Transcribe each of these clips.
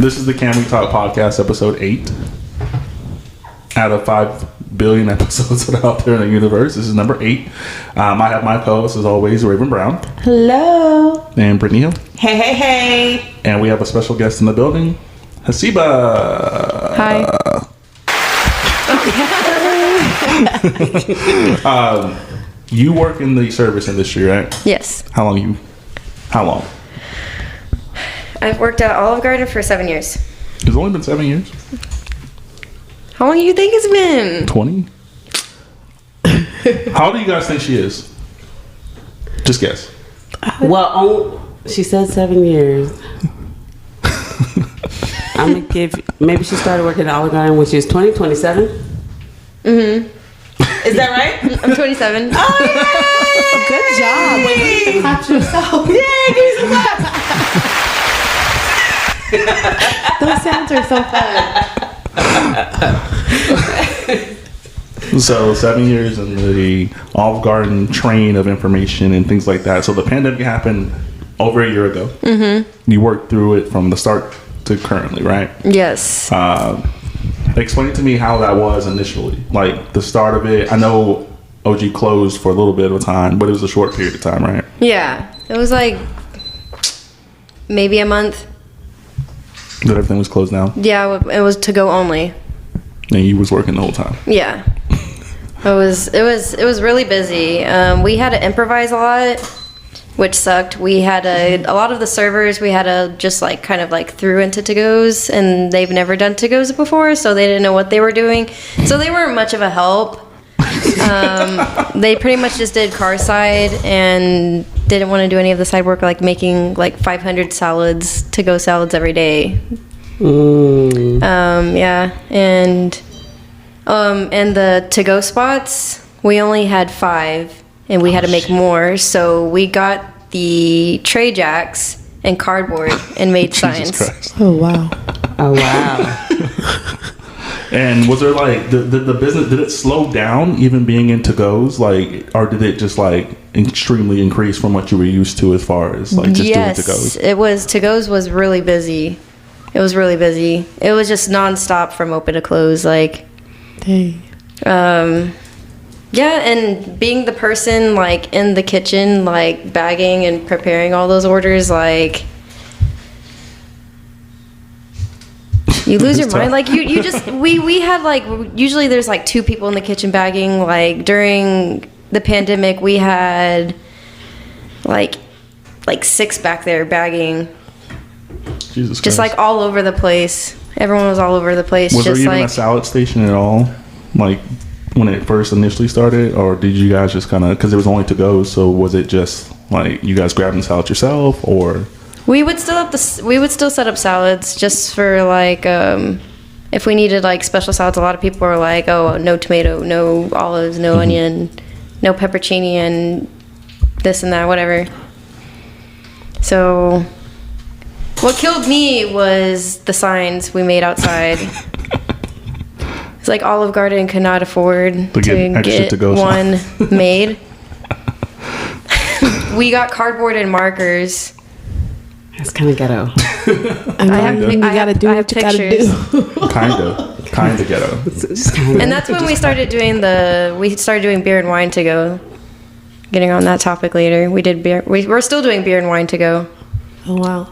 This is the Can We Talk podcast, episode 8. Out of 5 billion episodes that are out there in the universe, this is number 8. I have my co-host, as always, Raven Brown. Hello. And Brittany Hill. Hey, hey, hey. And we have a special guest in the building, hassibh. Hi. You work in the service industry, right? Yes. How long? I've worked at Olive Garden for 7 years. It's only been 7 years. How long do you think it's been? 20. How old do you guys think she is? Just guess. Well, she said 7 years. I'm gonna give. Maybe she started working at Olive Garden when she was 20, 27. Mm-hmm. Is that right? I'm 27. Oh yeah! Good job. Wait, you clapped yourself. Yeah, give me some claps. Those sounds are so fun. So 7 years in the Olive Garden train of information and things like that. So the pandemic happened over a year ago. Mm-hmm. You worked through it from the start to currently, right? Yes. Explain to me how that was initially, like the start of it. I know OG closed for a little bit of time, but it was a short period of time, right? Yeah. It was like maybe a month. That everything was closed down? Yeah, it was to go only. And you was working the whole time? Yeah. It was really busy. We had to improvise a lot, which sucked. We had a lot of the servers we had to just like kind of like threw into to-goes, and they've never done to-goes before, so they didn't know what they were doing. So they weren't much of a help. They pretty much just did car side and didn't want to do any of the side work, like making like 500 salads, to-go salads every day. Yeah, and the to-go spots, we only had 5, and we had to make more. So we got the tray jacks and cardboard and made signs. Oh, wow. Oh wow. And was there like the business, did it slow down even being in to-goes, like, or did it just like extremely increase from what you were used to as far as like just doing to-goes? It was. To-goes was really busy. It was really busy. It was just nonstop from open to close, like. Dang. Yeah, and being the person like in the kitchen, like bagging and preparing all those orders, like you lose your mind. Like you just we had like usually there's like 2 people in the kitchen bagging. Like during the pandemic, we had like 6 back there bagging. Jesus Christ. Just like all over the place. Everyone was all over the place. Was just there even like a salad station at all, like when it first initially started, or did you guys just kind of, because it was only to go, so was it just like you guys grabbing salad yourself, or? We would still set up salads just for like if we needed like special salads. A lot of people were like, oh, no tomato, no olives, no onion, no pepperoni, and this and that, whatever. So what killed me was the signs we made outside. It's like Olive Garden could not afford to get one made. We got cardboard and markers. That's kind of ghetto. I have what you gotta do. Kind of ghetto. And that's when we started doing beer and wine to go. Getting on that topic later. We did beer. We're still doing beer and wine to go. Oh, wow.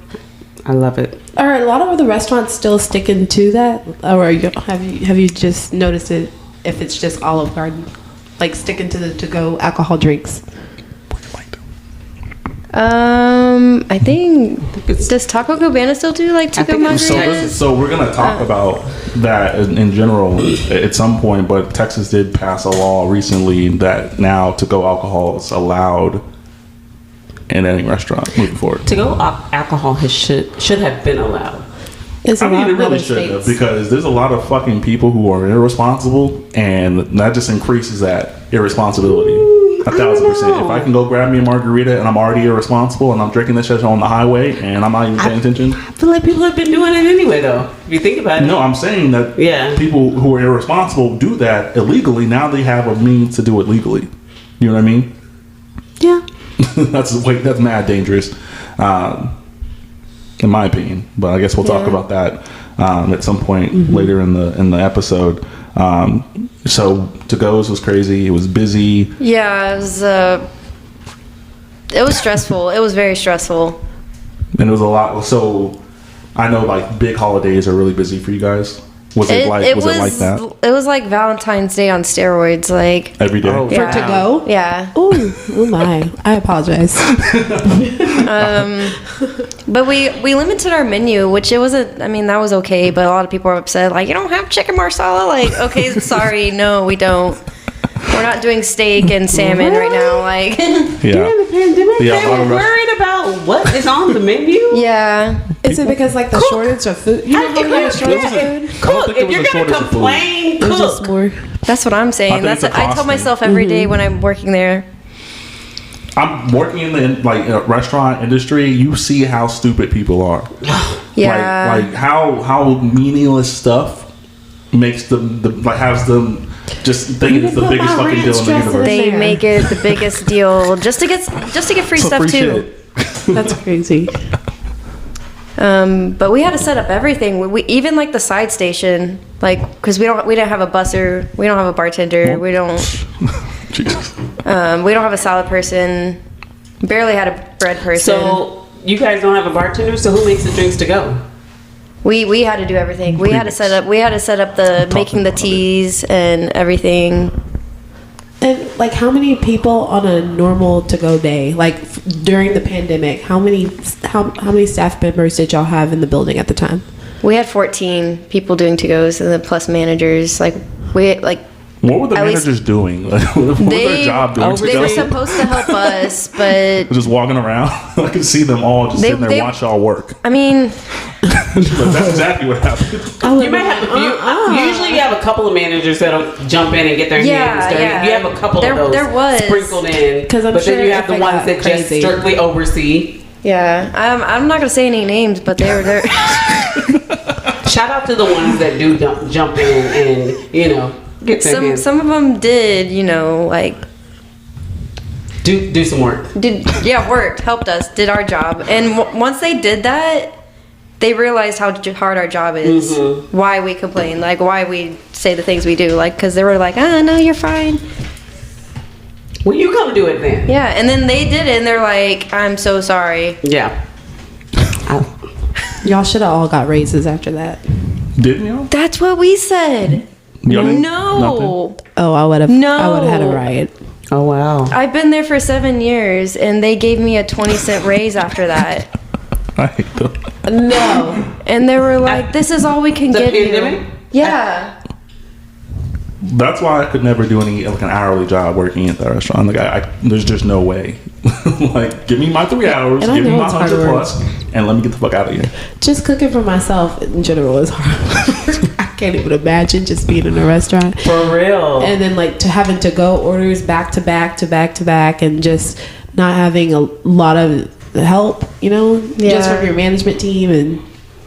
I love it. Are a lot of the restaurants still sticking to that, or have you just noticed it if it's just Olive Garden, like sticking to the to-go alcohol drinks? I think does Taco Cabana still do like to-go margaritas? So we're gonna talk about that in general at some point, but Texas did pass a law recently that now to-go alcohol is allowed in any restaurant moving forward. To-go alcohol should have been allowed. It really should have, because there's a lot of fucking people who are irresponsible, and that just increases that irresponsibility 1,000%. If I can go grab me a margarita and I'm already irresponsible and I'm drinking this shit on the highway and I'm not even paying attention. I feel like people have been doing it anyway, though. If you think about it. No, I'm saying that people who are irresponsible do that illegally. Now they have a means to do it legally. You know what I mean? Yeah. That's mad dangerous. in my opinion. But I guess we'll talk about that at some point later in the episode. So to-go's was crazy. It was busy. Yeah, it was stressful. It was very stressful. And it was a lot. So I know like big holidays are really busy for you guys. Was it like that? It was like Valentine's Day on steroids, like every day. For to-go? Yeah. Oh my! I apologize. But we limited our menu, which it wasn't. I mean, that was okay. But a lot of people were upset. Like, you don't have chicken marsala. Like, okay, sorry, no, we don't. We're not doing steak and salmon right now. Like, during the pandemic, they were worried about what is on the menu. Yeah. Is it because like the shortage of food? You know how we have shortage of food? Cook. If you're gonna complain, cook. That's what I'm saying. I tell myself every day when I'm working there. I'm working in the restaurant industry. You see how stupid people are. Yeah. Like how meaningless stuff makes them has them just thinking it's the biggest fucking deal in the universe. They make it the biggest deal just to get free stuff free too. That's crazy. But we had to set up everything. We even like the side station, like because we didn't have a busser, we don't have a bartender, we don't. Jesus. We don't have a salad person. Barely had a bread person. So you guys don't have a bartender. So who makes the drinks to go? We had to do everything. We had to set up the making the teas and everything. And like, how many people on a normal to-go day, like during the pandemic, how many staff members did y'all have in the building at the time? We had 14 people doing to-go's and then plus managers. What were the managers doing? What was their job doing? They were supposed to help us, but just walking around. I could see them all just sitting there watch y'all work. I mean, that's exactly what happened. You might have usually you have a couple of managers that'll jump in and get their hands dirty. Yeah. You have a couple of those sprinkled in, but then you have the ones that just strictly oversee. Yeah, I'm not gonna say any names, but they were there. Shout out to the ones that do jump in and get their hands. Some of them did, like do some work. Worked, helped us, did our job, and once they did that, they realized how hard our job is. Mm-hmm. Why we complain, like why we say the things we do, like because they were like, no, you're fine. Well, you come do it then. Yeah, and then they did it, and they're like, I'm so sorry. Yeah. Y'all should have all got raises after that. Didn't y'all? That's what we said. No. Oh, I would have. No. I would have had a riot. Oh wow. I've been there for 7 years, and they gave me a 20-cent raise after that. I hate them. No. And they were like, "This is all we can give you." Yeah. That's why I could never do an hourly job working at that restaurant. Like, there's just no way. Like, give me my 3 hours, give me my 100 plus, and let me get the fuck out of here. Just cooking for myself in general is hard. I can't even imagine just being in a restaurant. For real. And then to having to go orders back to back to back to back, and just not having a lot of help, just from your management team, and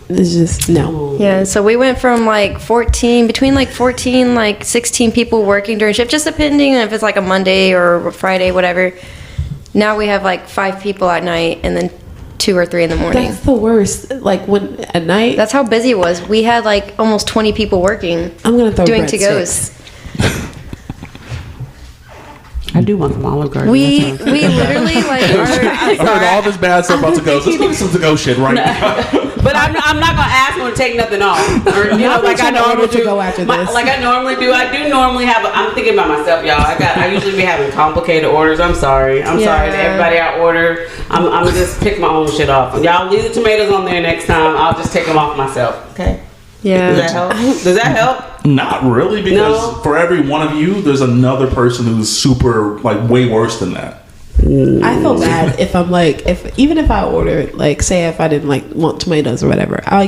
it's just no. Yeah, so we went from 16 people working during shift, just depending if it's like a Monday or a Friday, whatever. Now we have 5 people at night and then 2 or 3 in the morning. That's the worst. When at night. That's how busy it was. We had almost 20 people working. I'm gonna throw doing to-go's. I do want some Olive Garden. We literally I heard all this bad stuff about to-go. Let's go get some to-go shit right now. But I'm not gonna ask them to take nothing off. Or, I normally do. Like I normally do. I do normally have. I'm thinking about myself, y'all. I usually be having complicated orders. I'm sorry. I'm sorry to everybody I order. I'm gonna just pick my own shit off. Y'all leave the tomatoes on there next time. I'll just take them off myself. Okay. Yeah. Does that help? Not really, because for every one of you, there's another person who's super way worse than that. I feel bad if I'm even if I order say if I didn't want tomatoes or whatever, I'll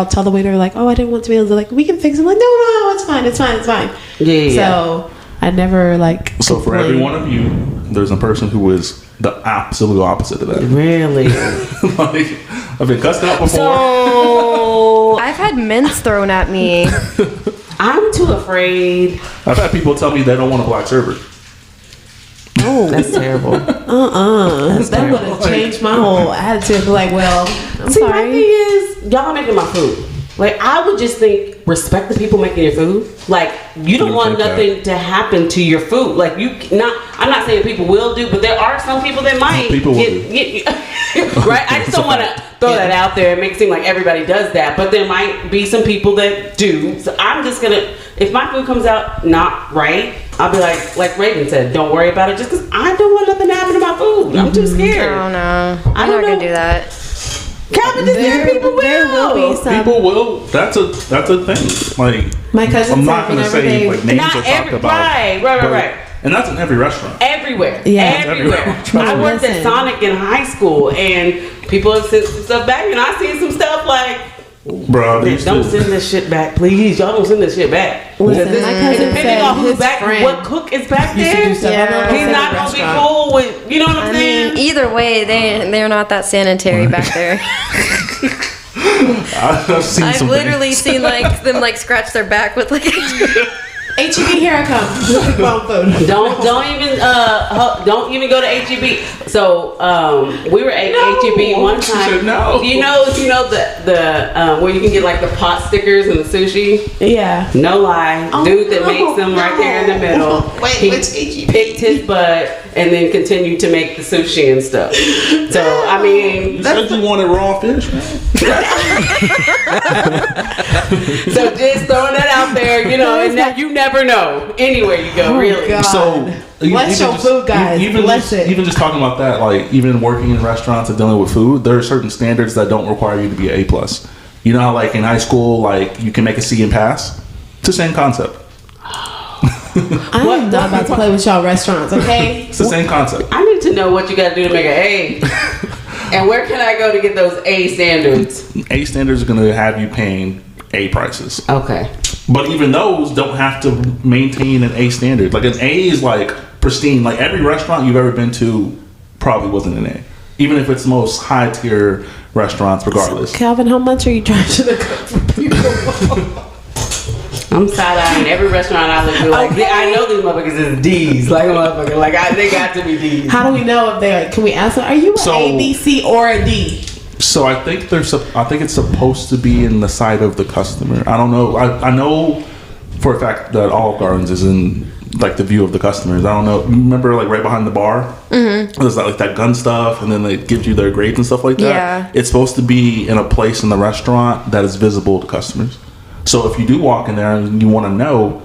tell the waiter oh, I didn't want tomatoes. They're like, we can fix it. I'm like, no, it's fine. Yeah. So I never So for every one of you, there's a person who is the absolute opposite of that. Really? I've been cussed out before. So I've had mints thrown at me. I'm too afraid. I've had people tell me they don't want a black server. Oh, That's terrible. That would have changed my whole attitude. Like, well, I'm See, sorry. my thing is, y'all making my food. Like, I would just think, respect the people making your food. Like, you don't want nothing to happen to your food. Like, I'm not saying people will do, but there are some people that might. People will right? I just don't want to throw that out there and make it seem like everybody does that. But there might be some people that do. So I'm just going to, if my food comes out not right, I'll be like Raven said, don't worry about it just because I don't want nothing to happen to my food. I'm too scared. Oh, no. I'm not going to do that. Calvin, people will. There will be some. People will. That's a thing. Like, My cousin I'm said not going to whenever say like names Not or talk every- about. right. And that's in every restaurant. Everywhere. Yeah. Everywhere. Trust I me. worked at Sonic in high school and people have sent some stuff back and I seen some stuff like, Bro, don't send this shit back, please. Y'all don't send this shit back. Listen, my cousin Depending said on who's his back, friend what cook is back used to there, do stuff. Yeah. he's not going to be cool with, you know what I'm I saying? mean, either way, they're not that sanitary back there. I've seen I've some literally things. seen like them like scratch their back with like. HEB, here I come. Food. Don't even go to HEB. So we were at HEB one She time. said no. You know the where you can get like the pot stickers and the sushi. Yeah. No lie, Oh, dude that no, makes them right there in the middle. Wait, he which HEB? picked his butt and then continued to make the sushi and stuff. So I mean, You said you wanted raw fish, man. so just throwing that out there, you know, and that you never know. Anywhere you go, really. God. So Bless your food, guys. Bless it. Even just talking about that, like even working in restaurants and dealing with food, there are certain standards that don't require you to be an A+. You know how like in high school, like you can make a C and pass? It's the same concept. I'm not about to play with y'all restaurants, okay? It's the same concept. I need to know what you got to do to make an A. And where can I go to get those A standards? A standards are going to have you paying A prices. Okay. But even those don't have to maintain an A standard. Like an A is like pristine. Like every restaurant you've ever been to probably wasn't an A. Even if it's the most high tier restaurants, regardless. Calvin, how much are you charging to cook for people? I'm side-eyeing every restaurant I look to. Like, Okay. I know these motherfuckers is D's. Like, motherfucker. Like, they got to be D's. How do we know if they're? Can we ask them? Are you an A, B, C, or a D? So I think I think it's supposed to be in the sight of the customer. I don't know. I know for a fact that Olive Gardens is in like the view of the customers. I don't know. Remember like right behind the bar? Mm-hmm. There's like that gun stuff, and then they give you their grades and stuff like that. Yeah. It's supposed to be in a place in the restaurant that is visible to customers. So if you do walk in there and you want to know,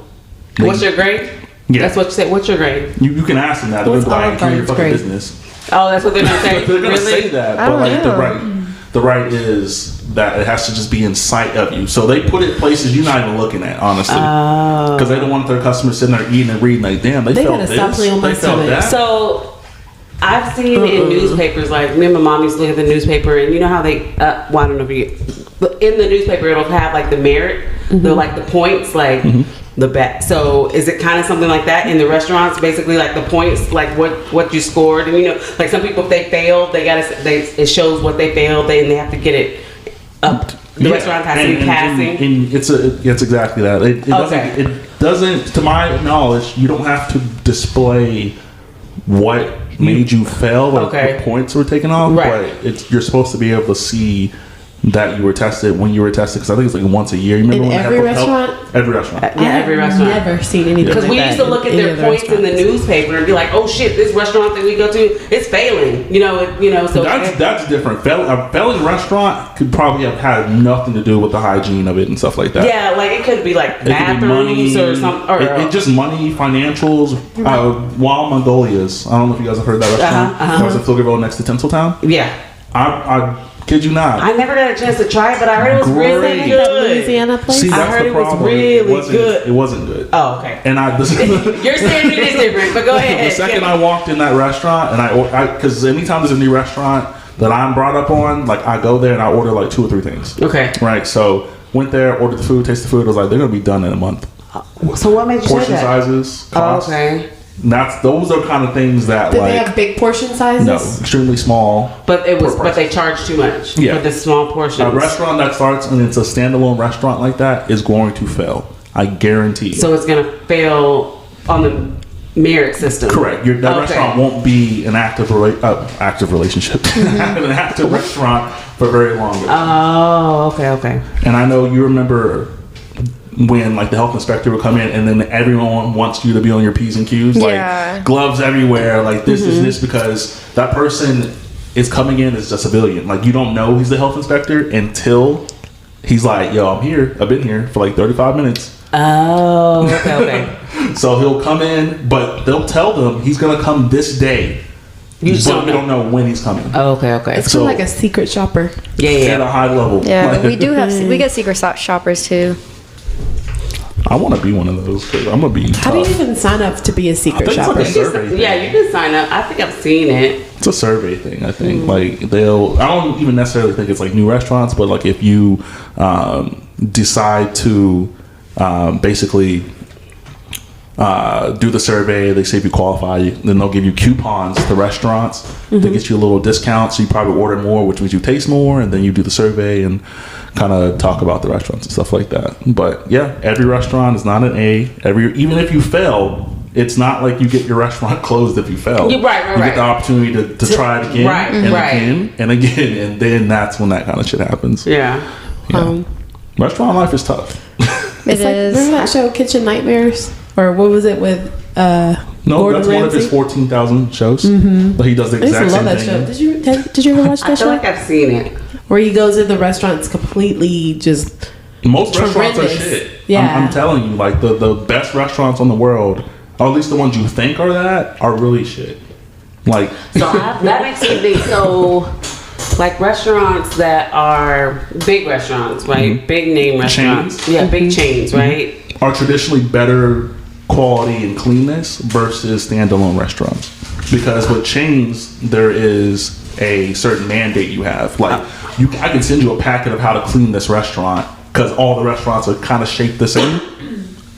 What's your grade? Yeah. That's what you said. What's your grade? you can ask them that. They're What's gonna be Olive like, "Give me your Garden's fucking grade?" business." Oh, that's what they're going to say. They're gonna Really? say that, I but don't like know. the right is that it has to just be in sight of you. So they put it places you're not even looking at, honestly, because they don't want their customers sitting there eating and reading. Like, damn, they felt gotta this, stop playing on my they felt stomach. that. So, I've seen in newspapers, like, me and my mom used to look at the newspaper, and you know how they, well, I don't know if you, but in the newspaper, it'll have, like, the merit, the, like, the points, like, the back. So, is it kind of something like that in the restaurants? Basically, like, the points, like, what you scored, and, you know, like, some people, if they failed, it shows what they failed, and they have to get it up. The restaurant has to be passing. And it's exactly that. It doesn't, to my knowledge, you don't have to display what made you fail, or what points were taken off, right? But you're supposed to be able to see that you were tested when you were tested, because I think it's like once a year. You remember In when every they restaurant? Every restaurant. Every restaurant. I've never seen anything Because like we that used to look at in their any of points in the restaurants. newspaper and be like, "Oh shit, this restaurant that we go to, it's failing." You know. So That's different. A failing restaurant could probably have had nothing to do with the hygiene of it and stuff like that. yeah, like it could be like It could be bathrooms or something. Or it just money, financials. Wild Mongolia's. I don't know if you guys have heard that restaurant. That was in Pflugerville next to Tinseltown. yeah. I kid you not. I never got a chance to try it, but I heard it was really Great. good. Louisiana place. See, I that's heard the it was problem. really wasn't, good. It wasn't good. Oh, okay. And Your standard is different, but go ahead. the second I walked in that restaurant, and because anytime there's a new restaurant that I'm brought up on, like I go there and I order like 2 or 3 things. Okay. Right. So went there, ordered the food, tasted the food. I was like, they're gonna be done in a month. So what made you Portion say that? sizes. Oh, Cost. okay. Those are kind of things that Did like they have big portion sizes? no, extremely small. But it was, per but they person. charge too much Yeah. for the small portions. A restaurant that starts and it's a standalone restaurant like that is going to fail. I guarantee you. So it's gonna fail on the merit system. Correct. That restaurant won't be an active relationship, an active restaurant for very long. Oh, okay. And I know you remember when like the health inspector would come in, and then everyone wants you to be on your P's and Q's, like gloves everywhere, like this is this, because that person is coming in as a civilian. Like you don't know he's the health inspector until he's like, "Yo, I'm here. I've been here for like 35 minutes." Oh, okay. So he'll come in, but they'll tell them he's gonna come this day. You just don't know when he's coming. Oh, okay. It's kind of like a secret shopper. Yeah. At a high level. Yeah, we do have. We get secret shoppers too. I want to be one of those because I'm gonna be. How do you even sign up to be a secret shopper? It's like a survey thing. Yeah, you can sign up. I think I've seen it. It's a survey thing. I think like I don't even necessarily think it's like new restaurants, but like if you decide to basically do the survey, they say if you qualify, then they'll give you coupons to restaurants to get you a little discount. So you probably order more, which means you taste more, and then you do the survey and kind of talk about the restaurants and stuff like that. But yeah, every restaurant is not an A. Even if you fail, it's not like you get your restaurant closed if you fail. You get the opportunity to try it again again and again, and then that's when that kind of shit happens. Yeah. Restaurant life is tough. It is. Remember that show Kitchen Nightmares? Or what was it with No, Gordon that's Ramsay? one of his 14,000 shows. But he does the I used to exact love same that thing. show. Did you ever watch that I show? feel like I've seen it. Where he goes in the restaurants completely just Most restaurants are horrendous. shit. Yeah. I'm telling you, like the best restaurants on the world, or at least the ones you think are that, are really shit. Like So that makes me think. So, like restaurants that are big restaurants, right? Big name restaurants. Chains. Yeah, big chains, right? are traditionally better quality and cleanness versus standalone restaurants. Because with chains, there is a certain mandate you have. Like, I can send you a packet of how to clean this restaurant because all the restaurants are kind of shaped the same.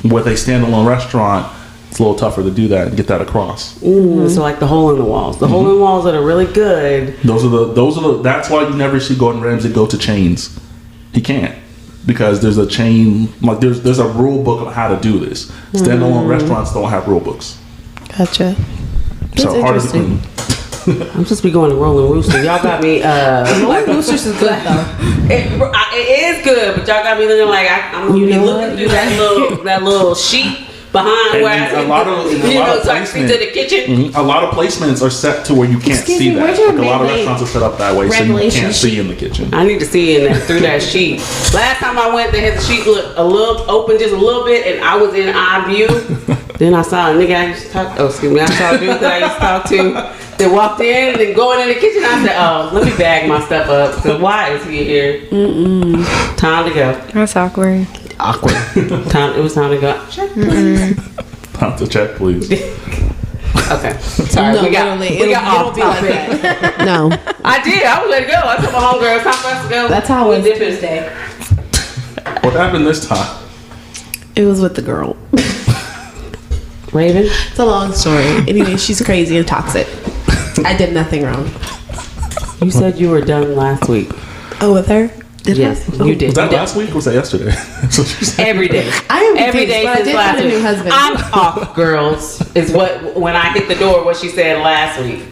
With a standalone restaurant, it's a little tougher to do that and get that across. So like the hole in the walls, the hole in the walls that are really good. Those are the. That's why you never see Gordon Ramsay go to chains. He can't, because there's a chain, like there's a rule book of how to do this. Standalone restaurants don't have rule books. Gotcha. So hard to clean. I'm supposed to be going to Rolling Rooster. Y'all got me. Rolling Roosters is good though. It is good, but y'all got me looking like I'm gonna be looking through that little sheet behind And where I a lot of so I can see to the kitchen. A lot of placements are set to where you can't Excuse see me, that. where's your Like a lot of midnight restaurants are set up that way, so you revelation can't see in the kitchen. I need to see in that through that sheet. Last time I went, they had the sheet look a little open, just a little bit, and I was in eye view. Then I saw a nigga I used to talk. Oh, excuse me, I saw a dude that I used to talk to. They walked in and then going in the kitchen. I said, "Oh, let me bag my stuff up. So why is he here? Time to go. That's awkward. Awkward. It was time to go. Check, please. Time to check, please. Okay. Sorry, No, we got off topic. No, I did. I was ready to go. I told my homegirl, it's time for us to go. that's how it was did it. Tuesday. What happened this time? It was with the girl. Raven. It's a long story. Anyway, she's crazy and toxic. I did nothing wrong. You said you were done last week. Oh, with her? Did Yes, I? you did. Was that You did. last week or was that yesterday? That's what you said. Every day. I am every confused, day but I since did last find a week. new husband. I'm off, girls. Is when I hit the door. What she said last week.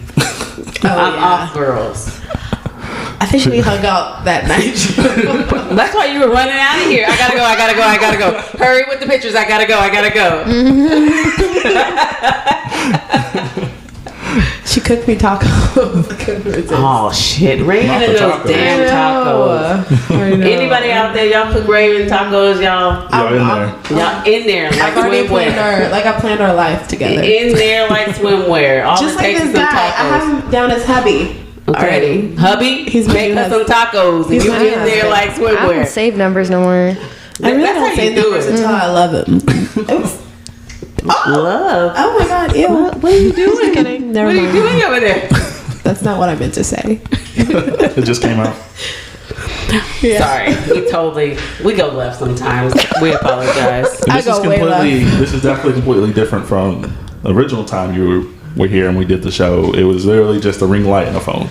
I'm off, girls. I think we hung out that night. That's why you were running out of here. I gotta go. Hurry with the pictures. I gotta go. She cooked me tacos. Oh shit, Raven Not and the those tacos. damn tacos. I know. Anybody out there, y'all cook Raven tacos, y'all? Y'all in there. Y'all in there like I've already planned swimwear. I planned our life together. In there like swimwear. All Just it like takes this is some guy. I tacos. have him down as hubby. Already. Hubby, He's my make new us some tacos and He's you my in new there husband. like I don't swimwear. save numbers no more. I really That's don't how say you do numbers it. until I love him. Oops. Love. Oh my god, ew. What are you doing? Just kidding. Never What are you mind. doing over there? That's not what I meant to say. It just came out. Sorry, we go left sometimes. We apologize. I This go is way completely. This is definitely completely different from the original time you were here and we did the show. It was literally just a ring light and a phone.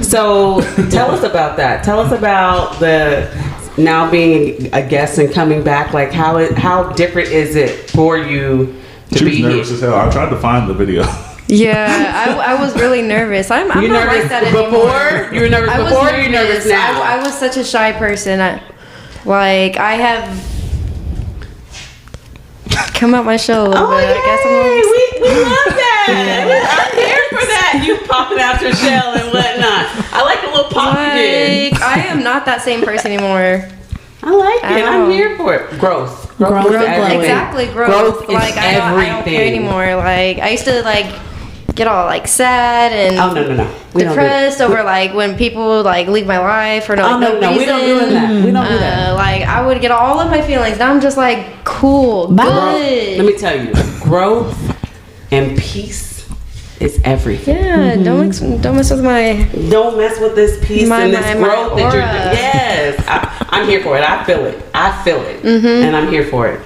So tell us about that. Tell us about the now being a guest and coming back. Like how different is it for you She was nervous as hell. I tried to find the video. Yeah, I was really nervous. I'm not nervous like that before? anymore. You were nervous before, or you're nervous now? I was such a shy person. I have come out my shell a little bit. Yay. I guess we love that. I'm here for that. You popping out your shell and whatnot. I like the little pop you did. I am not that same person anymore. I like it. I'm here for it. Growth. Growth is everything. Exactly, growth. Growth is I don't care anymore. Like I used to get all sad and depressed over when people leave my life for no reason. We don't do that. We don't do that. I would get all of my feelings. Now I'm just cool, good. Let me tell you, growth and peace is everything. Yeah, don't mess with my. Don't mess with this peace and this growth that you're doing. Yes, I'm here for it. I feel it, and I'm here for it.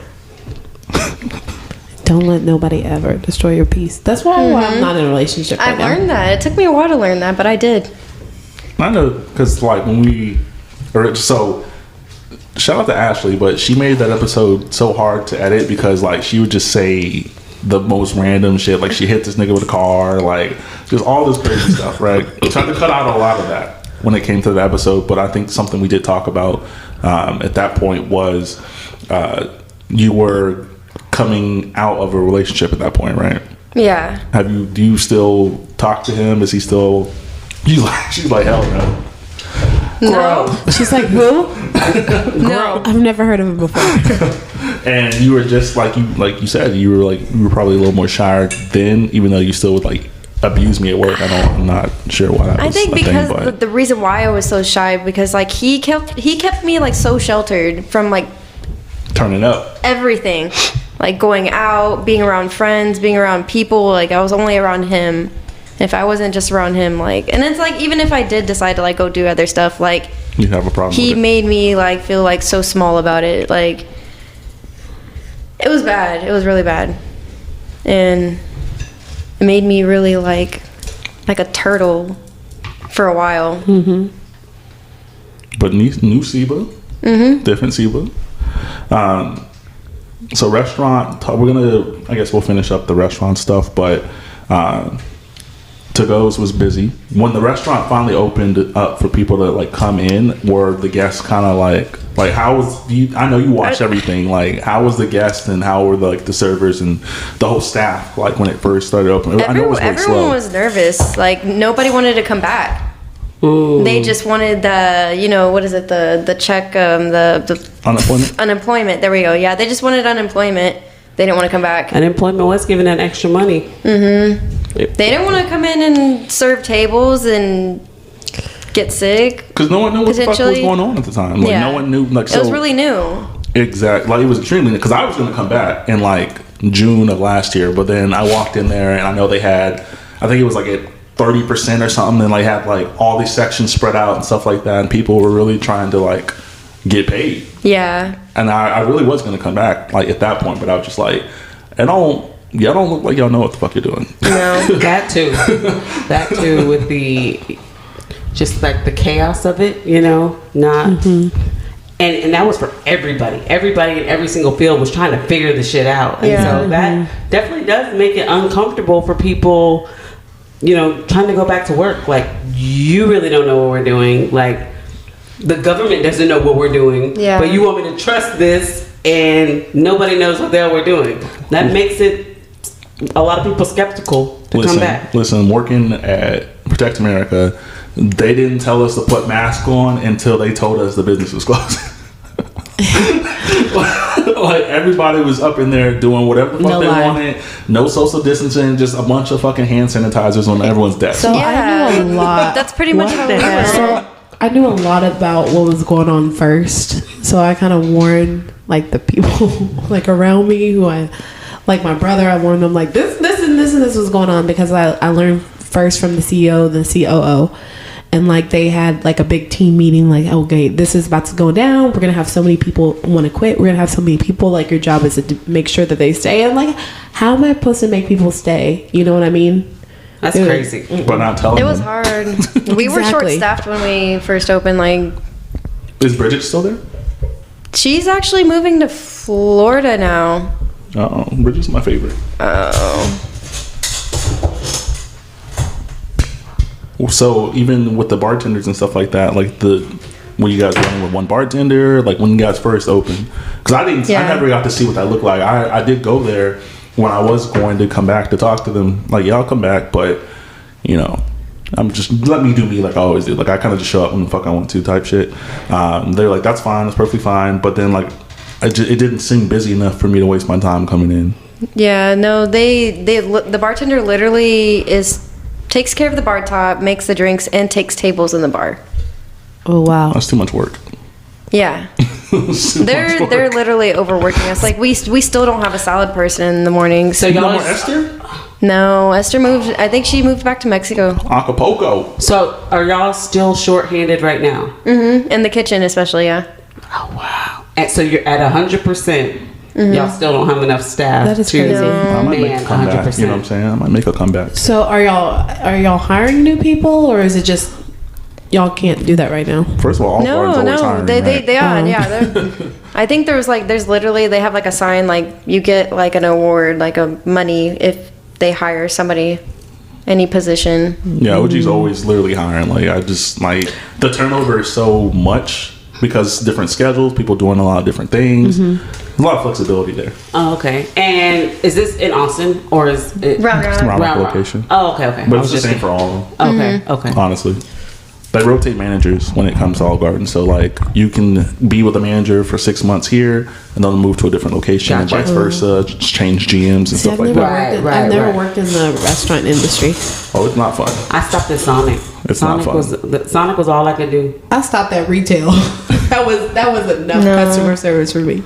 Don't let nobody ever destroy your peace. That's why I'm not in a relationship right now. I learned that. It took me a while to learn that, but I did. I know, because shout out to Ashley, but she made that episode so hard to edit because she would just say the most random shit. She hit this nigga with a car, just all this crazy stuff, right? Tried to cut out a lot of that when it came to the episode, but I think something we did talk about at that point was you were coming out of a relationship at that point, right? Yeah. Do you still talk to him? Is he still? She's like, hell no. No. She's like, who? No. I've never heard of him before. And you were just like you said, you were probably a little more shy then, even though you still would abuse me at work. I'm not sure why that was. I think because the reason why I was so shy because he kept me so sheltered from turning up everything. Going out, being around friends, being around people. I was only around him. If I wasn't just around him, and it's even if I did decide to go do other stuff, you have a problem. He made me feel so small about it. It was bad. It was really bad, and it made me really like a turtle for a while. Mm-hmm. But new Siba, different Siba. So restaurant, I guess we'll finish up the restaurant stuff, but To-Go's was busy. When the restaurant finally opened up for people to come in, were the guests kind of how was I know you watched everything, how was the guests and how were the servers and the whole staff when it first started opening? I know it was really everyone slow. was nervous. Nobody wanted to come back. Ooh. They just wanted the, what is it, the check, the unemployment. There we go. Yeah, they just wanted unemployment. They didn't want to come back. Unemployment was giving that extra money. Mm-hmm. They didn't want to come in and serve tables and get sick. Because no one knew what the fuck was going on at the time. No one knew. It was really new. Exactly. It was extremely new. Because I was going to come back in June of last year, but then I walked in there and I know they had, I think it was at 30% or something, and had all these sections spread out and stuff like that, and people were really trying to get paid. Yeah. And I really was going to come back at that point, but I was just y'all don't look like y'all know what the fuck you're doing. No, that too with the just the chaos of it, not. Mm-hmm. And that was for everybody. Everybody in every single field was trying to figure the shit out, and so that definitely does make it uncomfortable for people. Trying to go back to work, you really don't know what we're doing. The government doesn't know what we're doing. Yeah. But you want me to trust this, and nobody knows what the hell we're doing. That makes it a lot of people skeptical to come back. Listen, working at Protect America, they didn't tell us to put masks on until they told us the business was closed. Everybody was up in there doing whatever the fuck they wanted. No social distancing, just a bunch of fucking hand sanitizers on everyone's desk. So I knew a lot. That's pretty much how it was. So I knew a lot about what was going on first. So I kind of warned the people around me who I my brother. I warned them this and this was going on because I learned first from the CEO, the COO. And they had a big team meeting, okay, this is about to go down. We're gonna have so many people want to quit. We're gonna have so many people. Your job is to make sure that they stay. And how am I supposed to make people stay? You know what I mean? That's crazy. But not telling them. It was hard. We were short-staffed when we first opened. Is Bridget still there? She's actually moving to Florida now. Bridget's my favorite. Oh. So even with the bartenders and stuff like that, like when you guys running with one bartender, like when you guys first opened, because I never got to see what that looked like. I did go there when I was going to come back to talk to them. Like, yeah, I'll come back, but you know, I'm just let me do me like I always do. Like I kind of just show up when the fuck I want to type shit. They're like, that's fine, that's perfectly fine. But then like, it didn't seem busy enough for me to waste my time coming in. Yeah, no, the bartender literally takes care of the bar top, makes the drinks, and takes tables in the bar. Oh wow, that's too much work. Yeah, they're literally overworking us. Like we still don't have a salad person in the morning. So y'all more Esther? No, Esther moved. I think she moved back to Mexico. Acapulco. So are y'all still short-handed right now? Mm-hmm. In the kitchen, especially. Yeah. Oh wow. And so you're at 100%. Y'all still don't have enough staff. That is crazy. I might make a comeback. 100%. You know what I'm saying? I might make a comeback. So are y'all hiring new people, or is it just y'all can't do that right now? First of all, they are. Yeah, I think there's literally they have like a sign like you get like an award, like a money if they hire somebody, any position. Yeah, OG's always literally hiring. Like the turnover is so much. Because different schedules, people doing a lot of different things. There's a lot of flexibility there. Oh, okay. And is this in Austin or is it Round location? Oh, okay. But it's the same for all of them. Okay. Honestly. They rotate managers when it comes to Olive Garden. So, like, you can be with a manager for 6 months here and then move to a different location and vice versa, just change GMs and stuff like that. I've never worked in the restaurant industry. Oh, it's not fun. I stopped at Sonic. Not fun. Sonic was all I could do. I stopped at retail. that was enough customer service for me.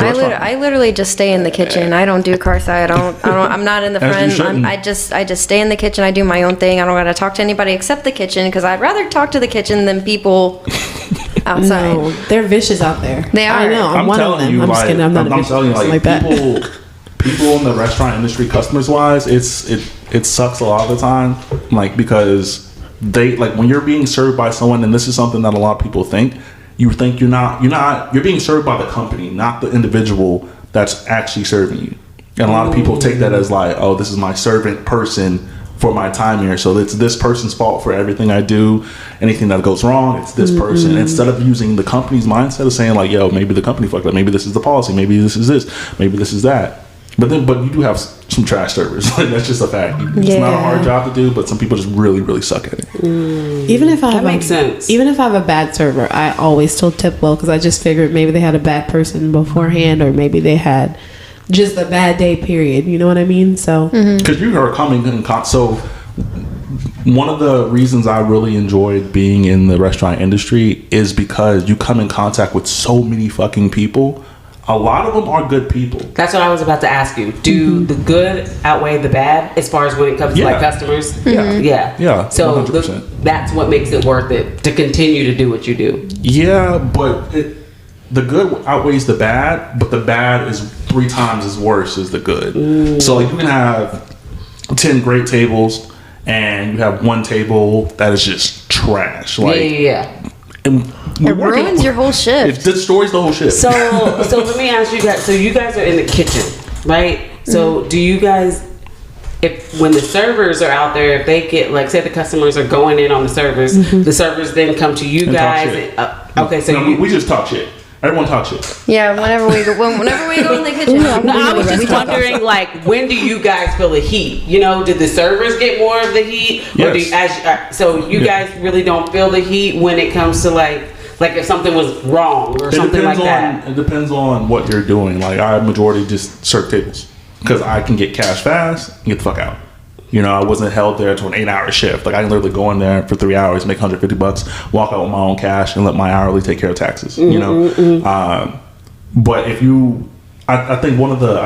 I literally just stay in the kitchen. I don't do car side. I'm not in the front. I just stay in the kitchen. I do my own thing. I don't gotta talk to anybody except the kitchen because I'd rather talk to the kitchen than people outside. No, they're vicious out there. They are. I know. I'm one of them. You, I'm just kidding. I'm not a vicious telling you, like that. People in the restaurant industry, customers wise, it sucks a lot of the time. Like because they like when you're being served by someone, and this is something that a lot of people think. You think you're being served by the company, not the individual that's actually serving you. And a lot of people take that as like, oh, this is my servant person for my time here. So it's this person's fault for everything I do. Anything that goes wrong, it's this person. Instead of using the company's mindset of saying like, yo, maybe the company fucked up. Maybe this is the policy. Maybe this is this. Maybe this is that. But you do have some trash servers. Like that's just a fact. It's not a hard job to do, but some people just really, really suck at it. Even if that makes sense. Even if I have a bad server, I always still tip well because I just figured maybe they had a bad person beforehand, or maybe they had just a bad day. Period. You know what I mean? So because you are coming in, so one of the reasons I really enjoyed being in the restaurant industry is because you come in contact with so many fucking people. A lot of them are good people. That's what I was about to ask you. Do the good outweigh the bad as far as when it comes to like customers? Yeah. So that's what makes it worth it to continue to do what you do. Yeah, but the good outweighs the bad, but the bad is 3 times as worse as the good. So like you can have 10 great tables and you have one table that is just trash. Like, and it ruins your whole shift. It destroys the whole shift. So let me ask you guys. So you guys are in the kitchen, right? So do you guys, when the servers are out there, if they get like, say the customers are going in on the servers, the servers then come to you guys. Okay, so we just talk shit. Everyone talks shit. Yeah, whenever we go in the kitchen. I was just wondering, like, when do you guys feel the heat? You know, did the servers get more of the heat? Yes. Or so you guys really don't feel the heat when it comes to like if something was wrong or something like that? It depends on what you're doing. Like, I majority just serve tables because I can get cash fast and get the fuck out. You know, I wasn't held there to an 8-hour shift. Like, I can literally go in there for 3 hours, make $150, walk out with my own cash, and let my hourly take care of taxes. You know, but if you, I think one of the,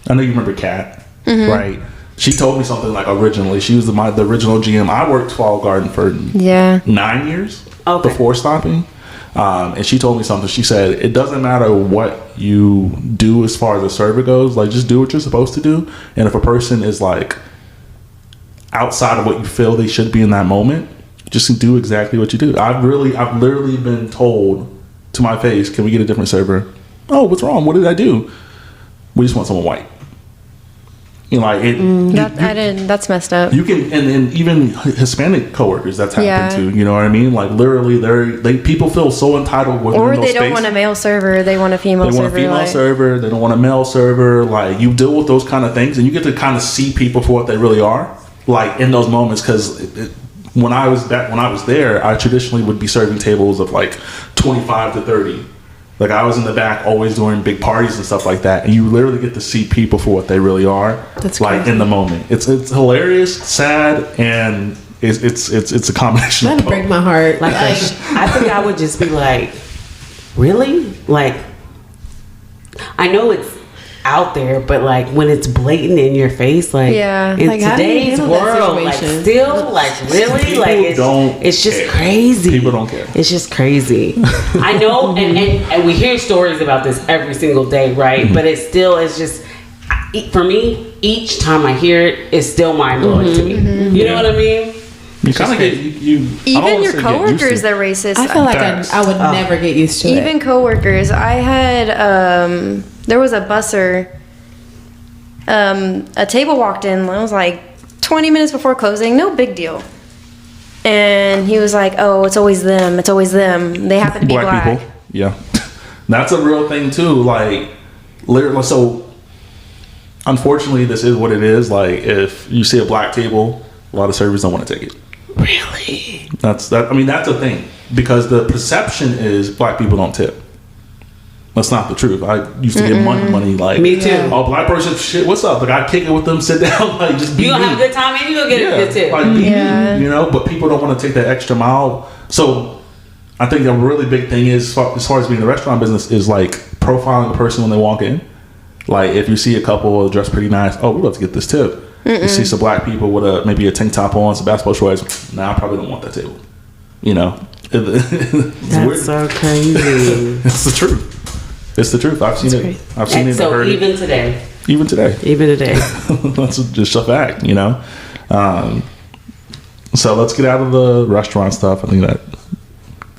I know you remember Kat, right? She told me something like originally. She was the original GM. I worked for Olive Garden for 9 years before stopping. And she told me something. She said, it doesn't matter what you do as far as the server goes. Like, just do what you're supposed to do. And if a person is like outside of what you feel they should be in that moment, just do exactly what you do. I've literally been told to my face, can we get a different server? Oh, what's wrong? What did I do? We just want someone white. You know, like that's messed up. You can, and even Hispanic coworkers, that's happened to. You know what I mean? Like literally, people feel so entitled. Or they don't want a male server; they want a female server. They want a female server. They don't want a male server. Like you deal with those kind of things, and you get to kind of see people for what they really are. Like in those moments, because when I was there, I traditionally would be serving tables of like 25 to 30. Like I was in the back always doing big parties and stuff like that, and you literally get to see people for what they really are. That's like crazy. In the moment. It's hilarious, sad, and it's a combination. That'd break my heart. Like I think I would just be like, really? Like I know it's out there, but like when it's blatant in your face, like in like, today's world, like still, like really, like it's just crazy. People don't care. It's just crazy. I know, and we hear stories about this every single day, right? Mm-hmm. But it's just for me. Each time I hear it, it's still mind blowing to me. Mm-hmm. You know what I mean? You kind of get you. Even your coworkers, they're racist. I feel like I would never get used to it. Even coworkers, I had. There was a busser. A table walked in. It was like 20 minutes before closing. No big deal. And he was like, "Oh, it's always them. It's always them. They happen to be black." People. Yeah, that's a real thing too. Like, literally. So, unfortunately, this is what it is. Like, if you see a black table, a lot of servers don't want to take it. Really? That's a thing because the perception is black people don't tip. That's not the truth. I used to get money like me too. Oh, black person, shit, what's up? Like I kick it with them, sit down, like just be. You gonna have a good time and you gonna get a good tip. Like be me, you know. But people don't want to take that extra mile. So I think a really big thing is as far as being in the restaurant business is like profiling a person when they walk in. Like if you see a couple dressed pretty nice, oh, we'd love to get this tip. You see some black people with maybe a tank top on, some basketball shorts. Nah, I probably don't want that table. You know, that's weird. So crazy. It's the truth. It's the truth. I've seen it. I've seen it. So even today. That's just a fact, you know. So let's get out of the restaurant stuff. I think that,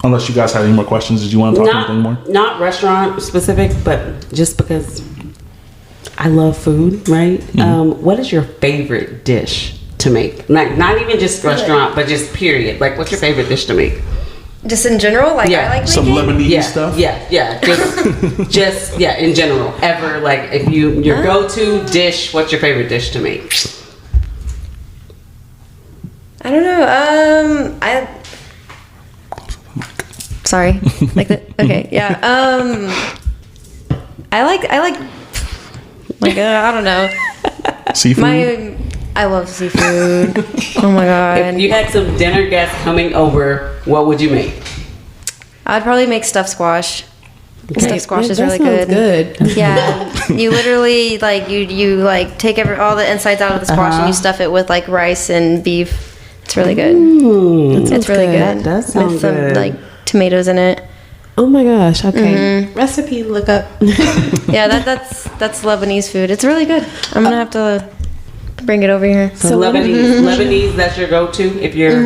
unless you guys have any more questions, did you want to talk anything more? Not restaurant specific, but just because I love food, right? Mm-hmm. What is your favorite dish to make? Not even just restaurant, but just period. Like, what's your favorite dish to make? Just in general, like I like some Lebanese stuff. Yeah. Just in general. Ever like if your go-to dish, what's your favorite dish to make? I don't know. Sorry. Like that. Okay. Yeah. I like. I don't know. Seafood. I love seafood. Oh my god! If you had some dinner guests coming over, what would you make? I'd probably make stuffed squash. Okay. Stuffed squash is really good. Good. Yeah, you literally like you like take all the insides out of the squash and you stuff it with like rice and beef. It's really good. It's really good. That does sound with some good. like tomatoes in it. Oh my gosh! Okay, recipe look up. Yeah, that's Lebanese food. It's really good. I'm gonna have to bring it over here. So Lebanese, that's your go-to if you're.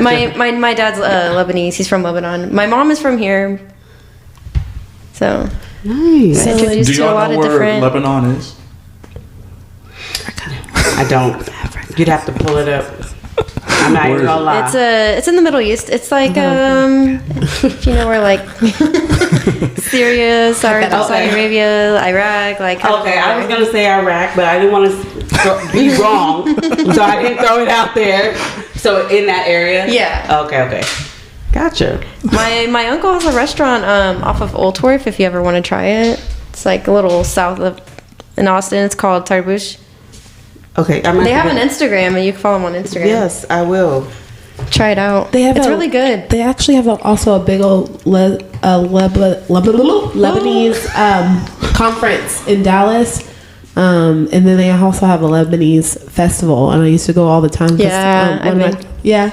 My dad's Lebanese. He's from Lebanon. My mom is from here. So nice. So introduced do y'all to a lot know of where different. Lebanon is? I don't. You'd have to pull it up. I'm not even gonna lie. It's in the Middle East. It's like if you know where like Syria, Saudi Arabia, Iraq, like. Okay, I was gonna say Iraq, but I didn't want to be wrong, so I didn't throw it out there. So in that area. Yeah. Okay. Gotcha. My uncle has a restaurant off of Old Wharf. If you ever want to try it, it's like a little south of in Austin. It's called Tarbush. Okay, they have an Instagram, and you can follow them on Instagram. Yes, I will. Try it out. It's really good. They actually have also a big old Lebanese conference in Dallas, and then they also have a Lebanese festival, and I used to go all the time. Yeah,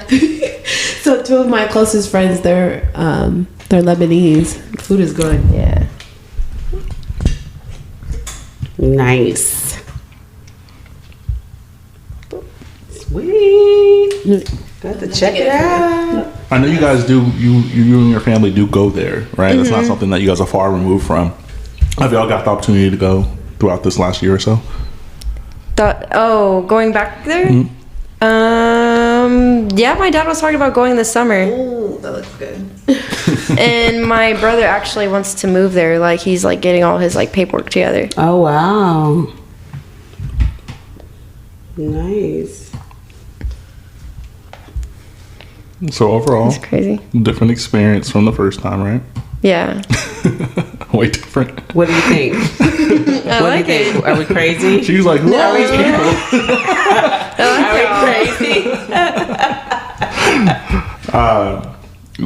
So two of my closest friends, they're Lebanese. Food is good. Yeah. Nice. Sweet. Got to check it out. I know you guys do. You and your family do go there, right? It's not something that you guys are far removed from. Have y'all got the opportunity to go? throughout this last year or so? Going back there? Mm-hmm. Yeah, my dad was talking about going this summer. Ooh, that looks good. And my brother actually wants to move there. Like, he's like getting all his like paperwork together. Oh, wow. Nice. So overall, It's crazy. different experience from the first time, right? Yeah. Way different. What do you think? What do you think? Are we crazy? She was like, "Who are these people?" Are we crazy?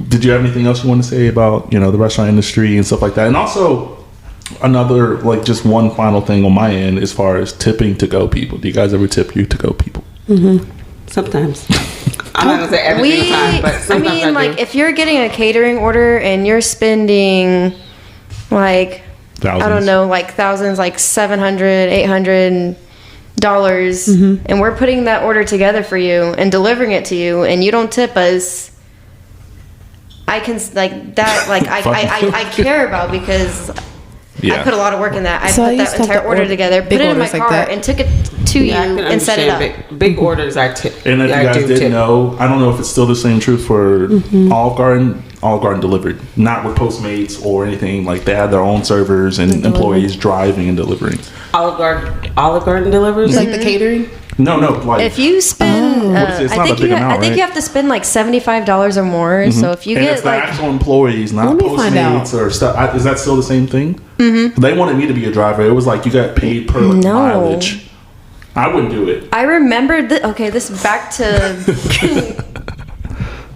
Did you have anything else you want to say about the restaurant industry and stuff like that? And also another just one final thing on my end as far as tipping to go people. Do you guys ever tip your to go people? Sometimes. I'm not gonna say every single time, but sometimes I do. If you're getting a catering order and you're spending like Thousands. I don't know, like thousands, like $700, $800, and we're putting that order together for you and delivering it to you, and you don't tip us. I can like that. Like I care about because I put a lot of work in that. I put that entire order together, put it in my car, and took it to you and set it up. Big orders I tip. And if you guys didn't know, I don't know if it's still the same truth for Olive Garden. Olive Garden delivered, not with Postmates or anything. Like they had their own servers and employees driving and delivering. Olive Garden delivers like the catering. No, like if you spend, it's not a big amount, I think you have to spend like $75 or more. So if you and get it's the actual employees, not Postmates or stuff. Is that still the same thing? They wanted me to be a driver. It was like you got paid per mileage. I wouldn't do it. I remember this is back to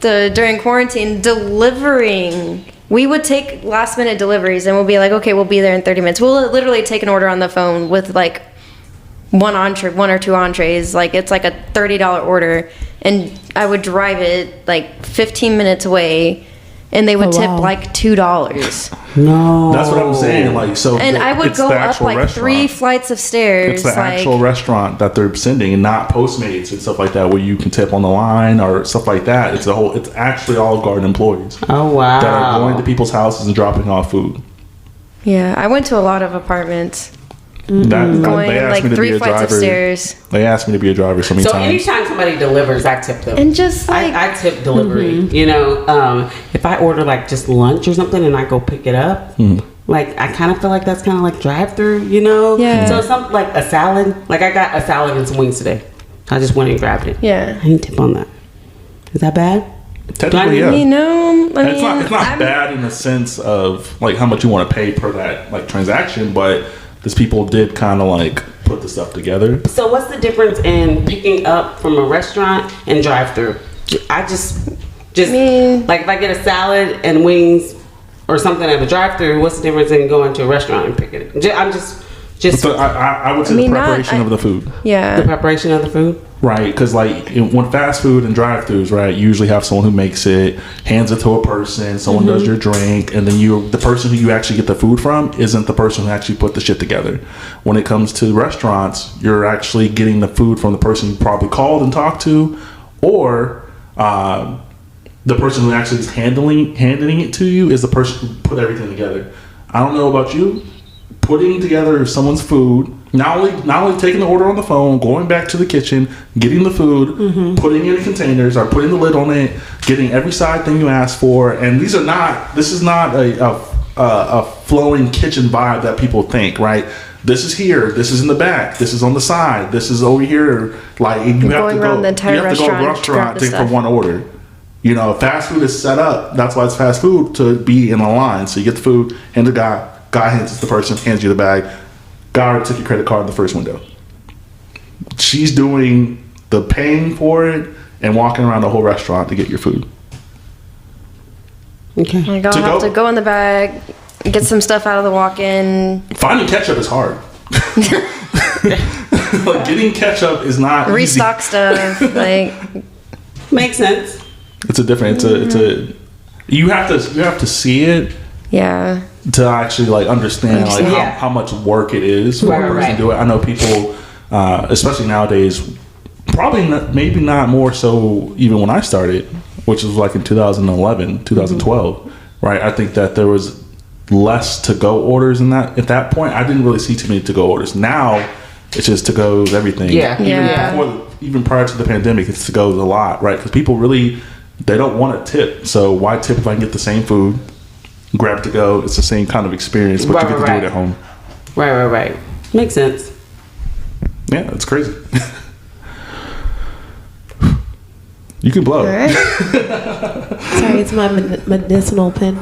during quarantine delivering. We would take last minute deliveries and we'll be like, okay, we'll be there in 30 minutes. We'll literally take an order on the phone with like one or two entrees. Like it's like a $30 order, and I would drive it like 15 minutes away, and they would tip like $2. No, that's what I'm saying. Like so, and I would go up like restaurant. 3 flights of stairs. It's the actual restaurant that they're sending, and not Postmates and stuff like that, where you can tip on the line or stuff like that. It's actually Olive Garden employees. Oh wow, that are going to people's houses and dropping off food. Yeah, I went to a lot of apartments. They asked me to 3 be a flights driver. of stairs. They asked me to be a driver so many times. So anytime somebody delivers, I tip them. And just like I tip delivery. If I order like just lunch or something and I go pick it up, like I kind of feel like that's kind of like drive-through, Yeah. So something like a salad. Like I got a salad and some wings today. I just went and grabbed it. Yeah. I didn't tip on that. Is that bad? Technically, yeah. It's not bad in the sense of like how much you want to pay per that like transaction, but these people did kind of like put the stuff together. So what's the difference in picking up from a restaurant and drive-through? I just like if I get a salad and wings or something at a drive-through, what's the difference in going to a restaurant and picking it? I'm just. I would say the preparation of the food. Yeah. The preparation of the food? Right, because like when fast food and drive-thrus, right, you usually have someone who makes it, hands it to a person, someone does your drink, and then the person who you actually get the food from isn't the person who actually put the shit together. When it comes to restaurants, you're actually getting the food from the person you probably called and talked to, or the person who actually is handing it to you is the person who put everything together. I don't know about you. Putting together someone's food, not only taking the order on the phone, going back to the kitchen, getting the food, putting it in containers or putting the lid on it, getting every side thing you asked for, and this is not a flowing kitchen vibe that people think, right? This is here, this is in the back, this is on the side, this is over here. Like you have to go restaurant for one order. Fast food is set up. That's why it's fast food, to be in a line. So you get the food, hand the guy hands it to the person, hands you the bag. Guy already took your credit card in the first window. She's doing the paying for it and walking around the whole restaurant to get your food. Okay. Like I'll have to go in the bag, get some stuff out of the walk-in. Finding ketchup is hard. Like getting ketchup is not restock easy. Stuff like makes sense. It's a different. You have to see it. Yeah. To actually like understand like how much work it is for a person to do it. I know people, especially nowadays, maybe not more so even when I started, which was like in 2011, 2012, right? I think that there was less to-go orders in that. At that point, I didn't really see too many to-go orders. Now, it's just to-go's everything. Even prior to the pandemic, it's to-go's a lot, right? Because people really, they don't want to tip. So why tip if I can get the same food, grab it to go? It's the same kind of experience, but you get to do it at home. Right. Makes sense. Yeah, it's crazy. You can blow. Right. Sorry, it's my medicinal pen.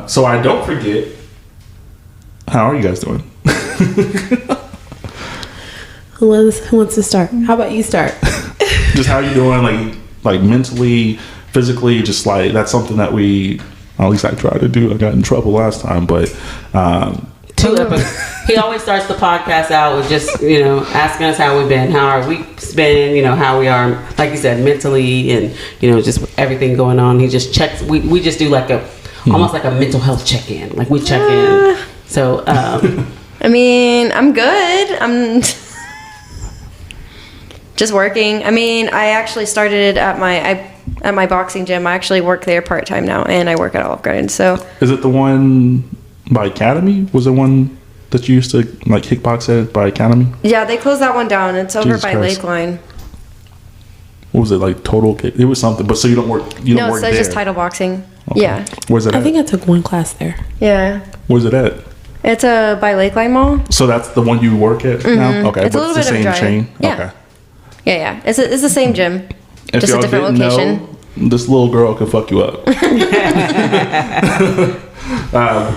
So I don't forget. How are you guys doing? Who wants to start? How about you start? Just how you doing, like mentally, physically, just like that's something that at least I tried to do. I got in trouble last time, but he always starts the podcast out with just, asking us how we've been, how our week's been, how we are, like you said, mentally, and just everything going on. He just checks. We just do like almost like a mental health check-in. Like we check in. So I mean, I'm good. I'm just working. I mean, I actually started at my boxing gym. I actually work there part-time now, and I work at Olive Garden. So is it the one by Academy? Was it one that you used to like kickbox at by Academy? Yeah, they closed that one down. It's over Jesus by Christ. Lakeline. What was it, like Total Kick? It was something, but so you don't work. No, work it's there. just title boxing. Okay. Yeah. Where's it at? I think I took one class there. Yeah. Where's it at? It's by Lakeline Mall. So that's the one you work at now? Okay, It's a but little it's the bit of a same drive. chain? Yeah. Okay. Yeah. It's the same gym, If just a y'all different didn't location. know, this little girl could fuck you up.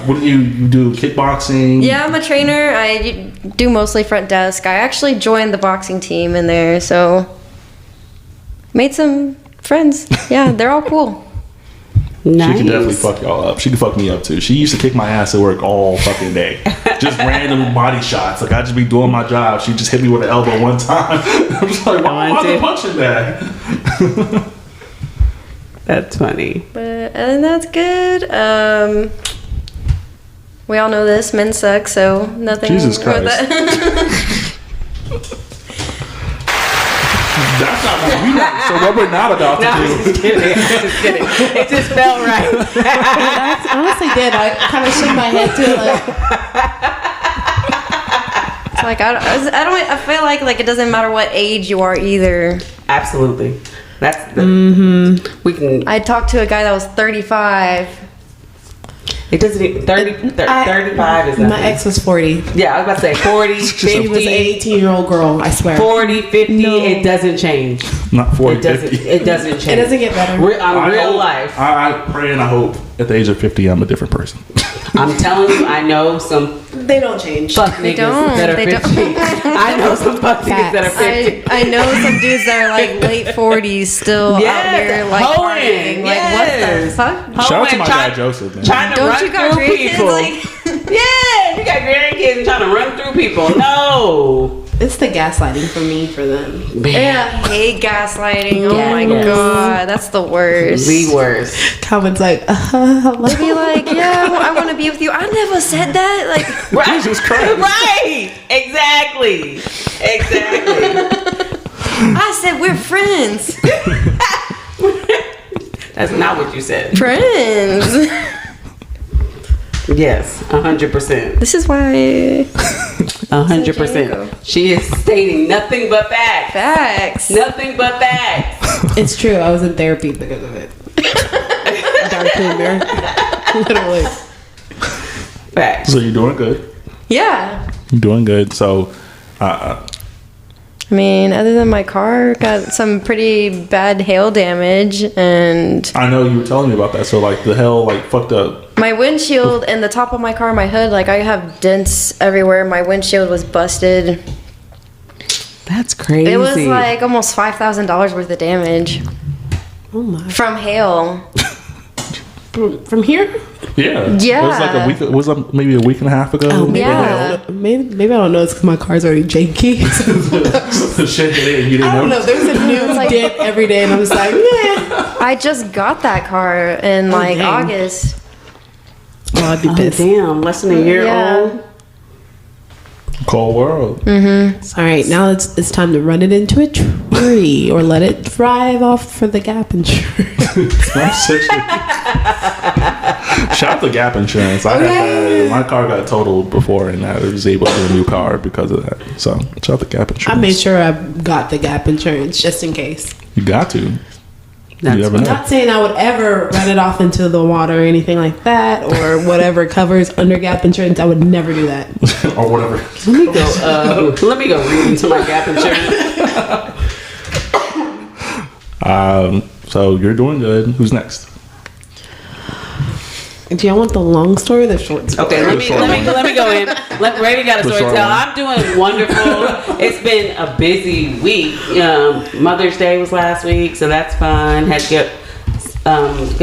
What do you do? Kickboxing? Yeah, I'm a trainer. I do mostly front desk. I actually joined the boxing team in there, so made some friends. Yeah, they're all cool. nice. She can definitely fuck y'all up. She can fuck me up too. She used to kick my ass at work all fucking day. Just random body shots. Like I just be doing my job. She just hit me with an elbow one time. I'm just like, why am I punching that? That's funny. But other than that's good. We all know this. Men suck, so nothing. Jesus with Christ. that. That's not what we like. So what we're not about to No, do. I'm just kidding. It just felt right. That's honestly did. I kind of shook my head too. It's like I feel like it doesn't matter what age you are either. Absolutely. That's the we can. I talked to a guy that was 35. It doesn't even 35 is nothing. My ex was 40. Yeah, I was about to say 40, 50. She was an 18-year-old girl. I swear. 40, 50. No. It doesn't change. Not 40, It doesn't. 50. It doesn't change. It doesn't get better. On real hope- life. I pray and I hope at the age of 50 I'm a different person. I'm telling you, I know some They don't change. fuck niggas don't. that are They 50. don't. I know some fuck niggas that are 50. I know some dudes that are like late 40s still out here like hoeing. partying. Like Yes. what the fuck? Shout out to my Trying- guy Joseph, man. Trying to Don't run you got through grandkids? people. Like, Yeah, you got grandkids and trying to run through people. No. It's the gaslighting for me for them. I hate gaslighting. Oh my Yes. god, that's the worst. The worst. Comments like, They'd be like, yeah, I want to be with you. I never said that. Like, Right. Jesus Christ. Right. Exactly. I said we're friends. That's not what you said. Friends. Yes, 100%. This is why 100%. She is stating nothing but facts. facts. Nothing but facts. it's true. I was in therapy because of it. Dark humor. Literally. Facts. So you're doing good. Yeah. You're doing good. So, I mean, other than my car, got some pretty bad hail damage, and I know you were telling me about that. So like the hell like fucked up. my windshield and the top of my car, my hood, like I have dents everywhere. My windshield was busted. That's crazy. It was like almost $5,000 worth of damage Oh my. from hail. From here? Yeah. Yeah. It was like a week. It was maybe a week and a half ago. Oh, maybe Yeah. I don't know. Maybe I don't know. It's because my car's already janky. Shit that you didn't I don't know. know. There's a new dent every day, and I'm just like, yeah. I just got that car in like dang. August. Oh, I'd be Oh, pissed. damn. Less than a year Yeah. old. Cold world. All right, now it's time to run it into a tree or let it drive off for the Gap insurance. Shout out to Gap Insurance. I had that. My car got totaled before, and I was able to get a new car because of that. So shout out to Gap Insurance. I made sure I got the Gap insurance just in case. You got to. I'm not saying I would ever run it off into the water or anything like that, or whatever covers under Gap insurance. I would never do that. Or whatever. Let me go read into my Gap insurance. So you're doing good. Who's next? Do y'all want the long story or the short story? Okay, let me go in. Raven got a story to tell. I'm doing wonderful. It's been a busy week. Mother's Day was last week, so that's fun. Had good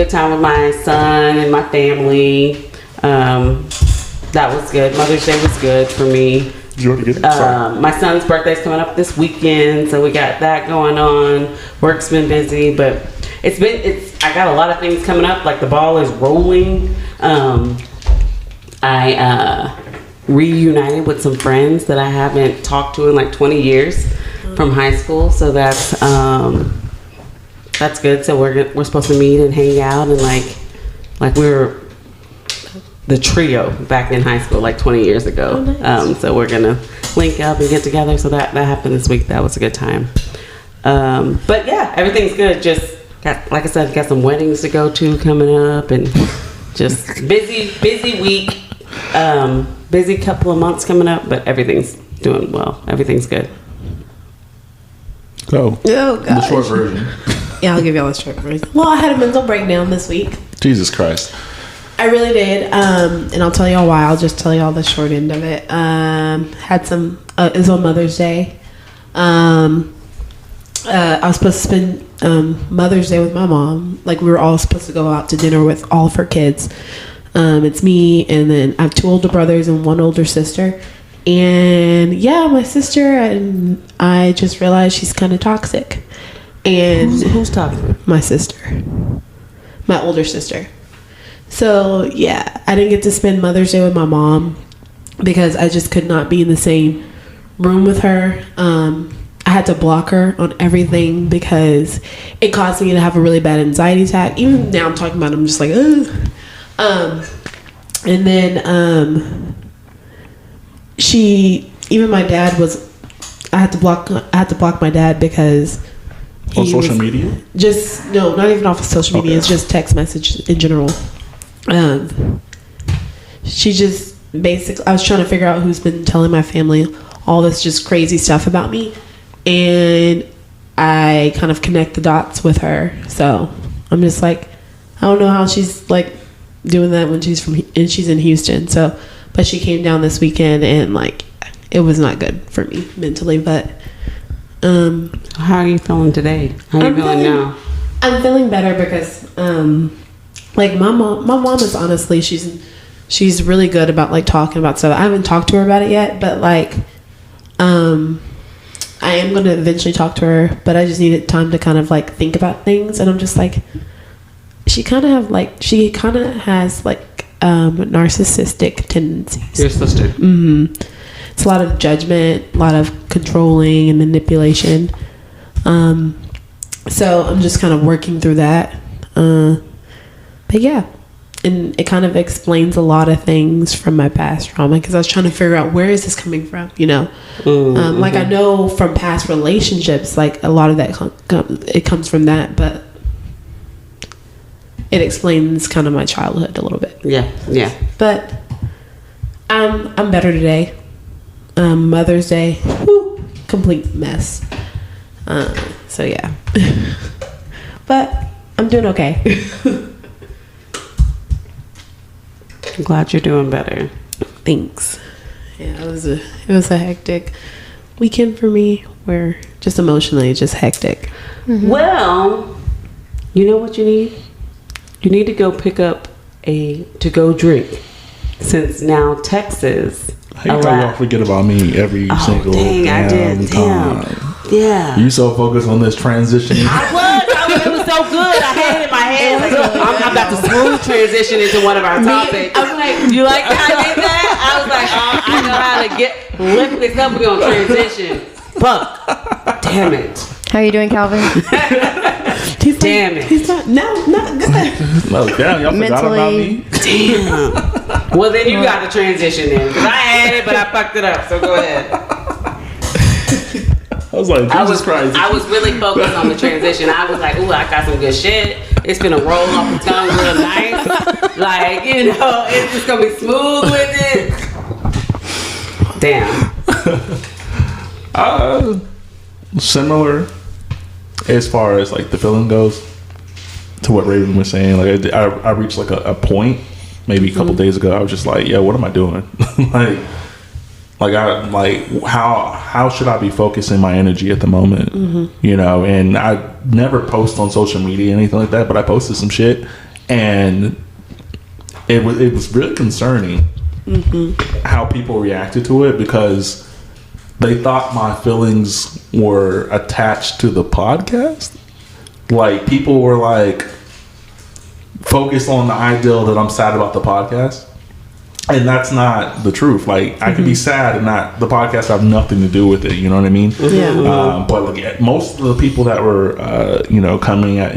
time with my son and my family. That was good. Mother's Day was good for me. Did you already get it? My son's birthday's coming up this weekend, so we got that going on. Work's been busy, but I got a lot of things coming up. Like the ball is rolling. I reunited with some friends that I haven't talked to in like 20 years from high school. So that's good. So we're supposed to meet and hang out and like we were the trio back in high school like 20 years ago. Oh, nice. So we're gonna link up and get together. So that happened this week. That was a good time. But yeah, everything's good. Just like I said, got some weddings to go to coming up, and just busy week, busy couple of months coming up, but everything's doing well. Everything's good. Go. Oh, gosh. The short version. Yeah, I'll give y'all the short version. Well, I had a mental breakdown this week. Jesus Christ. I really did, and I'll tell y'all why. I'll just tell y'all the short end of it. Had some. It was on Mother's Day. I was supposed to spend Mother's Day with my mom. Like, we were all supposed to go out to dinner with all of her kids. It's me, and then I have 2 older brothers and 1 older sister. And yeah, my sister, and I just realized she's kind of toxic. And who's toxic? My sister, my older sister. So yeah, I didn't get to spend Mother's Day with my mom because I just could not be in the same room with her. I had to block her on everything because it caused me to have a really bad anxiety attack. Even now I'm talking about it, I'm just like, ugh. And then even my dad was, I had to block my dad because on social media? No, not even off of social media. Okay. It's just text message in general. She just basically, I was trying to figure out who's been telling my family all this just crazy stuff about me. And I kind of connect the dots with her. So I'm just like, I don't know how she's like doing that when she's in Houston. So, but she came down this weekend and like, it was not good for me mentally, but, how are you feeling today? How are you feeling now? I'm feeling better because, like my mom is honestly, she's really good about like talking about stuff. I haven't talked to her about it yet, but like, I am going to eventually talk to her, but I just needed time to kind of like think about things. And I'm just like, she kind of has like narcissistic tendencies. Your sister. Mm-hmm. It's a lot of judgment, a lot of controlling and manipulation. So I'm just kind of working through that. But yeah, and it kind of explains a lot of things from my past trauma because I was trying to figure out where is this coming from, you know? Mm-hmm. Like I know from past relationships, like a lot of that it comes from that, but it explains kind of my childhood a little bit. Yeah. But I'm better today. Mother's Day, complete mess. So yeah, but I'm doing okay. I'm glad you're doing better. Thanks. Yeah, it was a hectic weekend for me. Where just emotionally, just hectic. Mm-hmm. Well, you know what you need? You need to go pick up a to-go drink. Since now Texas. How you y'all forget about me every single damn time? Yeah. You so focused on this transition. I was. It was so good. I had it in my head. Like, I'm about to smooth transition into one of our topics. I'm like, you like that I did that? I was like, I know how to lift this up. We're gonna transition. Fuck. Damn it. How are you doing, Calvin? Damn it. He's not good. No, damn, y'all forgot about me. Damn. Well, then you got the transition then. Because I had it, but I fucked it up. So go ahead. I was like, Jesus Christ. I was really focused on the transition. I was like, ooh, I got some good shit. It's gonna roll off the tongue real nice. Like, it's just gonna be smooth with it. Damn. Similar as far as like the feeling goes to what Raven was saying. Like I reached like a point maybe a couple days ago. I was just like, yeah, what am I doing? how should I be focusing my energy at the moment? And I never post on social media or anything like that, but I posted some shit, and it was really concerning how people reacted to it, because they thought my feelings were attached to the podcast. Like, people were like focused on the ideal that I'm sad about the podcast. And that's not the truth. Like, I could be sad and not the podcast have nothing to do with it. You know what I mean? Yeah. But like, most of the people that were, coming at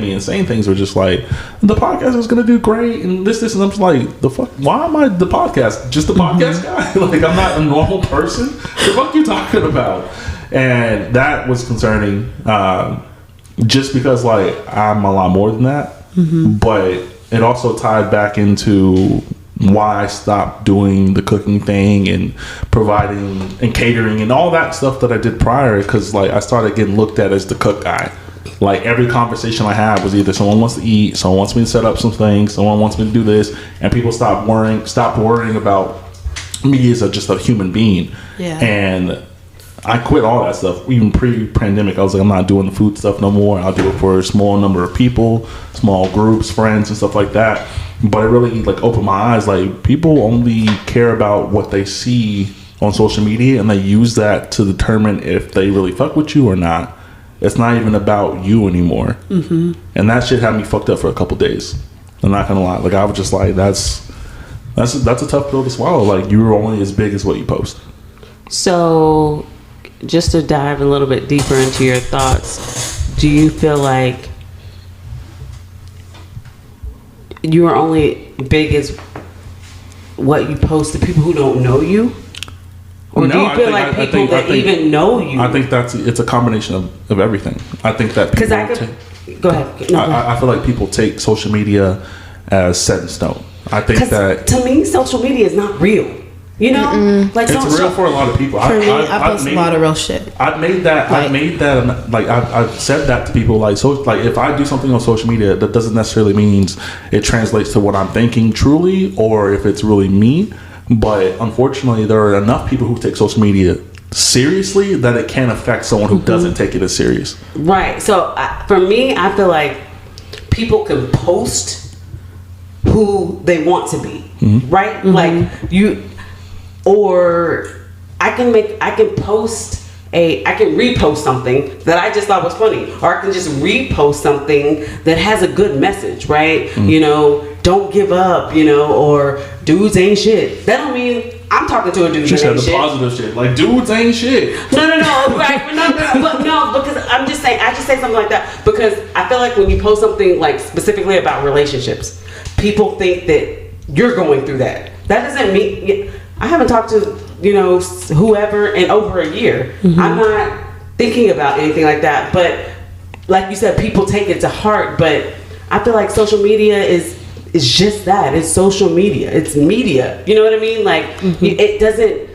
me and saying things were just like, the podcast is gonna do great and this, and I'm just like, the fuck? Why am I the podcast? Just the podcast guy? Like, I'm not a normal person. The fuck you talking about? And that was concerning. Just because like I'm a lot more than that, but it also tied back into why I stopped doing the cooking thing and providing and catering and all that stuff that I did prior, because like I started getting looked at as the cook guy. Like, every conversation I had was either someone wants to eat, someone wants me to set up some things, someone wants me to do this, and people stopped worrying about me as just a human being. And I quit all that stuff. Even pre-pandemic, I was like, I'm not doing the food stuff no more. I'll do it for a small number of people, small groups, friends, and stuff like that. But it really like opened my eyes. Like, people only care about what they see on social media, and they use that to determine if they really fuck with you or not. It's not even about you anymore. And that shit had me fucked up for a couple days. I'm not gonna lie. Like, I was just like, that's a tough pill to swallow. Like, you're only as big as what you post. So, just to dive a little bit deeper into your thoughts, do you feel like you are only big as what you post to people who don't know you? Or do you feel like people that even know you? I think it's a combination of everything. I think that people go ahead. No, I feel like people take social media as set in stone. I think that, to me, social media is not real. You know, like, it's real for a lot of people. For me, I post a lot of real shit. I've said that to people. Like, so, like, if I do something on social media, that doesn't necessarily mean it translates to what I'm thinking truly, or if it's really me. But unfortunately, there are enough people who take social media seriously that it can affect someone who doesn't take it as serious. Right. So for me, I feel like people can post who they want to be. Right. Like, or I can repost something that I just thought was funny, or I can just repost something that has a good message, right? Don't give up, or dudes ain't shit. That don't mean I'm talking to a dude. She said the positive shit, like, dudes ain't shit. No, right? No, because I'm just saying. I just say something like that because I feel like when you post something like specifically about relationships, people think that you're going through that. That doesn't mean. I haven't talked to, whoever in over a year. I'm not thinking about anything like that. But like you said, people take it to heart. But I feel like social media is just that. It's social media. It's media. You know what I mean? Like, it doesn't.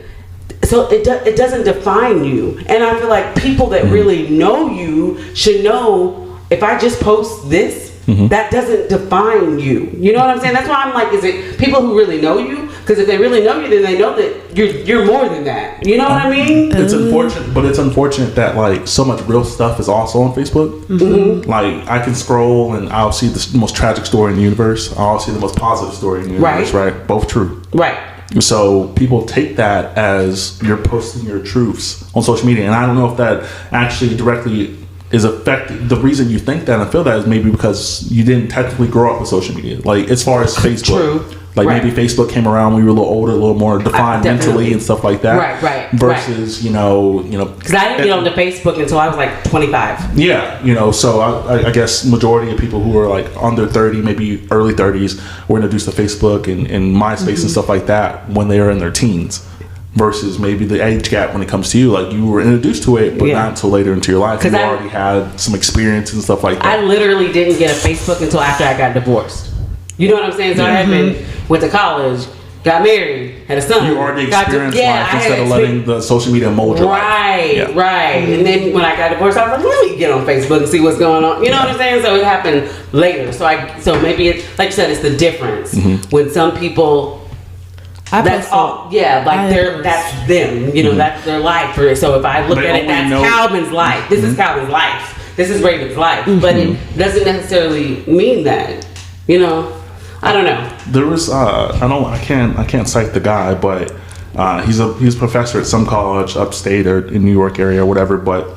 So it doesn't define you. And I feel like people that really know you should know, if I just post this, that doesn't define you. You know what I'm saying? That's why I'm like, is it people who really know you? Because if they really know you, then they know that you're more than that. You know what I mean? It's unfortunate that like so much real stuff is also on Facebook. Like, I can scroll and I'll see the most tragic story in the universe. I'll see the most positive story in the universe. Right? Both true. Right. So people take that as you're posting your truths on social media, and I don't know if that actually directly is affecting. The reason you think that and feel that is maybe because you didn't technically grow up with social media. Like, as far as Facebook, Like maybe Facebook came around when we were a little older, a little more defined mentally and stuff like that. Right. Versus, you know, because I didn't get onto Facebook until I was like 25. Yeah, you know, so I guess majority of people who are like under 30, maybe early 30s, were introduced to Facebook and MySpace and stuff like that when they were in their teens. Versus maybe the age gap when it comes to you, like you were introduced to it, but not until later into your life. You already had some experience and stuff like that. I literally didn't get a Facebook until after I got divorced. You know what I'm saying? So I had went to college, got married, had a son. You already experienced life instead of letting the social media mold your life. Right. And then when I got divorced, I was like, let me get on Facebook and see what's going on. You know what I'm saying? So it happened later. So maybe it's like you said, it's the difference when some people. That's all. Yeah, like that's them. You know, that's their life. So if I look at it, that's Calvin's life. This is Calvin's life. This is Raven's life. But it doesn't necessarily mean that. You know, I don't know. There was I can't cite the guy, but he's a professor at some college upstate or in New York area or whatever. But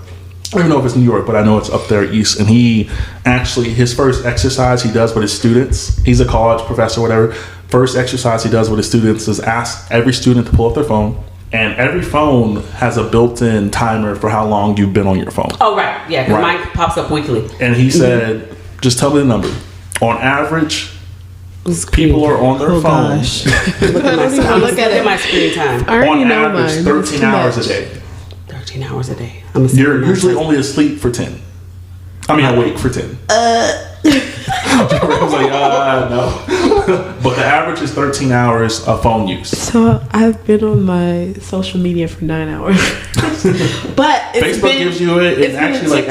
I don't know if it's New York, but I know it's up there east. And he actually, his first exercise he does with his students. He's a college professor, whatever. First exercise he does with his students is ask every student to pull up their phone, and every phone has a built-in timer for how long you've been on your phone. Oh, right. Yeah, because mine pops up weekly. And he said, just tell me the number. On average, people are on their phone. Look at my screen time. On average, 13 hours a day. 13 hours a day. You're usually only asleep for 10. I mean, awake for 10. I was like, no. But the average is 13 hours of phone use. So I've been on my social media for 9 hours. But Facebook gives you it, and actually, like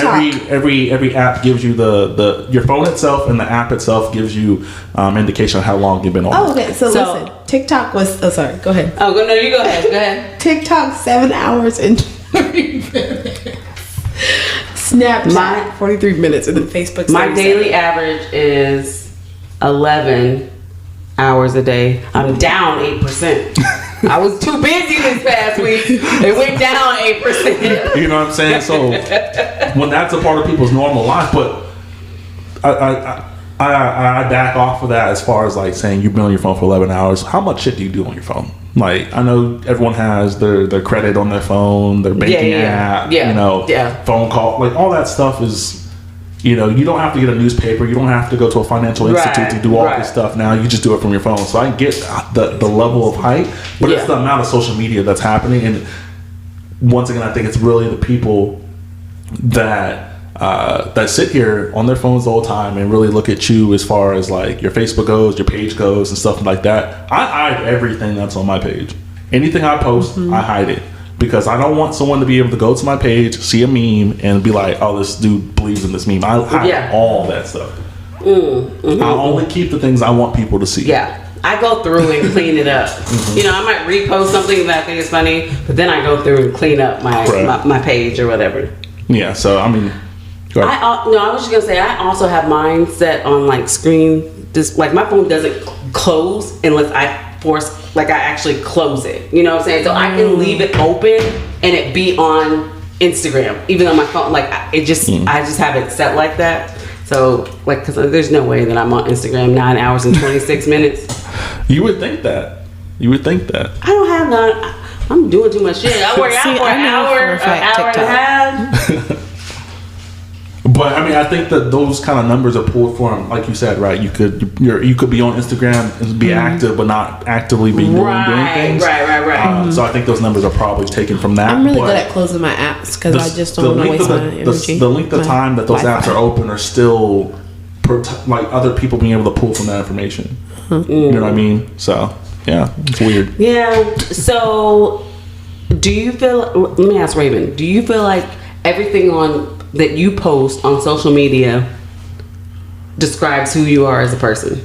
every app gives you the your phone itself, and the app itself gives you indication of how long you've been on. Oh, okay. So listen, TikTok was. Oh, sorry. Go ahead. Oh, no, you go ahead. Go ahead. TikTok 7 hours and 20 minutes. Snapchat 43 minutes, and then Facebook. My daily average is 11 hours a day. I'm down 8%. I was too busy this past week. It went down 8%. You know what I'm saying? So when that's a part of people's normal life, but I back off of that as far as like saying you've been on your phone for 11 hours. How much shit do you do on your phone? Like, I know everyone has their credit on their phone, their banking app, phone call, like all that stuff is, you know, you don't have to get a newspaper, you don't have to go to a financial institute to do all this stuff now. You just do it from your phone. So I get the level of hype, but it's the amount of social media that's happening. And once again, I think it's really the people that sit here on their phones the whole time and really look at you as far as like your Facebook goes, your page goes, and stuff like that. I hide everything that's on my page. Anything I post, I hide it because I don't want someone to be able to go to my page, see a meme, and be like, "Oh, this dude believes in this meme." I hide all that stuff. I only keep the things I want people to see. Yeah. I go through and clean it up. You know, I might repost something that I think is funny, but then I go through and clean up my page or whatever. Yeah. So I mean. I was just gonna say I also have mine set on like screen. Like my phone doesn't close unless I actually close it. You know what I'm saying? So I can leave it open and it be on Instagram, even on my phone. Like I just have it set like that. So like, cause there's no way that I'm on Instagram 9 hours and 26 minutes. You would think that. I don't have none. I'm doing too much shit. I work out for an hour and a half. But I mean, I think that those kind of numbers are pulled from, like you said, right? You could be on Instagram and be active, but not actively be doing things. Right. So I think those numbers are probably taken from that. I'm really good at closing my apps because I just don't want to waste my energy. The length of time that those apps are open are still like other people being able to pull from that information. You know what I mean? So yeah, it's weird. Yeah. So do you feel? Let me ask Raven. Do you feel like everything that you post on social media describes who you are as a person?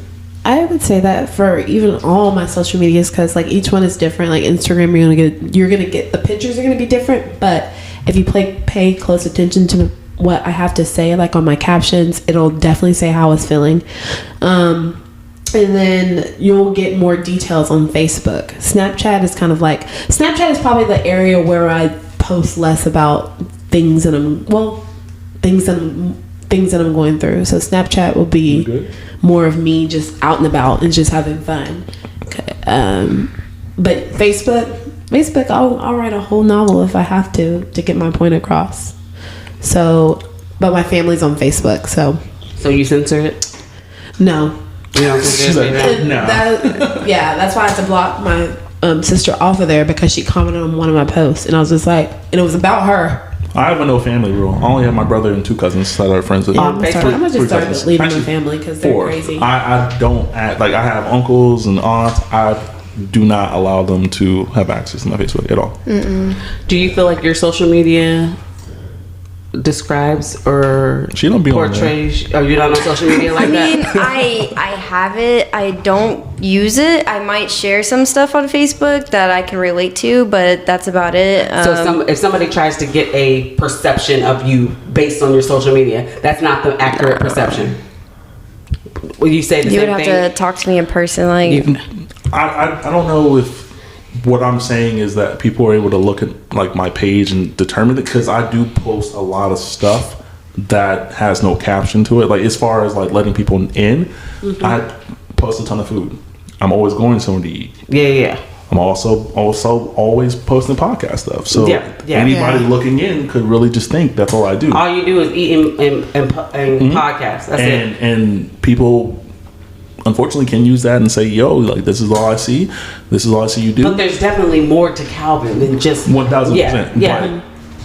I would say that for even all my social medias, because like each one is different. Like Instagram, you're gonna get the pictures are gonna be different, but if you pay close attention to what I have to say, like on my captions, it'll definitely say how I was feeling. And then you'll get more details on Facebook. Snapchat is probably the area where I post less about things that I'm going through. So Snapchat will be more of me just out and about and just having fun. But Facebook, I'll write a whole novel if I have to get my point across. So, but my family's on Facebook, so. So you censor it? No. You don't censor it? No. That's why I had to block my sister off of there because she commented on one of my posts, and I was just like, and it was about her. I have a no family rule. I only have my brother and 2 cousins that are friends with me. I'm gonna just start deleting my family because they're 4. crazy. I don't act like I have uncles and aunts. I do not allow them to have access to my Facebook at all. Mm-mm. Do you feel like your social media describes or she don't be portrays? Oh, you're not on social media like that? I have it. I don't use it. I might share some stuff on Facebook that I can relate to, but that's about it. So if somebody tries to get a perception of you based on your social media, that's not the accurate perception. Will you say the you same would have thing? to talk to me in person, like. I don't know if what I'm saying is that people are able to look at like my page and determine it, because I do post a lot of stuff that has no caption to it. Like as far as like letting people in, I post a ton of food. I'm always going somewhere to eat. Yeah. I'm also always posting podcast stuff. So anybody looking in could really just think that's all I do. All you do is eat and podcast. That's it. And people unfortunately can use that and say, yo, like this is all I see. This is all I see you do. But there's definitely more to Calvin than just 1000%. Yeah.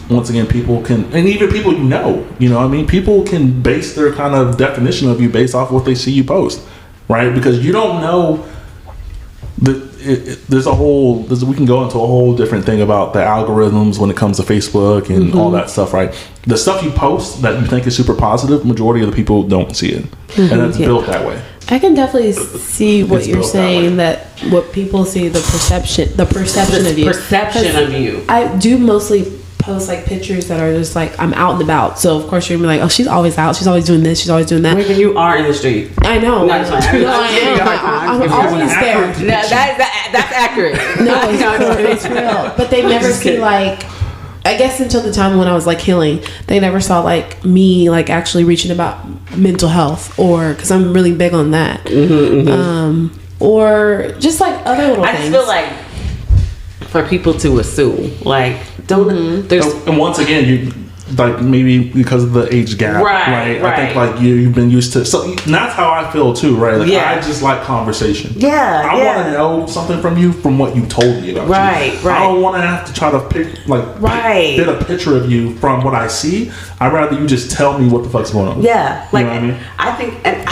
But once again, people can, and even people you know what I mean? People can base their kind of definition of you based off what they see you post, right? Because you don't know we can go into a whole different thing about the algorithms when it comes to Facebook and all that stuff, right? The stuff you post that you think is super positive, majority of the people don't see it. And that's built that way. I can definitely see what you're saying, that what people see, the perception of you. Perception of you. I do mostly post like pictures that are just like I'm out and about. So of course you're gonna be like, oh, she's always out. She's always doing this. She's always doing that. When you are in the street. I know. No, it's fine. I'm always there. No, that's accurate. No, it's real. But they never see like. I guess until the time when I was like healing, they never saw like me like actually reaching about mental health, or because I'm really big on that, or just like other little things. I just feel like for people to assume, like, there's and once again, you like maybe because of the age gap, right? I think like you've been used to, so that's how I feel too, right? Like I just like conversation. I want to know something from you from what you told me about you. Right. I don't want to have to try to get a picture of you from what I see. I'd rather you just tell me what the fuck's going on. Yeah, like you know what I mean? I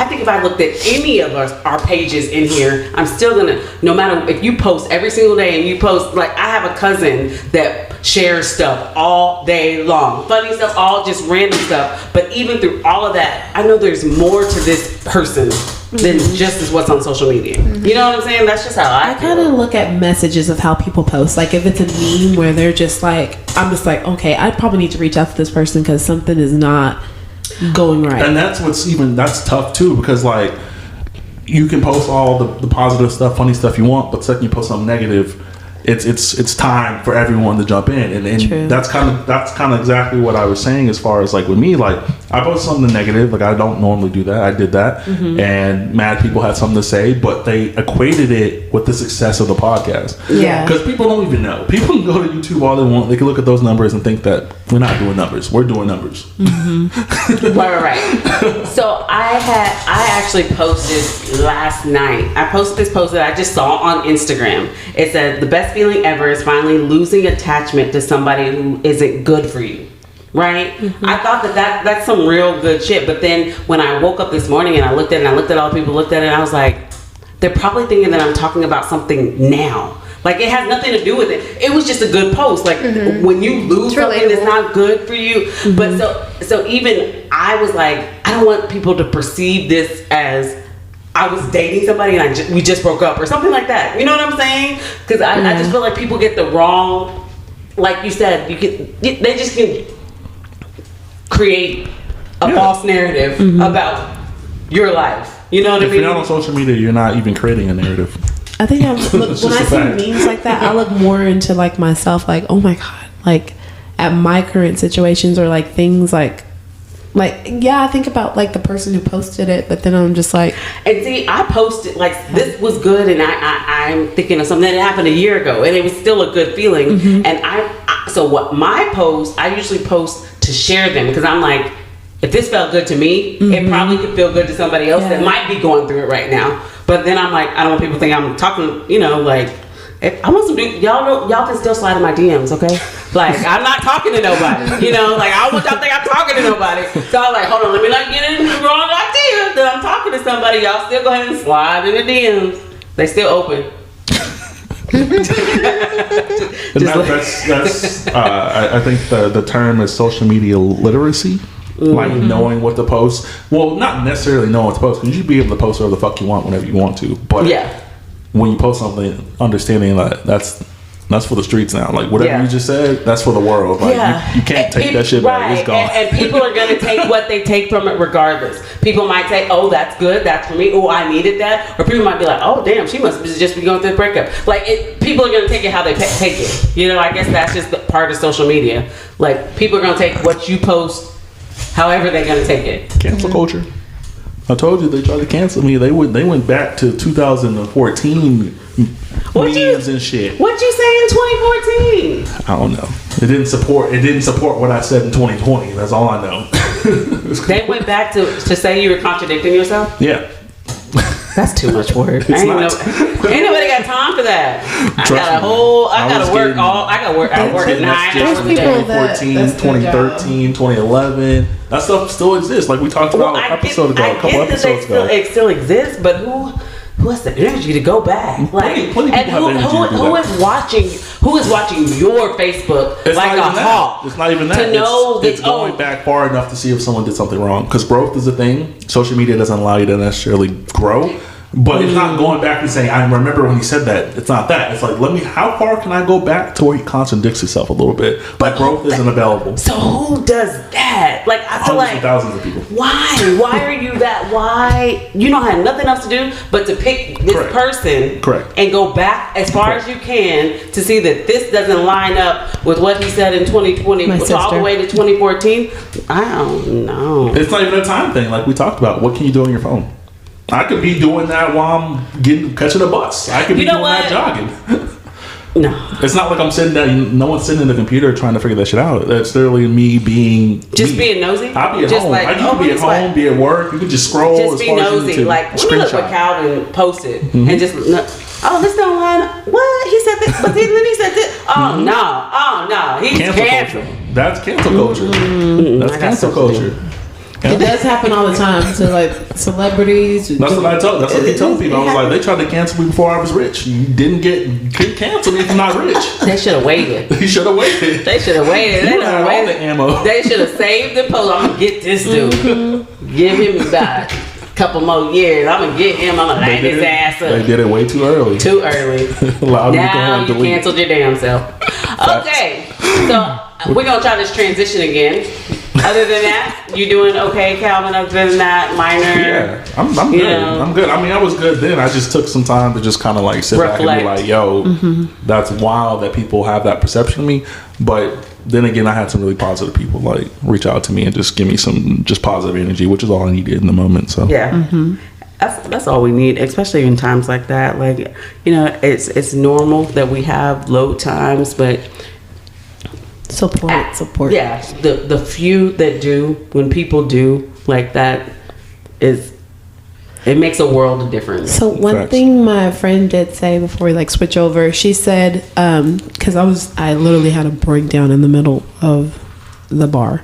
think if I looked at any of our pages in here, I'm still gonna, no matter if you post every single day and you post, like I have a cousin that shares stuff all day long, funny stuff, all just random stuff, but even through all of that, I know there's more to this person than just as what's on social media. You know what I'm saying? That's just how I kind of look at messages of how people post. Like if it's a meme where they're just like, I'm just like, okay, I probably need to reach out to this person because something is not going right. And that's that's tough too, because like you can post all the positive stuff, funny stuff you want, but second you post something negative, it's time for everyone to jump in, and that's kind of exactly what I was saying as far as like with me, like I post something negative, like I don't normally do that. I did that, and mad people had something to say, but they equated it with the success of the podcast. Because people don't even know. People can go to YouTube all they want. They can look at those numbers and think that we're not doing numbers. We're doing numbers. Right. So I actually posted last night. I posted this post that I just saw on Instagram. It said, the best feeling ever is finally losing attachment to somebody who isn't good for you. Right? I thought that's some real good shit. But then when I woke up this morning and I looked at it, and I looked at all the people looked at it, and I was like, they're probably thinking that I'm talking about something now. Like it has nothing to do with it. It was just a good post. Like when you lose something that's not good for you. But so even I was like, I don't want people to perceive this as I was dating somebody and we just broke up or something like that. You know what I'm saying? Because I just feel like people get the wrong, like you said, they just can create a false narrative about your life. You know what I mean? If you're not on social media, you're not even creating a narrative. I think when I see memes like that, I look more into like myself, like, oh my God, like at my current situations or like things like Like, yeah, I think about like the person who posted it, but then I'm just like, and see, I posted like this was good, and I'm thinking of something that happened a year ago, and it was still a good feeling. And so what my post, I usually post to share them because I'm like, if this felt good to me, it probably could feel good to somebody else that might be going through it right now. But then I'm like, I don't want people to think I'm talking, you know, like. If I want some y'all can still slide in my DMs, okay? Like, I'm not talking to nobody, you know? Like, I don't want y'all to think I'm talking to nobody. So I'm like, hold on, let me not get in the wrong idea that I'm talking to somebody. Y'all still go ahead and slide in the DMs. They still open. I think the term is social media literacy. Like knowing what to post. Well, not necessarily knowing what to post, because you should be able to post whatever the fuck you want whenever you want to. But when you post something, understanding that that's for the streets now. Like whatever you just said, that's for the world. Like you can't take that shit back. It's gone. And people are gonna take what they take from it regardless. People might say, "Oh, that's good. That's for me. Oh, I needed that." Or people might be like, "Oh, damn, she must just be going through a breakup." Like people are gonna take it how they take it. You know, I guess that's just the part of social media. Like people are gonna take what you post, however they're gonna take it. Cancel culture. I told you they tried to cancel me. They went back to 2014 memes and shit. What'd you say in 2014? I don't know. It didn't support what I said in 2020. That's all I know. They went back to say you were contradicting yourself? Yeah. That's too much work. Ain't nobody got time for that. I work 9 hours a day. 2013, 2011. That stuff still exists. Like we talked about a couple episodes ago. It still exists, but who has the energy to go back? Like, plenty and who is watching your Facebook like a hawk? It's not even that. To know it's going back far enough to see if someone did something wrong. Because growth is a thing. Social media doesn't allow you to necessarily grow. But it's not going back and saying, I remember when he said that. It's not that. It's like, how far can I go back to where he contradicts himself a little bit? But growth isn't available. So who does that? Like, I feel like thousands of people. Why? Why are you that? Why? You don't have nothing else to do but to pick this person and go back as far as you can to see that this doesn't line up with what he said in 2020 all the way to 2014. I don't know. It's not even a time thing like we talked about. What can you do on your phone? I could be doing that while I'm catching a bus. I could be doing that jogging. No. It's not like I'm sitting there, no one's sitting in the computer trying to figure that shit out. That's literally me being being nosy? I'll be at home. I can be at home, be at work. You can just scroll just as be far nosy. as you like, let me look what Calvin posted and just, this don't line up. What? He said this, but then he said this. Oh, no. He's canceled. That's cancel culture. That's cancel culture. It does happen all the time to like celebrities. That's what I tell. That's what I tell people. I was like, they tried to cancel me before I was rich. You didn't get canceled if you're not rich. They should have waited. They should have waited. They should have waited. They had all the ammo. They should have saved the post. I'm gonna get this dude. Give him about a couple more years. I'm gonna get him. I'm gonna light his ass up. They did it way too early. Too early. Now you canceled your damn self. Okay, so we're gonna try this transition again. Other than that, you doing okay, Calvin? Other than that, minor? Yeah, I'm good. I'm good. I mean, I was good then. I just took some time to just kind of like sit back and be like, yo, that's wild that people have that perception of me. But then again, I had some really positive people like reach out to me and just give me some just positive energy, which is all I needed in the moment. So yeah. That's all we need, especially in times like that. Like, it's normal that we have low times, but support. Yeah, the few that do, when people do like that, it makes a world of difference. So one thing my friend did say before we like switch over, she said, because I literally had a breakdown in the middle of the bar,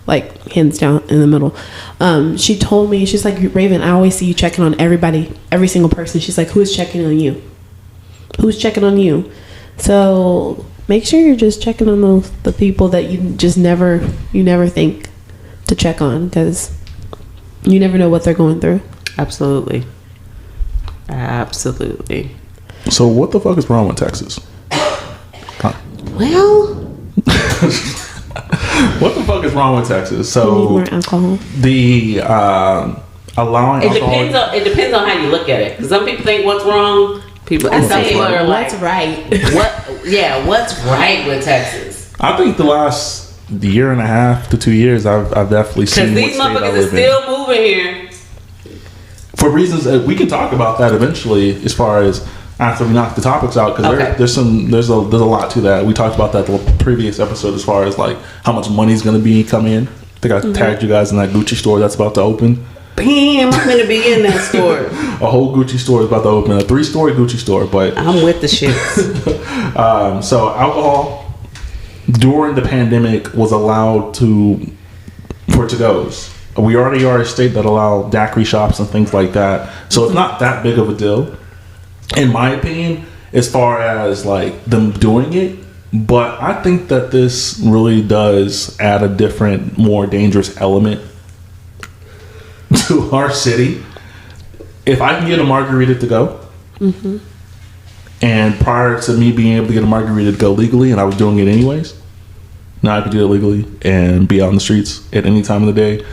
like hands down in the middle. She told me, she's like, Raven, I always see you checking on everybody, every single person. She's like, who's checking on you? Who's checking on you? So make sure you're just checking on the people that you just never think to check on, because you never know what they're going through. Absolutely. So what the fuck is wrong with Texas? Well, what the fuck is wrong with Texas? So we need more alcohol. The allowing alcohol. It depends on how you look at it. Because some people think what's wrong. Some people are like, what's right? What's right with Texas? I think the last the year and a half to 2 years, I've definitely seen. Because these motherfuckers are still moving here. For reasons that we can talk about that eventually, as far as after we knock the topics out, because there's a lot to that. We talked about that the previous episode, as far as like how much money's going to be coming in. I think I tagged you guys in that Gucci store that's about to open. Bam! I'm gonna be in that store. A whole Gucci store is about to open, a 3-story Gucci store. But I'm with the shits. So alcohol during the pandemic was allowed for to-goes. We already are a state that allow daiquiri shops and things like that, so it's not that big of a deal, in my opinion, as far as like them doing it. But I think that this really does add a different, more dangerous element to our city. If I can get a margarita to go, and prior to me being able to get a margarita to go legally, and I was doing it anyways, now I can do it legally and be out on the streets at any time of the day.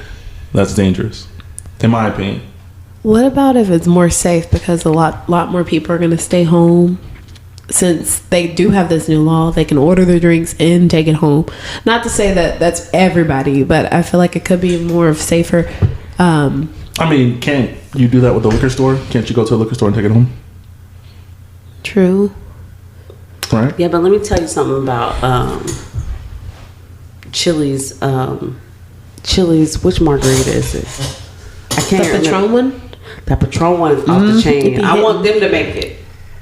That's dangerous, in my opinion. What about if it's more safe because a lot more people are going to stay home? Since they do have this new law, they can order their drinks and take it home. Not to say that that's everybody, but I feel like it could be more of safer. I mean, can't you do that with the liquor store? Can't you go to a liquor store and take it home? True. Right? Yeah, but let me tell you something about Chili's. Chili's, which margarita is it? I can't remember. The Patron one? That Patron one is off the chain. I want them to make it.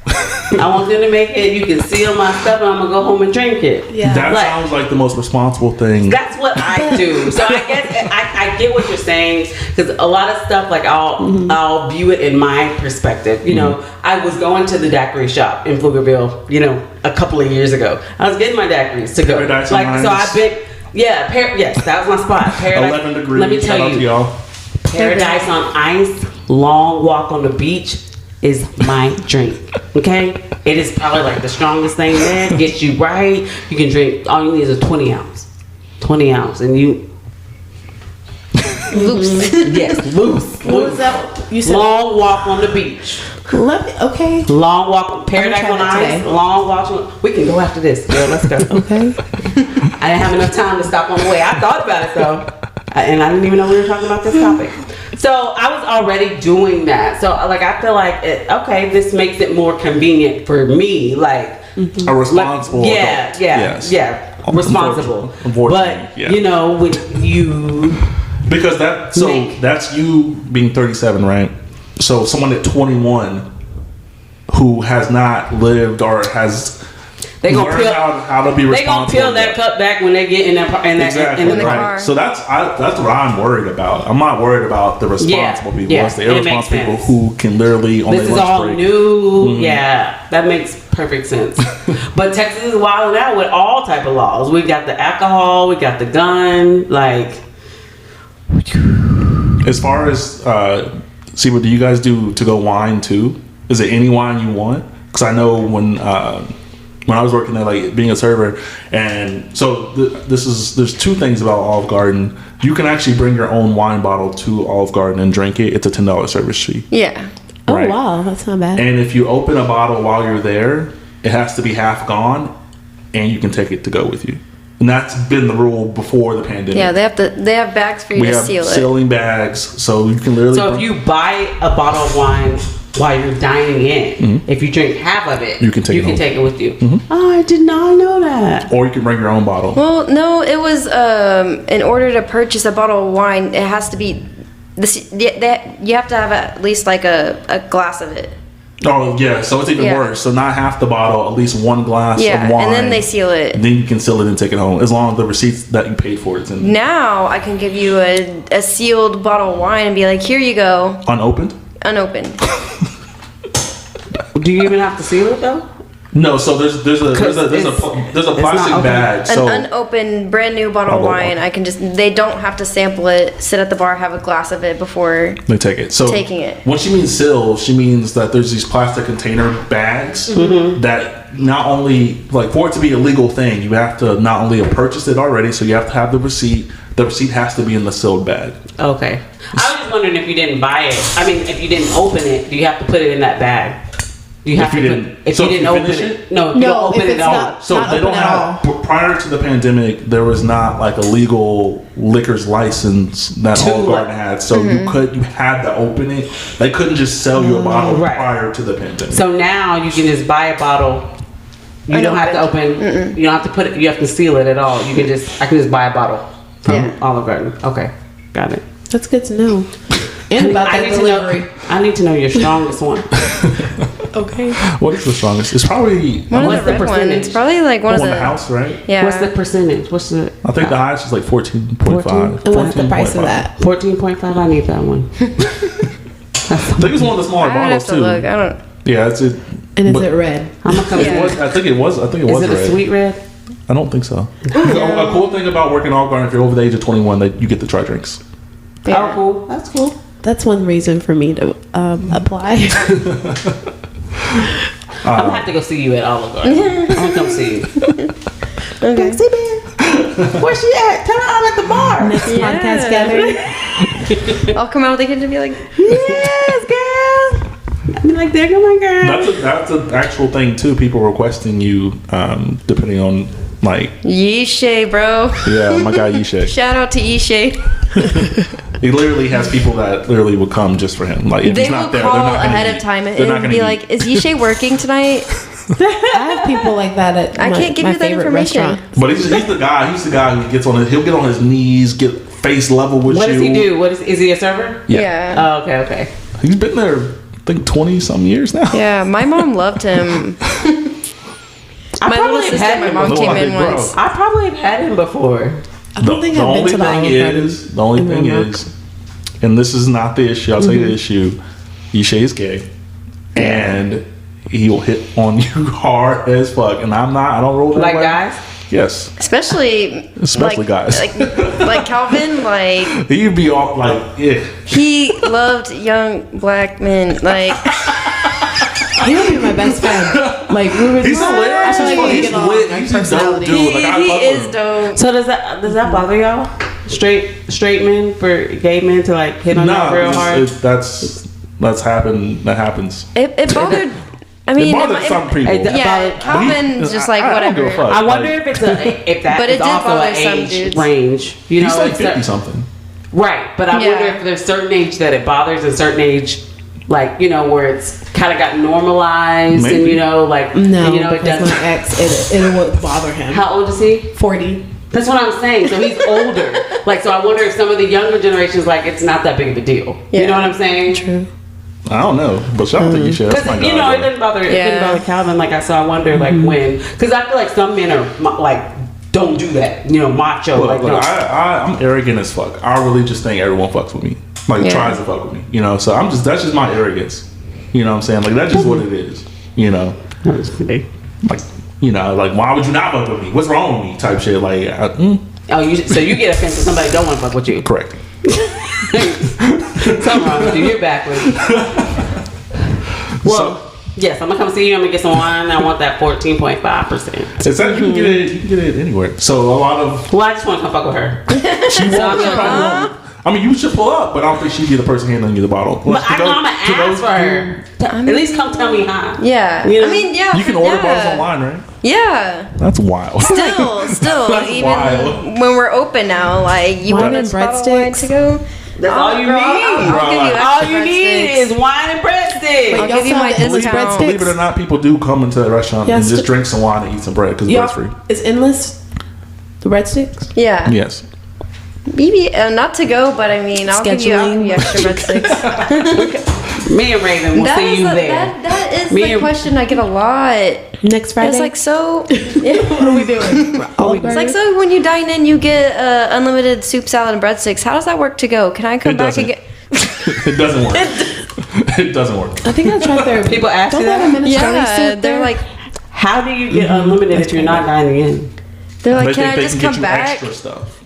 I want them to make it. You can seal my stuff, and I'm gonna go home and drink it. Yeah, that sounds like the most responsible thing. That's what I do. So I guess I get what you're saying, because a lot of stuff, like I'll view it in my perspective. You know, I was going to the daiquiri shop in Pflugerville, a couple of years ago. I was getting my daiquiris to go. Paradise on Ice. So I've been. Yeah, yes, that was my spot. Paradise. 11 degrees. Let me tell Shout out to y'all. Paradise on Ice, long walk on the beach is my drink. Okay? It is probably like the strongest thing there. Gets you right. You can drink, all you need is a 20 ounce. 20 ounce. And you. Loose. Yes, loose. What was that? You said long walk on the beach. Okay. Long walk, Paradise on Ice. Today. Long walk. We can go after this, girl. Let's go. Okay. I didn't have enough time to stop on the way. I thought about it though, and I didn't even know we were talking about this topic. So I was already doing that. So like I feel like this makes it more convenient for me. Like a responsible. Yeah, responsible. But with you, because that's you being 37, right? So someone at 21 who has not lived or has. They gonna peel how to be responsible. They gonna peel that cup back when they get in the car. So that's what I'm worried about. I'm not worried about the responsible people. It's the irresponsible people who can literally on their lunch break. This is all new. Yeah, that makes perfect sense. But Texas is wilding out with all type of laws. We got the alcohol. We got the gun. Like, as far as see, what do you guys do to go wine too? Is it any wine you want? Because I know when I was working there, like being a server, and so there's two things about Olive Garden. You can actually bring your own wine bottle to Olive Garden and drink it. It's a $10 service fee. Yeah. Right? Oh wow, that's not bad. And if you open a bottle while you're there, it has to be half gone, and you can take it to go with you. And that's been the rule before the pandemic. Yeah, they have bags for you to seal it. Sealing bags, so you can literally. So if you buy a bottle of wine while you're dining in, if you drink half of it, you can take it with you. Oh, I did not know that. Or you can bring your own bottle. Well, no, it was in order to purchase a bottle of wine, it has to be you have to have at least like a glass of it. Oh yeah, so it's even worse. So not half the bottle, at least one glass of wine. And then they seal it. Then you can seal it and take it home, as long as the receipts that you paid for it's in. Now I can give you a sealed bottle of wine and be like, here you go. Unopened. Do you even have to seal it though? No, so there's a plastic bag. So an unopened, brand new bottle of wine. I can they don't have to sample it, sit at the bar, have a glass of it before they take it. So taking it. When she means seal, she means that there's these plastic container bags that not only, like, for it to be a legal thing, you have to not only have purchased it already, so you have to have the receipt. The receipt has to be in the sealed bag. Okay. I was just wondering if you didn't buy it. I mean, if you didn't open it, do you have to put it in that bag? You have to if you didn't open it. No, you don't open it all. So they don't have. Prior to the pandemic, there was not like a legal liquor's license that Olive Garden had. So you had to open it. They couldn't just sell you a bottle prior to the pandemic. So now you can just buy a bottle. You don't have to open. You don't have to put it. You have to seal it at all. You can I can just buy a bottle from Olive Garden. Okay, got it. That's good to know. And about that delivery. I need to know your strongest one. Okay. What is the strongest? It's probably one of the red ones. It's probably like one of the house, right? Yeah. What's the percentage? I think the highest is like 14.5. And what's the price of that? 14.5. I need that one. I think it's one of the smaller bottles too. Look. I don't. Yeah, it's it. And is it red? I'm gonna come. I think it was. Is it red. a sweet red? I don't think so. A cool thing about working Olive Garden, if you're over the age of 21, that you get to try drinks. Yeah. Oh, cool. That's cool. That's one reason for me to apply. I'm gonna have to go see you at Olive Garden. I'm gonna come see you. Okay. Where's she at? Tell her I'm at the bar. Next podcast gathering. I'll come out of the kitchen and be like, yes, girl. I'll be like, there go my girl. That's an actual thing too. People requesting you, depending on like. Yeshay, bro. Yeah, my guy Yeshay. Shout out to Yeshay. He literally has people that literally would come just for him. Like if they he's not will there, call they're not gonna ahead eat. of time They're and be like, "Is Yeshay working tonight?" I have people like that at I can't give my you that favorite information. restaurant. But he's the guy. He's the guy who gets on. He'll get on his knees, get face level with you. What does he do? Is he a server? Yeah. Oh, okay. He's been there, I think, 20-some years now. Yeah, my mom loved him. My little sister and my mom came in once. I probably have had him before. I don't think I've been to the Olive Garden. The only thing is, and this is not the issue. I'll tell you the issue. Yeshay is gay, and he will hit on you hard as fuck. And I don't roll that like way. guys. Yes. Especially like, guys. Like Calvin, like he'd be all like, yeah. He loved young black men. Like he would be my best friend. Like we were. He's hilarious. He's lit. He's a dope dude. He is dope. So does that bother y'all? Straight men for gay men to like hit on y'all real hard? That's happened. That happens. It bothered. I mean, it bothered some people. Yeah, Calvin's just like whatever. I wonder if that but is also an age range. You know, he's like 50 something. Right, but I wonder if there's certain age that it bothers and certain age, like, you know, where it's kind of got normalized. Maybe. And you know, like no, you know, it doesn't. My ex, it would bother him. How old is he? 40. That's what I'm saying. So he's older. Like, so I wonder if some of the younger generations, like, it's not that big of a deal. Yeah. You know what I'm saying? True. I don't know, but shout out to you, Chef. Because you know, it didn't bother Calvin. Like I saw, I wonder like when, because I feel like some men are like don't do that. You know, macho. Look, I'm arrogant as fuck. I really just think everyone fucks with me. Like tries to fuck with me. You know, so that's just my arrogance. You know what I'm saying? Like that's just what it is. You know, like you know, like why would you not fuck with me? What's wrong with me? Type shit. Like, so you get offended if somebody don't want to fuck with you? Correct. Something wrong with you. You're backwards. Well, yes, I'm gonna come see you. I'm gonna get some wine. I want that 14.5%. It's that you can get it anywhere. So a lot of. Well, I just want to come fuck with her. She won't. I mean, you should pull up, but I don't think she'd be the person handing you the bottle. But I know I'm gonna ask for her. At least come tell me hi. Yeah. You know? I mean, yeah. You can order bottles online, right? Yeah. That's wild. Still, That's even wild. when we're open now, like you want this bottle of wine to go. That's all you need. I'll give you all you need is wine and breadsticks. I'll give you my discount. Believe it or not, people do come into the restaurant and just drink some wine and eat some bread because bread's free. Is Endless the breadsticks? Yeah. Yes. Maybe not to go, but I mean, I'll give you extra breadsticks. Me and Raven will see you there. That is the question I get a lot. Next Friday. It's like so. What are we doing? It's like so. When you dine in, you get unlimited soup, salad, and breadsticks. How does that work to go? Can I come back and get? It doesn't work. It doesn't work. I think I tried there. People ask you that. Yeah, they're like, how do you get unlimited if you're not dining in? They're like, can I just come back? Extra stuff.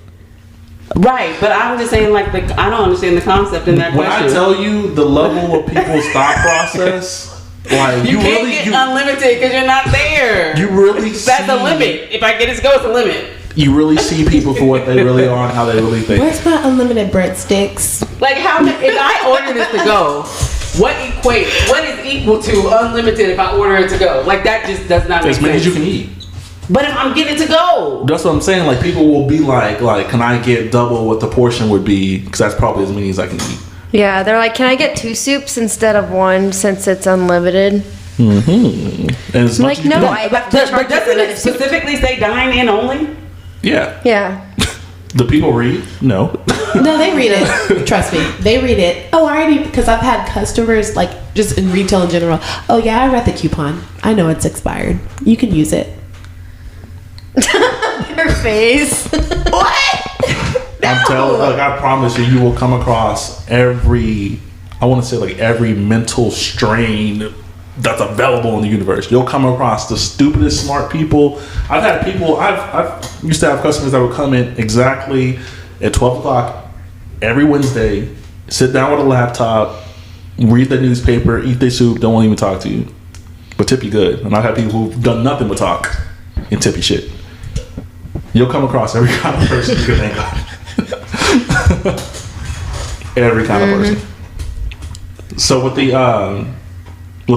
Right, but I'm just saying, like, I don't understand the concept in that when question. I tell you the level of people's thought process, like you can't get unlimited because you're not there. You really that's a limit. If I get it to go, it's a limit. You really see people for what they really are and how they really think. Where's my unlimited breadsticks? Like, how if I order this to go, What is equal to unlimited if I order it to go? Like that just does not make sense. As many as you can eat. But if I'm getting it to go, that's what I'm saying. Like people will be like, can I get double what the portion would be? Because that's probably as many as I can eat. Yeah, they're like, can I get 2 soups instead of 1 since it's unlimited? Mm-hmm. And I'm like, no, but doesn't it specifically say dine in only? Yeah. Yeah. Do people read? No. No, they read it. Trust me, they read it. Oh, I already, because I've had customers like just in retail in general. Oh yeah, I read the coupon. I know it's expired. You can use it. Her face. What? I'm telling, I promise you will come across every mental strain that's available in the universe. You'll come across the stupidest smart people. I've used to have customers that would come in exactly at 12 o'clock every Wednesday, sit down with a laptop, read the newspaper, eat their soup, don't even talk to you, but tip you good. And I've had people who've done nothing but talk and tip you shit. You'll come across every kind of person you can think of. Every kind of person. So with the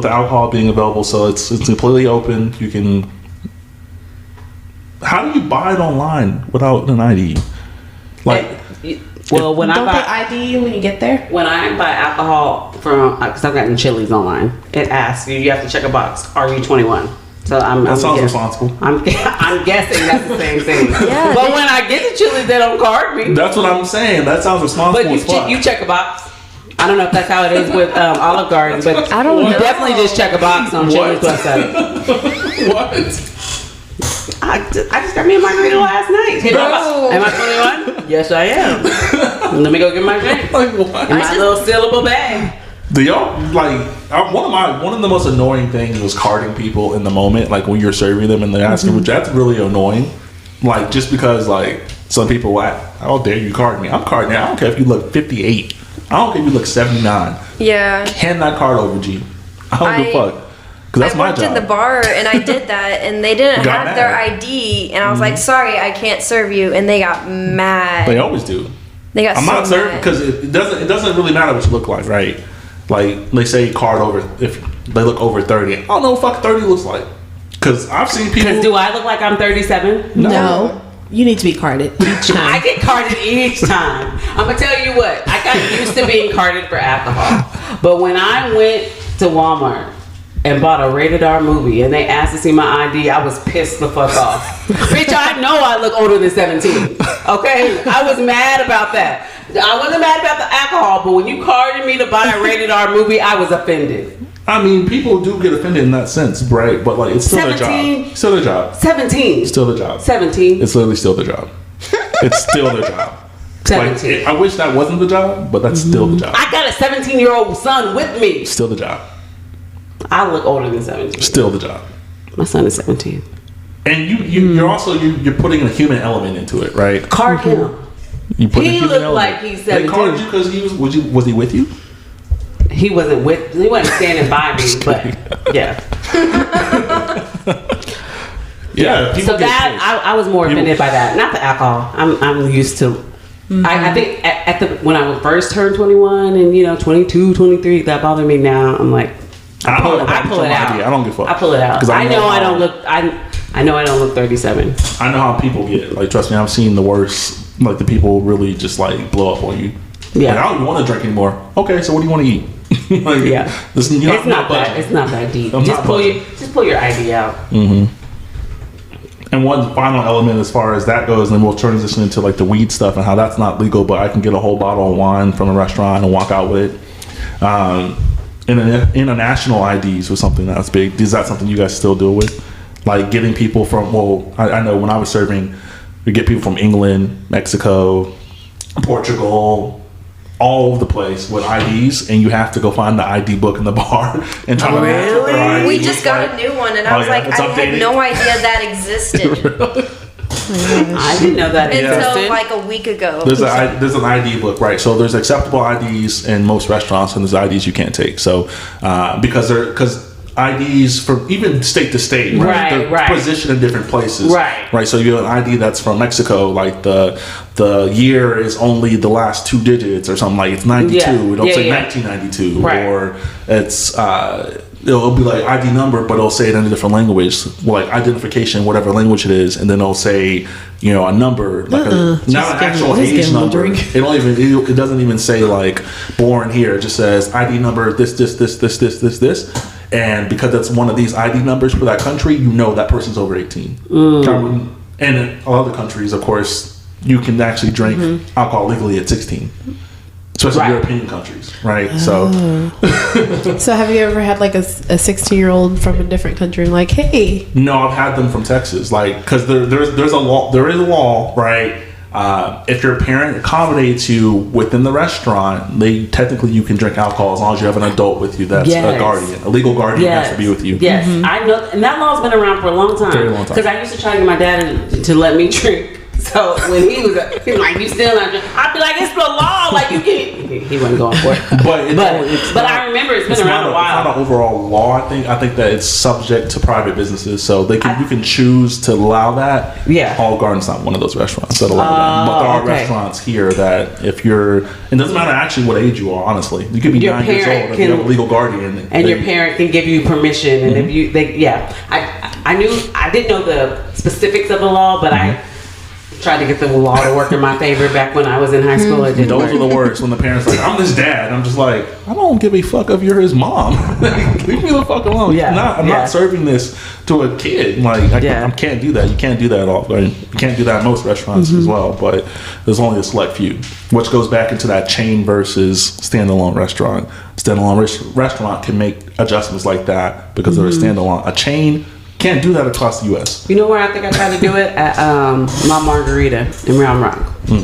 alcohol being available, so it's completely open. You can. How do you buy it online without an ID? Well, when don't I buy they ID you when you get there? When I buy alcohol from, because I've gotten Chili's online, it asks you have to check a box. Are you 21? So that sounds responsible. I'm guessing that's the same thing. Yeah, but when I get to Chili's, they don't card me. That's what I'm saying. That sounds responsible. But you check a box. I don't know if that's how it is with Olive Garden, but I don't know. You definitely just check a box on Chili's website. What? I just got me a margarita last night. Am I 21? Yes, I am. Let me go get my drink. Like what? In my little sealable bag. Do y'all one of the most annoying things was carding people in the moment, like when you're serving them and they're asking, which that's really annoying. Like just because like some people, how dare you card me? I'm carding you. I don't care if you look 58. I don't care if you look 79. Yeah. Hand that card over, G. I don't give a fuck. Because that's my job. I worked in the bar and I did that, and they didn't have their ID, and I was like, "Sorry, I can't serve you," and they got mad. They always do. They got. I'm so not serving because it doesn't really matter what you look like, right? Like they say, card over if they look over 30. I don't know what fuck 30 looks like. Because I've seen people. Because do I look like I'm 37? No. You need to be carded each time. I get carded each time. I'm gonna tell you what. I got used to being carded for alcohol, but when I went to Walmart and bought a rated R movie and they asked to see my ID, I was pissed the fuck off. Bitch, I know I look older than 17. Okay, I was mad about that. I wasn't mad about the alcohol, but when you carded me to buy a rated R movie, I was offended. I mean, people do get offended in that sense, right? But like, it's still their job. Still their job. 17. Still their job. 17. It's literally still their job. It's still their job. 17. Like, I wish that wasn't the job, but that's still the job. I got a 17-year-old son with me. Still the job. I look older than 17. Still the job. My son is 17. And you're also you're putting a human element into it, right? Card him. You put he looked like he's 17. They carded you because was he with you? He wasn't standing by me, but yeah. Yeah. So that I was more offended by that, not the alcohol. I'm used to. I think at when I first turned 21 and 22, 23, that bothered me. Now I'm like, I pull it out. I don't give a fuck. I pull it out. I know I don't look 37. I know how people get. Like, trust me, I've seen the worst. Like the people really just like blow up on you. Yeah. Like, I don't even want to drink anymore. Okay, so what do you want to eat? Like, yeah. It's not that deep. Just pull your ID out. Mm-hmm. And one final element as far as that goes, and then we'll transition into like the weed stuff and how that's not legal, but I can get a whole bottle of wine from a restaurant and walk out with it. International IDs was something that's big. Is that something you guys still deal with? Like getting people from, I know when I was serving, we get people from England, Mexico, Portugal, all over the place with IDs, and you have to go find the ID book in the bar and try to match with their ID. We just got a new one, and I was like, I had no idea that existed. I didn't know that until like a week ago. There's an ID book, right? So there's acceptable IDs in most restaurants, and there's IDs you can't take. So because IDs from even state to state, right? They're positioned in different places, right. So you have an ID that's from Mexico, like the year is only the last 2 digits or something, like it's 92. It'll say 1992, or it's it'll be like ID number, but it'll say it in a different language, like identification, whatever language it is, and then it'll say, you know, a number, like not an actual age number. It doesn't even say like born here. It just says ID number this. And because that's one of these ID numbers for that country, you know that person's over 18. And in other countries, of course, you can actually drink alcohol legally at 16. Especially European countries, right? So have you ever had like a 16-year-old from a different country like, hey? No, I've had them from Texas, like, because there is a law, right? If your parent accommodates you within the restaurant, technically you can drink alcohol as long as you have an adult with you that's a guardian. A legal guardian has to be with you. Yes, I know, and that law's been around for a long time. Very long time. Because I used to try to get my dad to let me drink. So when he was like, you still not drink? I'd be like, it's the law. Like, you can't. He wasn't going for it. But I remember it's been around a while. It's not an overall law. I think that it's subject to private businesses, so you can choose to allow that. Yeah. Olive Garden's not one of those restaurants that allow that. But there are restaurants here that if you're, it doesn't matter actually what age you are. Honestly, you could be 9 years old if you have a legal guardian, and your parent can give you permission. And if you, I didn't know the specifics of the law, but I tried to get the law to work in my favor back when I was in high school. Those are the worst, when the parents like, I'm his dad. I'm just like, I don't give a fuck if you're his mom. Leave me the fuck alone. I'm not serving this to a kid. Like, I can't do that. You can't do that at all. You can't do that at most restaurants as well, but there's only a select few, which goes back into that chain versus standalone restaurant. Standalone restaurant can make adjustments like that because they're a standalone. A chain can't do that across the U.S. You know where I think I tried to do it? At La Margarita in Round Rock. I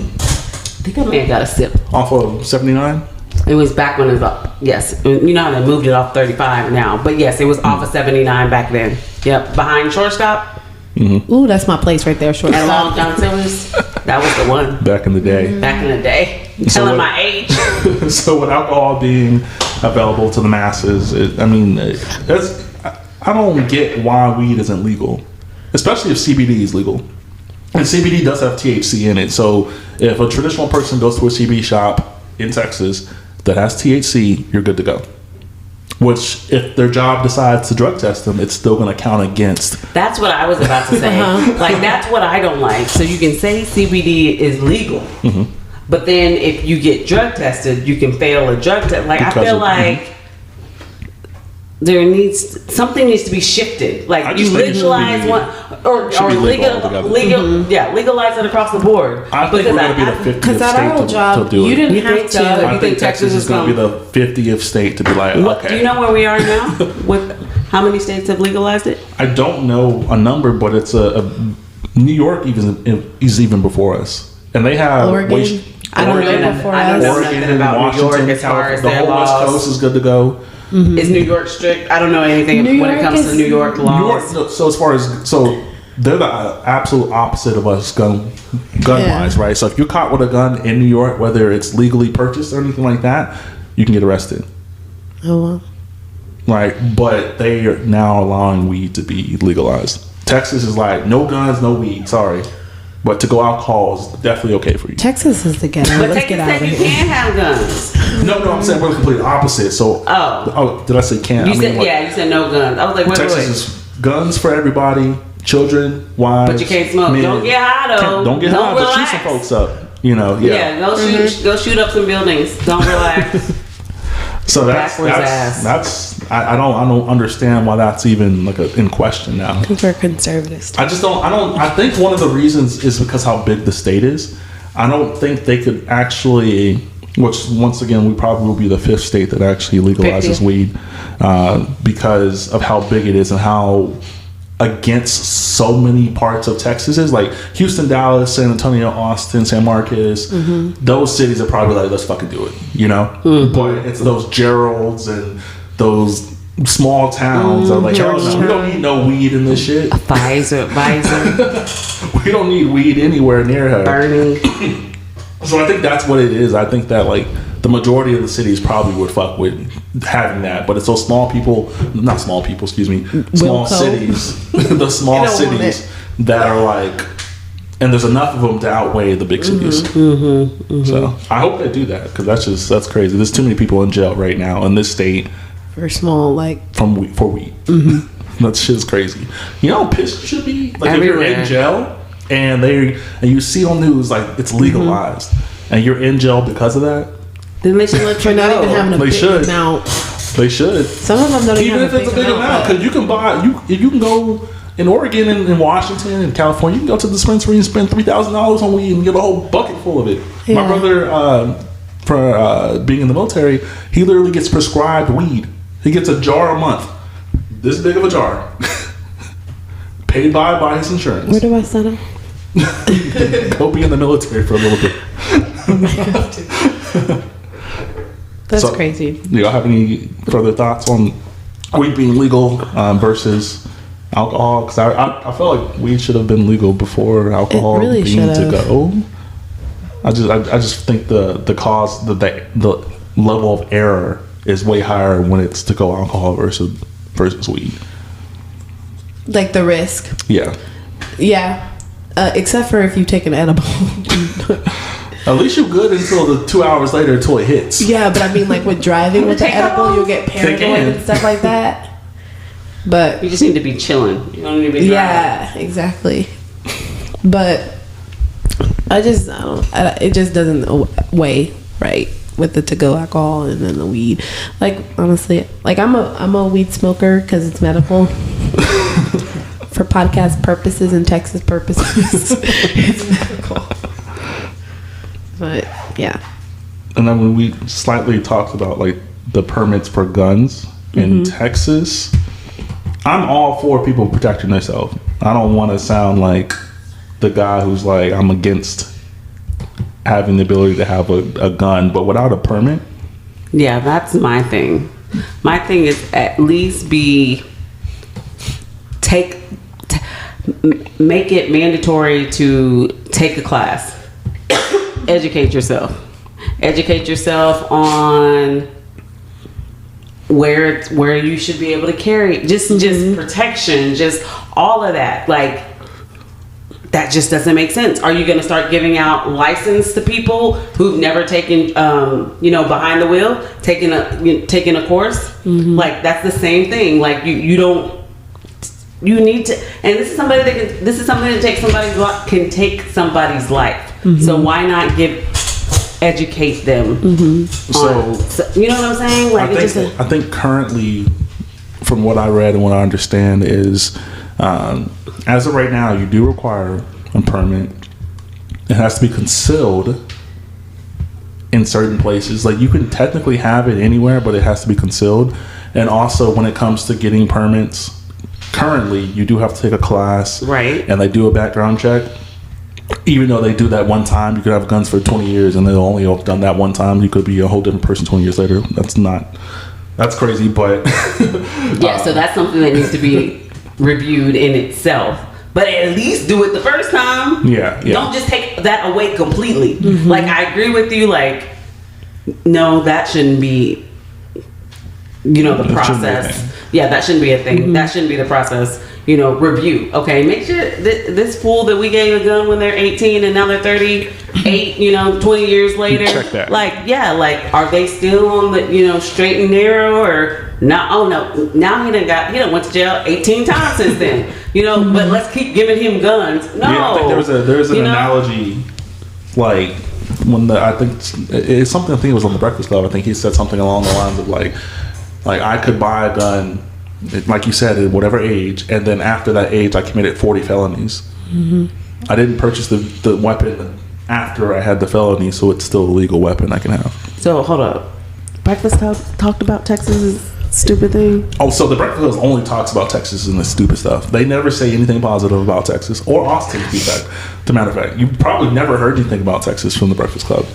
think I may have got a sip. Off of 79? It was back when it was up. Yes. You know how they moved it off 35 now. But yes, it was off of 79 back then. Yep. Behind Shortstop. Ooh, that's my place right there, Shortstop. At Long John Silver's. That was the one. Back in the day. Back in the day. Telling my age. So with alcohol being available to the masses, I don't get why weed isn't legal, especially if CBD is legal. And CBD does have THC in it. So if a traditional person goes to a CBD shop in Texas that has THC, you're good to go. Which, if their job decides to drug test them, it's still going to count against. That's what I was about to say. Like, that's what I don't like. So you can say CBD is legal, but then if you get drug tested, you can fail a drug test. Like, I feel like something needs to be shifted. Like, you legalize one or legalize it across the board. I think we're going to be the 50th state to do it. You didn't have to. I think Texas is going to be the 50th state to be like, okay. Do you know where we are now? With how many states have legalized it? I don't know a number, but it's New York is even before us, and they have Oregon. I don't know before us. Oregon, Washington, California, the whole West Coast is good to go. Is New York strict? I don't know anything when it comes to New York laws. They're the absolute opposite of us gun wise, right? So if you're caught with a gun in New York, whether it's legally purchased or anything like that, you can get arrested. Oh wow! Right, but they are now allowing weed to be legalized. Texas is like, no guns, no weed. Sorry. But to go alcohol is definitely okay for you. Texas is the ghetto. But Texas said you can't have guns. No, I'm saying we're the complete opposite. So, did I say can't? You said no guns. I was like, wait. Texas is guns for everybody, children, wives. But you can't smoke. Men. Don't get high though. Don't get high. But shoot some folks up. Go shoot up some buildings. Don't relax. So that's I don't understand why that's even like in question now. I think we're conservatives. I think one of the reasons is because how big the state is. I don't think they could actually, which once again we probably will be the 5th state that actually legalizes weed, because of how big it is and how against so many parts of Texas is. Like Houston, Dallas, San Antonio, Austin, San Marcos, those cities are probably like, let's fucking do it, you know? But it's those Geralds and those small towns are like, we don't need no weed in this shit. Pfizer. We don't need weed anywhere near her. Bernie. So I think that's what it is. I think that like the majority of the cities probably would fuck with having that, but it's those small cities, the small cities that are like, and there's enough of them to outweigh the big cities. So I hope they do that, because that's crazy. There's too many people in jail right now in this state for small, like for weed. That shit's crazy. You know how pissed you should be, like everywhere. If you're in jail and you see on news like it's legalized and you're in jail because of that. Then they should let you not even having a big amount. They should. Some of them don't even have a big amount. Even if it's a big amount, because you can buy, you can go in Oregon and in Washington and California, you can go to the dispensary and spend $3,000 on weed and get a whole bucket full of it. Yeah. My brother, for being in the military, he literally gets prescribed weed. He gets a jar a month, this big of a jar, paid by his insurance. Where do I sign up? Go be in the military for a little bit. Oh my God. That's crazy. Do y'all have any further thoughts on weed being legal versus alcohol? Because I feel like weed should have been legal before alcohol being to go. I just think the cause, the level of error is way higher when it's to go alcohol versus weed. Like the risk. Yeah. Except for if you take an edible. At least you're good until the 2 hours later until it hits. Yeah, but I mean, like with driving with the edible, you'll get paranoid and stuff like that. But you just need to be chilling. You don't need to be driving. Yeah, exactly. But it just doesn't weigh right with the to-go alcohol and then the weed. Like honestly, like I'm a weed smoker because it's medical. For podcast purposes and Texas purposes, it's medical. But yeah. And then when we slightly talked about like the permits for guns in Texas, I'm all for people protecting themselves. I don't want to sound like the guy who's like, I'm against having the ability to have a gun, but without a permit. Yeah, that's my thing. My thing is at least make it mandatory to take a class. Educate yourself on where you should be able to carry, just protection, just all of that. Like that just doesn't make sense. Are you going to start giving out license to people who've never taken behind the wheel, taking a course? Like that's the same thing. Like you need to, and this is something that can take somebody's life. So why not educate them? So you know what I'm saying? Like I think currently, from what I read and what I understand is, as of right now, you do require a permit. It has to be concealed in certain places. Like you can technically have it anywhere, but it has to be concealed. And also, when it comes to getting permits, currently you do have to take a class, right? And they do a background check. Even though they do that one time, you could have guns for 20 years and they'll only have done that one time. You could be a whole different person 20 years later. That's crazy, but yeah, so that's something that needs to be reviewed in itself. But at least do it the first time. Yeah. Don't just take that away completely. Like I agree with you, like no, that shouldn't be the process. Yeah, that shouldn't be a thing. That shouldn't be the process. Review. Okay, make sure this fool that we gave a gun when they're 18 and now they're 38, 20 years later. Check that. Like, are they still on the, straight and narrow or not? Oh no, now he done went to jail 18 times since then. But let's keep giving him guns. No. Yeah, I think there's an analogy, like when I think it's something. I think it was on the Breakfast Club. I think he said something along the lines of like I could buy a gun, like you said, at whatever age, and then after that age, I committed 40 felonies. I didn't purchase the weapon after I had the felony, so it's still a legal weapon I can have. So hold up, Breakfast Club talked about Texas's stupid thing. Oh, so the Breakfast Club only talks about Texas and the stupid stuff. They never say anything positive about Texas or Austin. To matter of fact, you probably never heard anything about Texas from the Breakfast Club.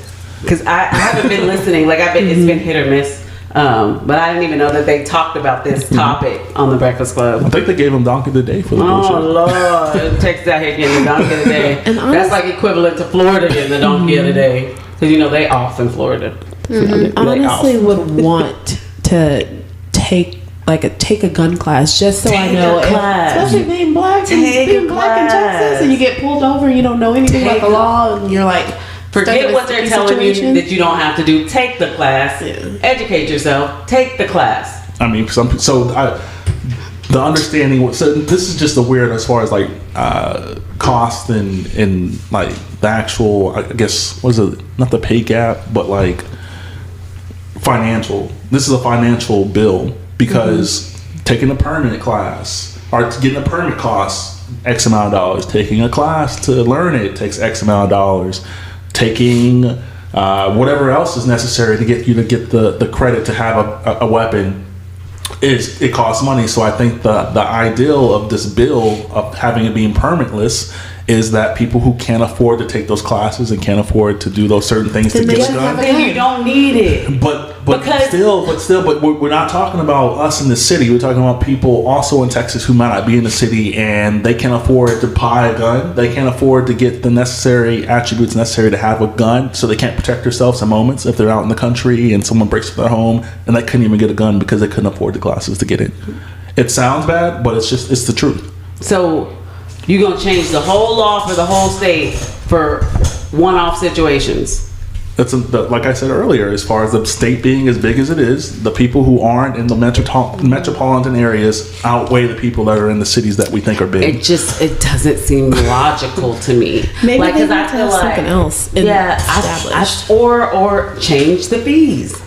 Because I haven't been listening. Like it's been hit or miss. But I didn't even know that they talked about this topic on the Breakfast Club. I think they gave him Donkey of the Day for the bullshit. Oh Lord, Texas out here getting the Donkey of the Day. That's like equivalent to Florida getting the Donkey of the Day, because they off in Florida. I honestly would want to take a gun class just so I know, especially being black in Texas, and you get pulled over and you don't know anything about the law, and you're like, forget what they're telling you that you don't have to do. Take the class, educate yourself, take the class. I mean, the understanding. So this is just a weird as far as like cost and like the actual, I guess, what is it? Not the pay gap, but like financial. This is a financial bill because taking a permanent class or getting a permit costs X amount of dollars. Taking a class to learn it takes X amount of dollars. Taking whatever else is necessary to get you to get the credit to have a weapon. It costs money. So I think the ideal of this bill of having it being permitless is that people who can't afford to take those classes and can't afford to do those certain things to get a gun, then you don't need it. But we're not talking about us in the city. We're talking about people also in Texas who might not be in the city and they can't afford to buy a gun. They can't afford to get the necessary attributes necessary to have a gun, so they can't protect themselves in moments if they're out in the country and someone breaks into their home and they couldn't even get a gun because they couldn't afford the classes to get it. It sounds bad, but it's the truth. So you're going to change the whole law for the whole state for one-off situations. That's like I said earlier, as far as the state being as big as it is, the people who aren't in the metropolitan areas outweigh the people that are in the cities that we think are big. It doesn't seem logical to me. Maybe like, they need to have something else established. Or change the fees.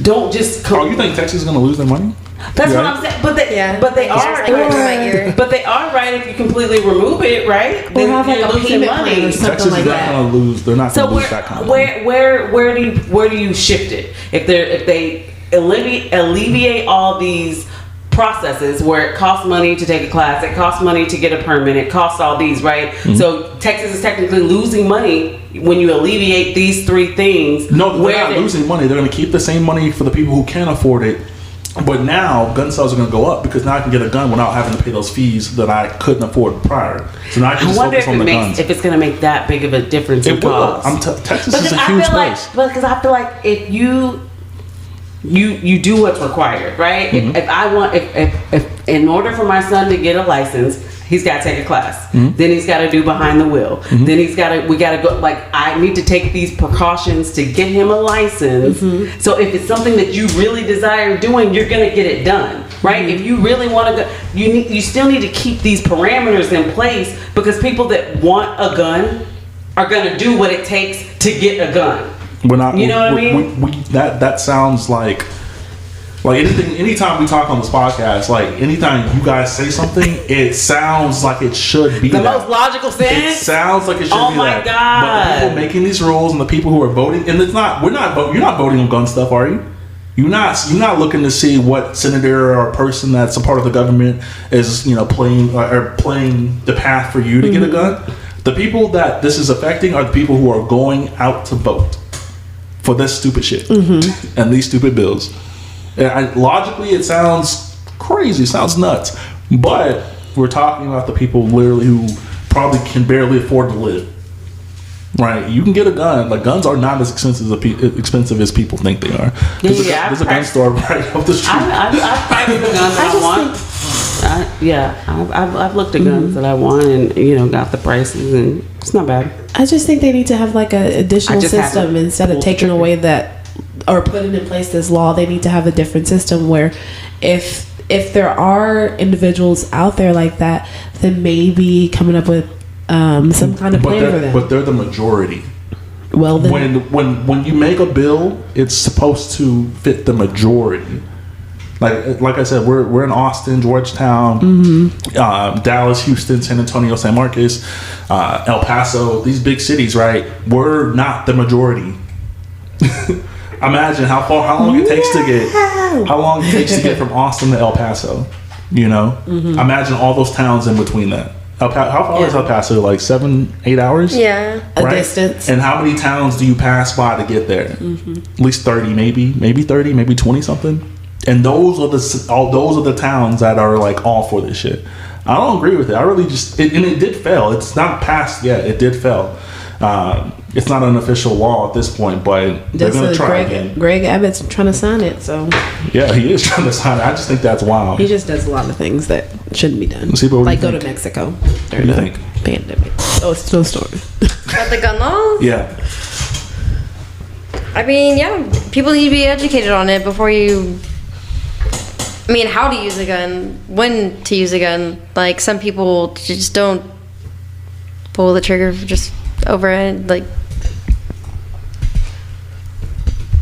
Don't just... you think Texas is going to lose their money? That's what I'm saying. But they are. But they are right if you completely remove it, right? Or have like a payment money or something Texas like that. They're not going to lose that kind of money. Where do you shift it? If they alleviate all these processes where it costs money to take a class, it costs money to get a permit, it costs all these, right? Mm-hmm. So Texas is technically losing money when you alleviate these three things. No, they're not losing money. They're going to keep the same money for the people who can afford it. But now gun sales are going to go up because now I can get a gun without having to pay those fees that I couldn't afford prior. So now I can just focus on the guns. If it's going to make that big of a difference in cost. Texas is a huge place. Because I feel like if you do what's required, right? Mm-hmm. If in order for my son to get a license, he's got to take a class. Mm-hmm. Then he's got to do behind the wheel. Mm-hmm. Then we got to go, like, I need to take these precautions to get him a license. Mm-hmm. So if it's something that you really desire doing, you're going to get it done, right? Mm-hmm. If you really want to go, you still need to keep these parameters in place because people that want a gun are going to do what it takes to get a gun. We're not, you know what I mean? That sounds like anything. Anytime we talk on this podcast, like anytime you guys say something, it sounds like it should be the most logical sense. It sounds like it should be that. Oh my god! But the people making these rules and the people who are voting, and it's not. You're not voting on gun stuff, are you? You're not looking to see what senator or person that's a part of the government is, playing the path for you to get a gun. The people that this is affecting are the people who are going out to vote for this stupid shit and these stupid bills. And logically, it sounds crazy, it sounds nuts, but we're talking about the people literally who probably can barely afford to live. Right? You can get a gun. Like, guns are not as expensive as people think they are. There's a gun store right up the street. I've priced the guns that I want. I've looked at guns that I want and got the prices, and it's not bad. I just think they need to have like an additional system instead of taking away that or putting in place this law. They need to have a different system where if there are individuals out there like that, then maybe coming up with some kind of plan for them. But they're the majority. Well, then when you make a bill, it's supposed to fit the majority. Like I said, we're in Austin, Georgetown, Dallas, Houston, San Antonio, San Marcos, El Paso. These big cities, right? We're not the majority. Imagine how long it takes to get from Austin to El Paso. Imagine all those towns in between that. How far is El Paso? Like 7-8 hours? Yeah, a distance. And how many towns do you pass by to get there? At least 30, maybe 30, maybe 20 something. And those are the towns that are like all for this shit. I don't agree with it. I really it did fail. It's not passed yet. It did fail. it's not an official law at this point, but they're going to try again. Greg Abbott's trying to sign it, so. Yeah, he is trying to sign it. I just think that's wild. He just does a lot of things that shouldn't be done. Like go to Mexico during the pandemic. Oh, it's no story. About the gun laws? Yeah. I mean, yeah, people need to be educated on it before you. I mean, how to use a gun, when to use a gun. Like, some people just don't pull the trigger just over it, like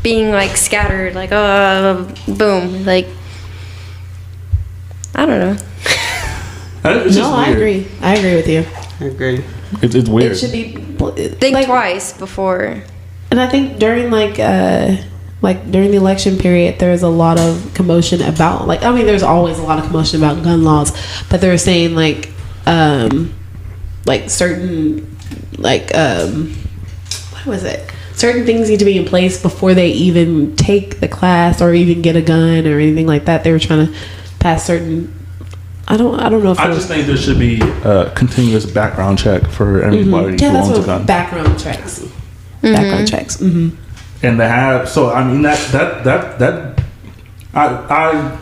being like scattered, like boom, like I don't know. I agree with you. I agree. It's weird. It should be think twice before. And I think during like during the election period, there's a lot of commotion about there's always a lot of commotion about gun laws, but they were saying certain what was it? Certain things need to be in place before they even take the class or even get a gun or anything like that. They were trying to pass certain. I don't know if I just think there should be a continuous background check for everybody who owns a gun. Background checks. Background checks. Mm-hmm. And they have, so I mean that I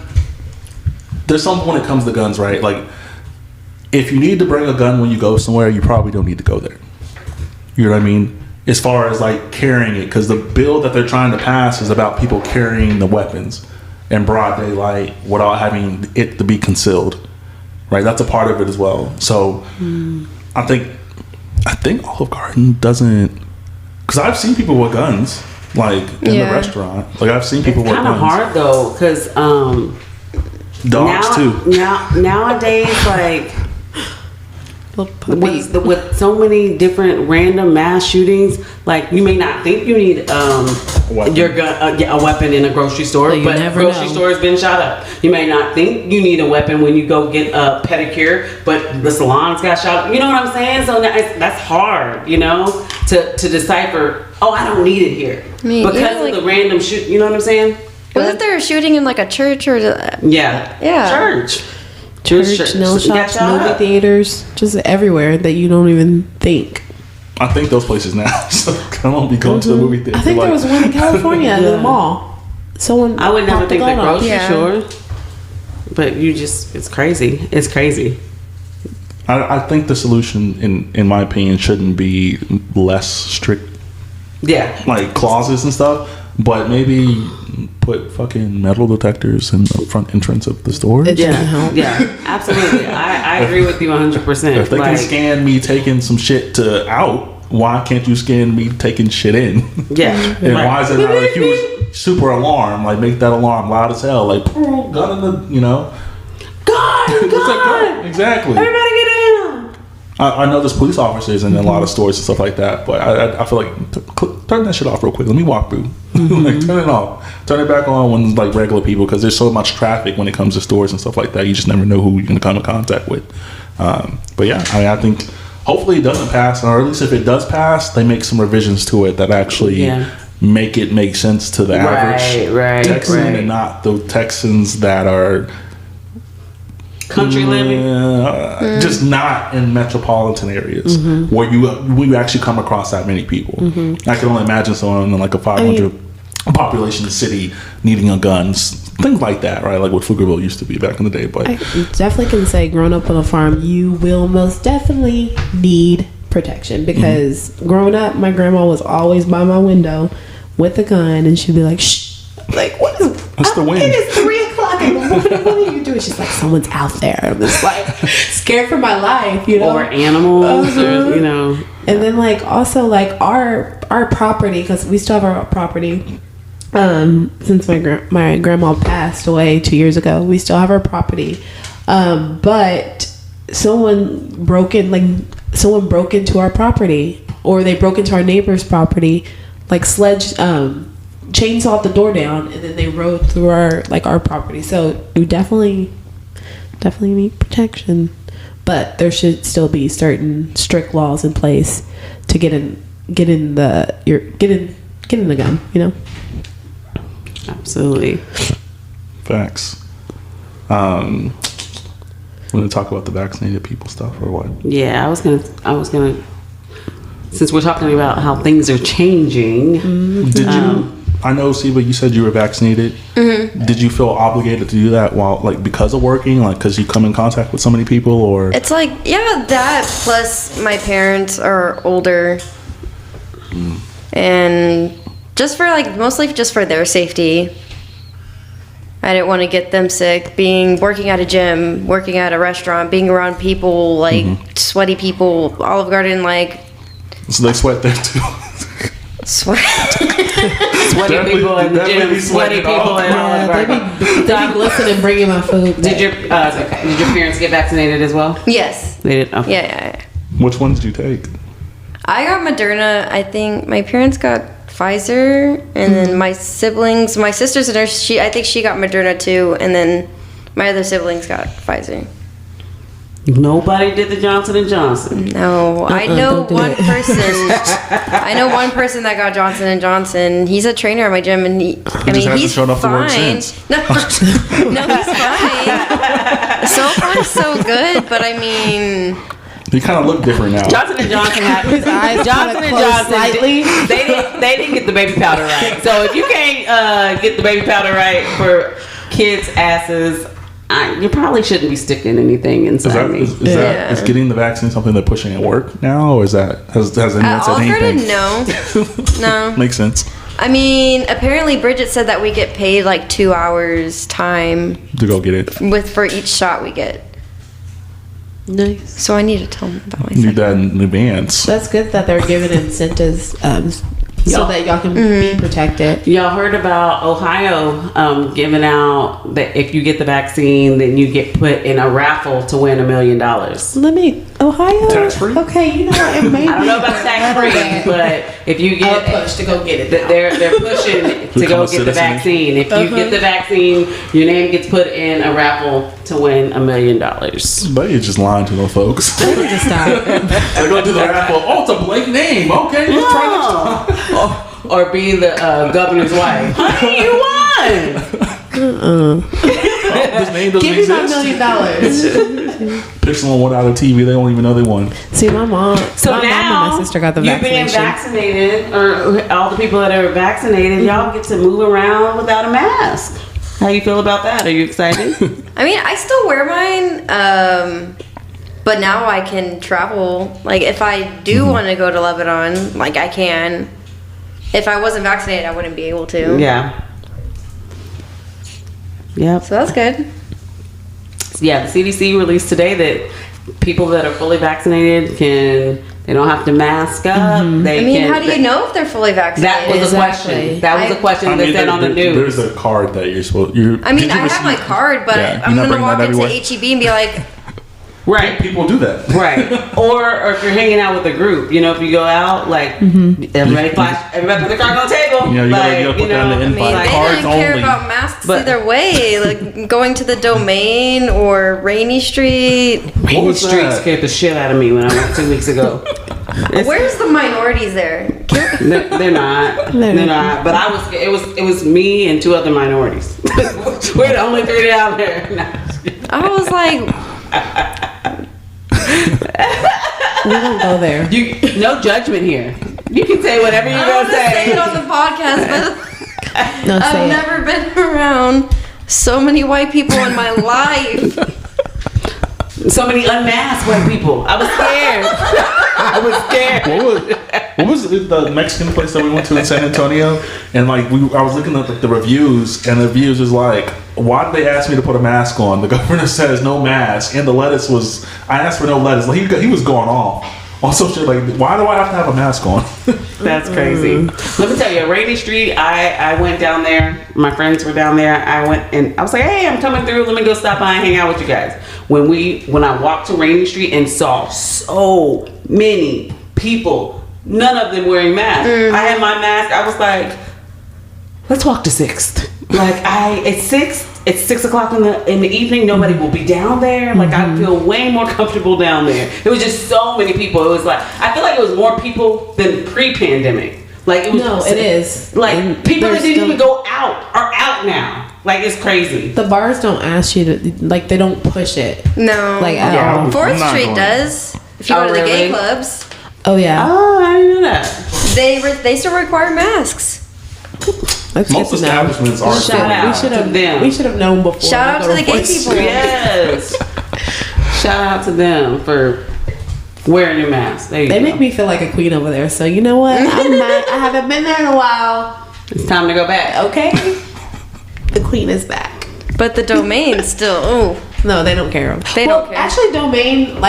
there's something when it comes to guns, right? Like, if you need to bring a gun when you go somewhere, you probably don't need to go there. You know what I mean? As far as like carrying it, because the bill that they're trying to pass is about people carrying the weapons in broad daylight without having it to be concealed, right? That's a part of it as well. So I think Olive Garden doesn't, because I've seen people with guns like in the restaurant. Like, I've seen people with guns. It's kind of hard though, because dogs too. Nowadays, like with so many different random mass shootings, like you may not think you need your gun, a weapon in a grocery store, but grocery store has been shot up. You may not think you need a weapon when you go get a pedicure, but the salons got shot up. You know what I'm saying? So that's hard, you know, to decipher. Oh, I don't need it here because of the random shoot. You know what I'm saying? Wasn't there a shooting in like a church or? Church. Nail shops, movie theaters, just everywhere that you don't even think. I think those places now. So I don't be going to the movie theater. I think there was one in California at the mall. I would never think the grocery store. But it's crazy. It's crazy. I think the solution, in my opinion, shouldn't be less strict. Yeah. Like clauses and stuff, but maybe put fucking metal detectors in the front entrance of the store. Yeah, absolutely. I agree with you 100%. If they can scan me taking some shit out, why can't you scan me taking shit in? Yeah. And why is it not a huge super alarm? Like, make that alarm loud as hell. Like, gun in the, you know. Gun! Exactly. Everybody get in! I know there's police officers in a lot of stores and stuff like that, but I feel like turn that shit off real quick. Let me walk through. Like, turn it off. Turn it back on when like regular people, because there's so much traffic when it comes to stores and stuff like that. You just never know who you're going to come in contact with. But yeah, I mean, I think hopefully it doesn't pass, or at least if it does pass, they make some revisions to it that actually make it make sense to the average Texan and not the Texans that are country living, just not in metropolitan areas where you actually come across that many people. I can only imagine someone in like a 500 population city needing a gun, things like that, right? Like what Pflugerville used to be back in the day. But I definitely can say, growing up on a farm, you will most definitely need protection, because growing up, my grandma was always by my window with a gun, and she'd be like, "Shh, like what is? It's the wind. It is 3 o'clock in the morning. What are you doing?" She's like, "Someone's out there." I'm just like scared for my life, you know, or animals, or you know. And then like also like our property, because we still have our property. Since my grandma passed away 2 years ago, we still have our property. But someone broke into our property, or they broke into our neighbor's property, like chainsawed the door down, and then they rode through our property. So we definitely need protection, but there should still be certain strict laws in place to get in the gun, you know. Absolutely. Facts. Want to talk about the vaccinated people stuff or what? Yeah, I was gonna since we're talking about how things are changing, did you? I know, Siva, you said you were vaccinated. Mm-hmm. Did you feel obligated to do that while, like, because of working, like, because you come in contact with so many people, or? It's like, yeah, that plus my parents are older, and just for like mostly just for their safety. I didn't want to get them sick. Working at a gym, working at a restaurant, being around people like sweaty people, Olive Garden, like. So they sweat there too. Sweat. Sweaty people in the gym, sweaty people in Olive Garden. They be glistening bringing my food. Did your parents get vaccinated as well? Yes. They did. Okay. Yeah. Which ones did you take? I got Moderna. I think my parents got Pfizer, and then my siblings, my sister's a nurse. I think she got Moderna too, and then my other siblings got Pfizer. Nobody did the Johnson & Johnson. No, I know one person. I know one person that got Johnson & Johnson. He's a trainer at my gym, and he's shown up to work fine. since. No, he's fine. So far, so good. But I mean, he kind of look different now. Johnson & Johnson had his eyes Johnson & Johnson slightly. They didn't get the baby powder right. So if you can't get the baby powder right for kids' asses, you probably shouldn't be sticking anything inside me. Is getting the vaccine something they're pushing at work now, or is that has anyone said anything? No. Makes sense. I mean, apparently Bridget said that we get paid like 2 hours time to go get it for each shot we get. Nice. So I need to tell them about myself. Need that in advance. That's good that they're giving incentives so that y'all can be protected. Y'all heard about Ohio giving out that if you get the vaccine, then you get put in a raffle to win $1 million. Ohio? Tax free? Okay, you know what? It may I don't know about tax free, but if you get push to go get it, they're pushing to go get the vaccine. If you get the vaccine, your name gets put in a raffle to win $1 million. But you're just lying to those folks. They need to stop. They're going to do the raffle. Oh, it's a blank name. Okay, let's try next time. Or be the governor's wife. Honey, you won. This name doesn't Give me my exist. $1 million. Pick someone one out of TV. They don't even know they won. See, my mom. So my now mom and my sister got the you being vaccinated, or all the people that are vaccinated, y'all get to move around without a mask. How you feel about that? Are you excited? I mean, I still wear mine, but now I can travel. Like, if I do want to go to Lebanon, like, I can. If I wasn't vaccinated, I wouldn't be able to. Yeah. Yep. So that's good. Yeah, the CDC released today that people that are fully vaccinated they don't have to mask up. How do you know if they're fully vaccinated? That was a question. That was a question that said on the news. There's a card that you're supposed. I have my card, but I'm gonna walk into HEB and be like. Right. People do that. Right. Or if you're hanging out with a group, if you go out, like, everybody put their card on the table. Yeah, you gotta put down the invite. They didn't care about masks either way. Like, going to the Domain or Rainy Street. Rainy Street scared the shit out of me when I went 2 weeks ago. Where's the minorities there? They're not. They're not. But I was. It was me and 2 other minorities. We're the only 3 down there. I was like, we don't go there. No judgment here. You can say whatever you're gonna say. It on the podcast, but I've never been around so many white people in my life. So many unmasked white people. I was scared. What was the Mexican place that we went to in San Antonio? And like I was looking at the reviews, and the reviews was like, "Why did they ask me to put a mask on?" The governor says no mask, and the lettuce was. I asked for no lettuce. Like he was going off on some shit. Like, why do I have to have a mask on? That's crazy. Let me tell you, Rainy Street. I went down there. My friends were down there. I went and I was like, "Hey, I'm coming through. Let me go stop by and hang out with you guys." When I walked to Rainy Street and saw so many people, none of them wearing masks. I had my mask. I was like, let's walk to 6th. Like it's 6 o'clock in the evening. Nobody will be down there. Like I feel way more comfortable down there. It was just so many people. It was like, I feel like it was more people than pre-pandemic. Like it was. No, it is. Like people that didn't even go out are out now. Like it's crazy. The bars don't ask you to, like, they don't push it. No. Like at all. 4th Street does. If you go to the gay clubs. Oh yeah. Oh, I didn't know that. They still require masks. Most establishments are. Shout out to them. We should have known before. Shout out to the gay people. Yes. Shout out to them for wearing your mask. They make me feel like a queen over there. So you know what? I haven't been there in a while. It's time to go back. Okay. The queen is back. But the domain still. No, they don't care. They don't care. Actually, domain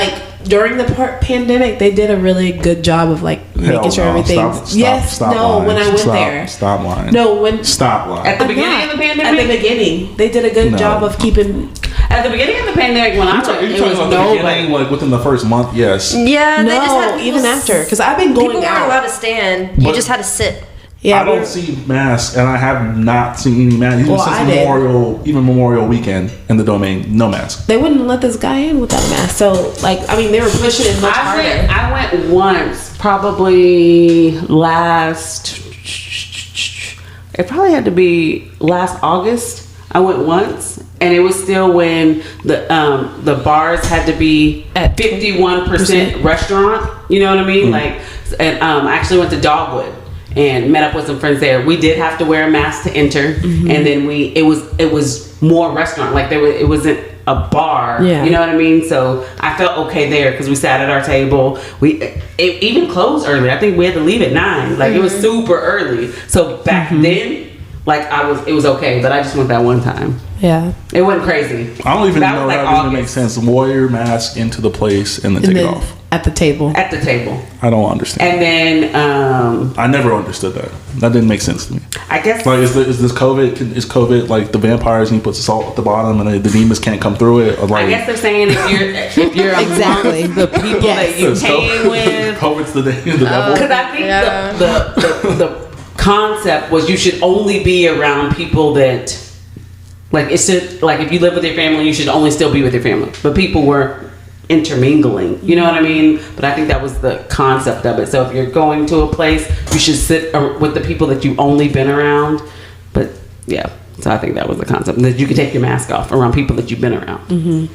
during the pandemic, they did a really good job of making sure everything. Stop lying. When I went there, stop lying. Stop lying. At the beginning of the pandemic. At the beginning, they did a good job of keeping. At the beginning of the pandemic, when I went, it was nobody. Within the first month, yes. Yeah, they just had even after, because I've been going people out. weren't allowed to stand. You just had to sit. Yeah, I don't see masks, and I have not seen any masks. Even Memorial Weekend in the domain, no mask. They wouldn't let this guy in without a mask. So, they were pushing it much harder. I went once, probably it probably had to be last August. I went once, and it was still when the bars had to be at 51% restaurant. You know what I mean? And I actually went to Dogwood and met up with some friends there. We did have to wear a mask to enter, and then it was more restaurant. It wasn't a bar. Yeah. You know what I mean? So I felt okay there because we sat at our table. It even closed early. I think we had to leave at 9. It was super early. So back then, it was okay. But I just went that one time. Yeah. It wasn't crazy. I don't even know how it makes sense. Wear your mask into the place and then take it off. At the table. At the table. I don't understand. And then I never understood that. That didn't make sense to me. I guess is this COVID? Is COVID like the vampires and he puts the salt at the bottom and the demons can't come through it? Or I guess they're saying if you're exactly the people that you hang with, COVID's the devil. Because I think the concept was you should only be around people that it's just if you live with your family, you should only still be with your family. But people were intermingling, you know what I mean? But I think that was the concept of it. So if you're going to a place, you should sit with the people that you've only been around. But yeah, so I think that was the concept, that you can take your mask off around people that you've been around.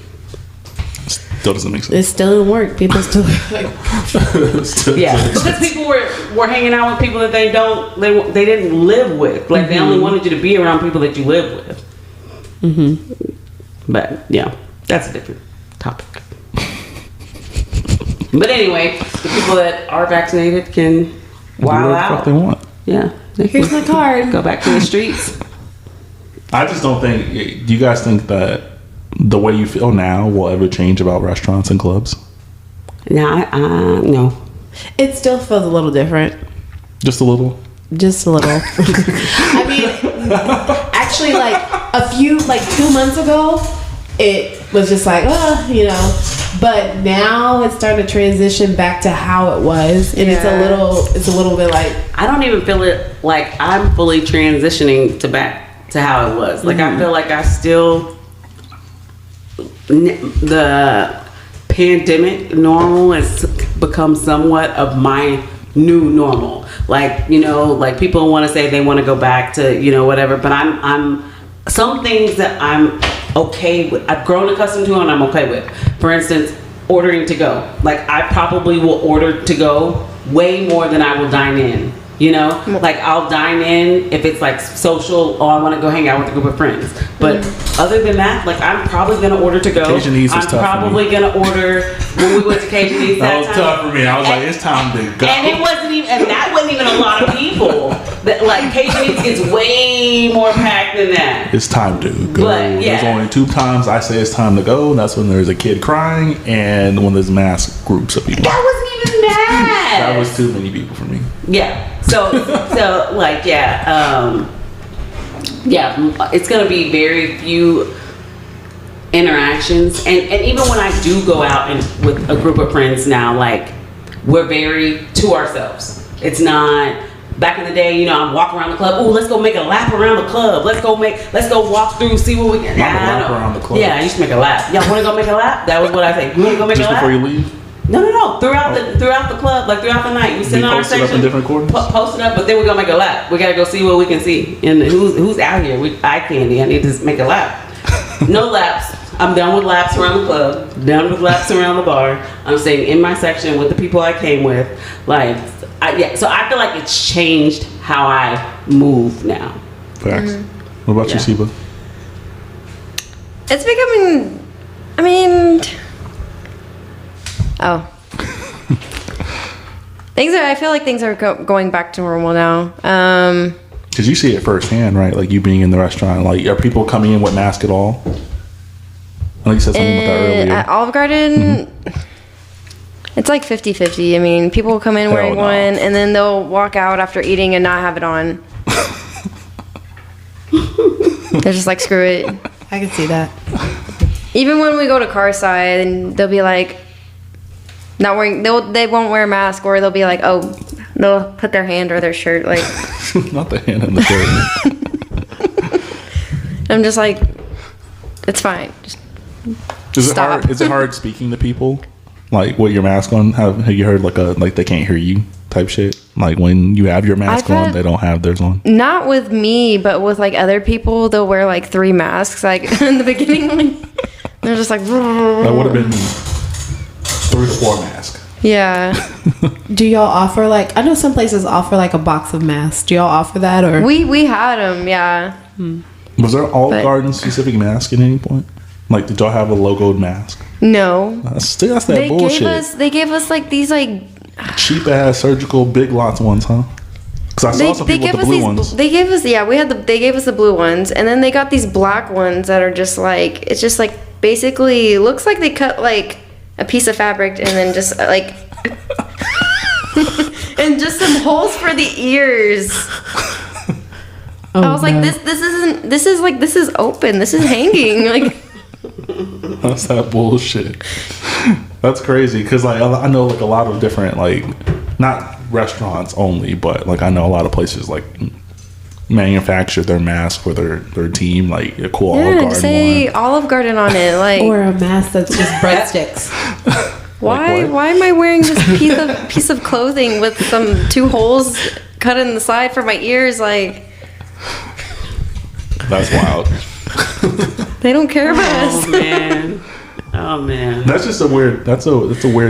Still doesn't make sense. It still didn't work. People still because people were hanging out with people that they didn't live with. They only wanted you to be around people that you live with. But yeah, that's a different topic. But anyway, the people that are vaccinated can wild out. What they want. Yeah. Here's my card. Go back to the streets. I just don't think. Do you guys think that the way you feel now will ever change about restaurants and clubs? No. It still feels a little different. Just a little. Just a little. I mean, actually, a few 2 months ago, it was just but now it's starting to transition back to how it was, and it's a little bit I don't even feel it like I'm fully transitioning back to how it was. I feel like I still, the pandemic normal has become somewhat of my new normal. People want to say they want to go back to whatever, but I'm some things that I'm okay with, I've grown accustomed to and I'm okay with. For instance, ordering to go. I probably will order to go way more than I will dine in. I'll dine in if it's social, I want to go hang out with a group of friends. But other than that, I'm probably going to order to go. I'm probably going to order, when we went to Cajun that was tough for me. I was it's time to go. And that wasn't even a lot of people. Cajun is way more packed than that. It's time to go. But, yeah. There's only 2 times I say it's time to go, and that's when there's a kid crying and when there's mass groups of people. That wasn't even bad. That was too many people for me. Yeah. It's gonna be very few interactions, and even when I do go out with a group of friends now, we're very to ourselves. It's not back in the day, I'm walking around the club. Oh, let's go make a lap around the club. Let's go walk through, see what we can. Lap around the club. Yeah, I used to make a lap. Y'all want to go make a lap? That was what I say. You want to go make a lap? Just before you leave? No. Throughout the club, throughout the night, we sit in our section. Up in different corners? Post it up, but then we're gonna make a lap. We gotta go see what we can see and who's out here. Eye candy. I need to make a lap. No laps. I'm done with laps around the club. Done with laps around the bar. I'm staying in my section with the people I came with. Like, so I feel like it's changed how I move now. Facts. What about you, Siba? It's becoming. I mean, I feel like things are going back to normal now. Because you see it firsthand, right? Like you being in the restaurant. Like, are people coming in with masks at all? I know you said something about that earlier. At Olive Garden, it's like 50-50. I mean, people will come in wearing one, and then they'll walk out after eating and not have it on. They're just like, screw it. I can see that. Even when we go to car side, and they'll be like, not wearing. They won't wear a mask, or they'll be like, they'll put their hand or their shirt like. Not the hand on the shirt. I'm just like, it's fine. Just stop. Is it hard speaking to people? Like with your mask on? Have you heard like they can't hear you type shit? Like when you have your mask on, they don't have theirs on? Not with me, but with like other people, they'll wear like 3 masks. Like in the beginning, like, they're just like. That would have been 3 to 4 masks. Yeah. Do y'all offer like? I know some places offer like a box of masks. Do y'all offer that or? We had them. Yeah. Was there Olive Garden specific mask at any point? Like, did y'all have a logoed mask? No. That's that bullshit. They gave us like these like cheap ass surgical Big Lots ones, huh? Because I saw some people with the blue ones. They gave us they gave us the blue ones, and then they got these black ones that are just like, it's just like basically looks like they cut like a piece of fabric and then just like and just some holes for the ears. I was like, this is open, this is hanging, like. That's that bullshit. That's crazy because like I know like a lot of different like not restaurants only, but like I know a lot of places like manufacture their mask for their team, like a cool Olive Garden say one. Olive Garden on it, like, or a mask that's just breadsticks. Why am I wearing this piece of clothing with some 2 holes cut in the side for my ears? Like, that's wild. They don't care about us. Oh man. That's just a weird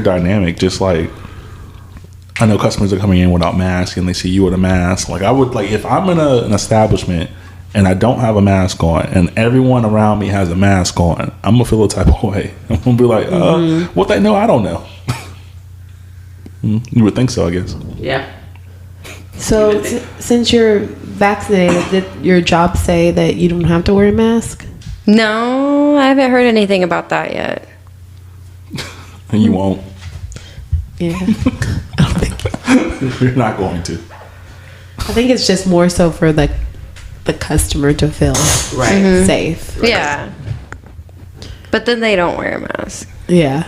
dynamic. Just like I know customers are coming in without masks and they see you with a mask. Like I would like if I'm in an establishment and I don't have a mask on and everyone around me has a mask on, I'm gonna feel a type of way. I'm gonna be like, what they know, I don't know. You would think so, I guess. Yeah. So since you're vaccinated, did your job say that you don't have to wear a mask? No, I haven't heard anything about that yet. And you won't. Yeah. I don't think you're not going to. I think it's just more so for the customer to feel safe. Right. Yeah. But then they don't wear a mask. Yeah.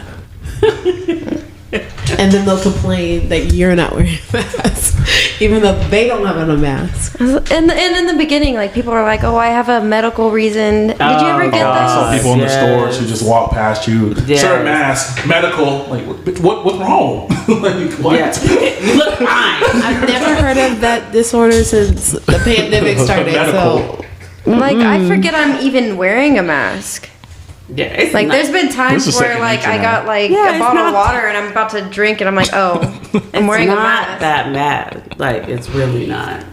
And then they'll complain that you're not wearing a mask, even though they don't have a mask. And in the beginning, like people are like, "Oh, I have a medical reason." Did you ever get that? I saw people in the stores who just walk past you. Sir, mask, medical. Like, what's wrong? Like, what? Yeah. You look fine. I've never heard of that disorder since the pandemic started. So, like, I forget I'm even wearing a mask. Yeah, it's like there's been times where like I got like a bottle of water and I'm about to drink and I'm like, oh, I'm wearing a mask. Not that bad. Like it's really not.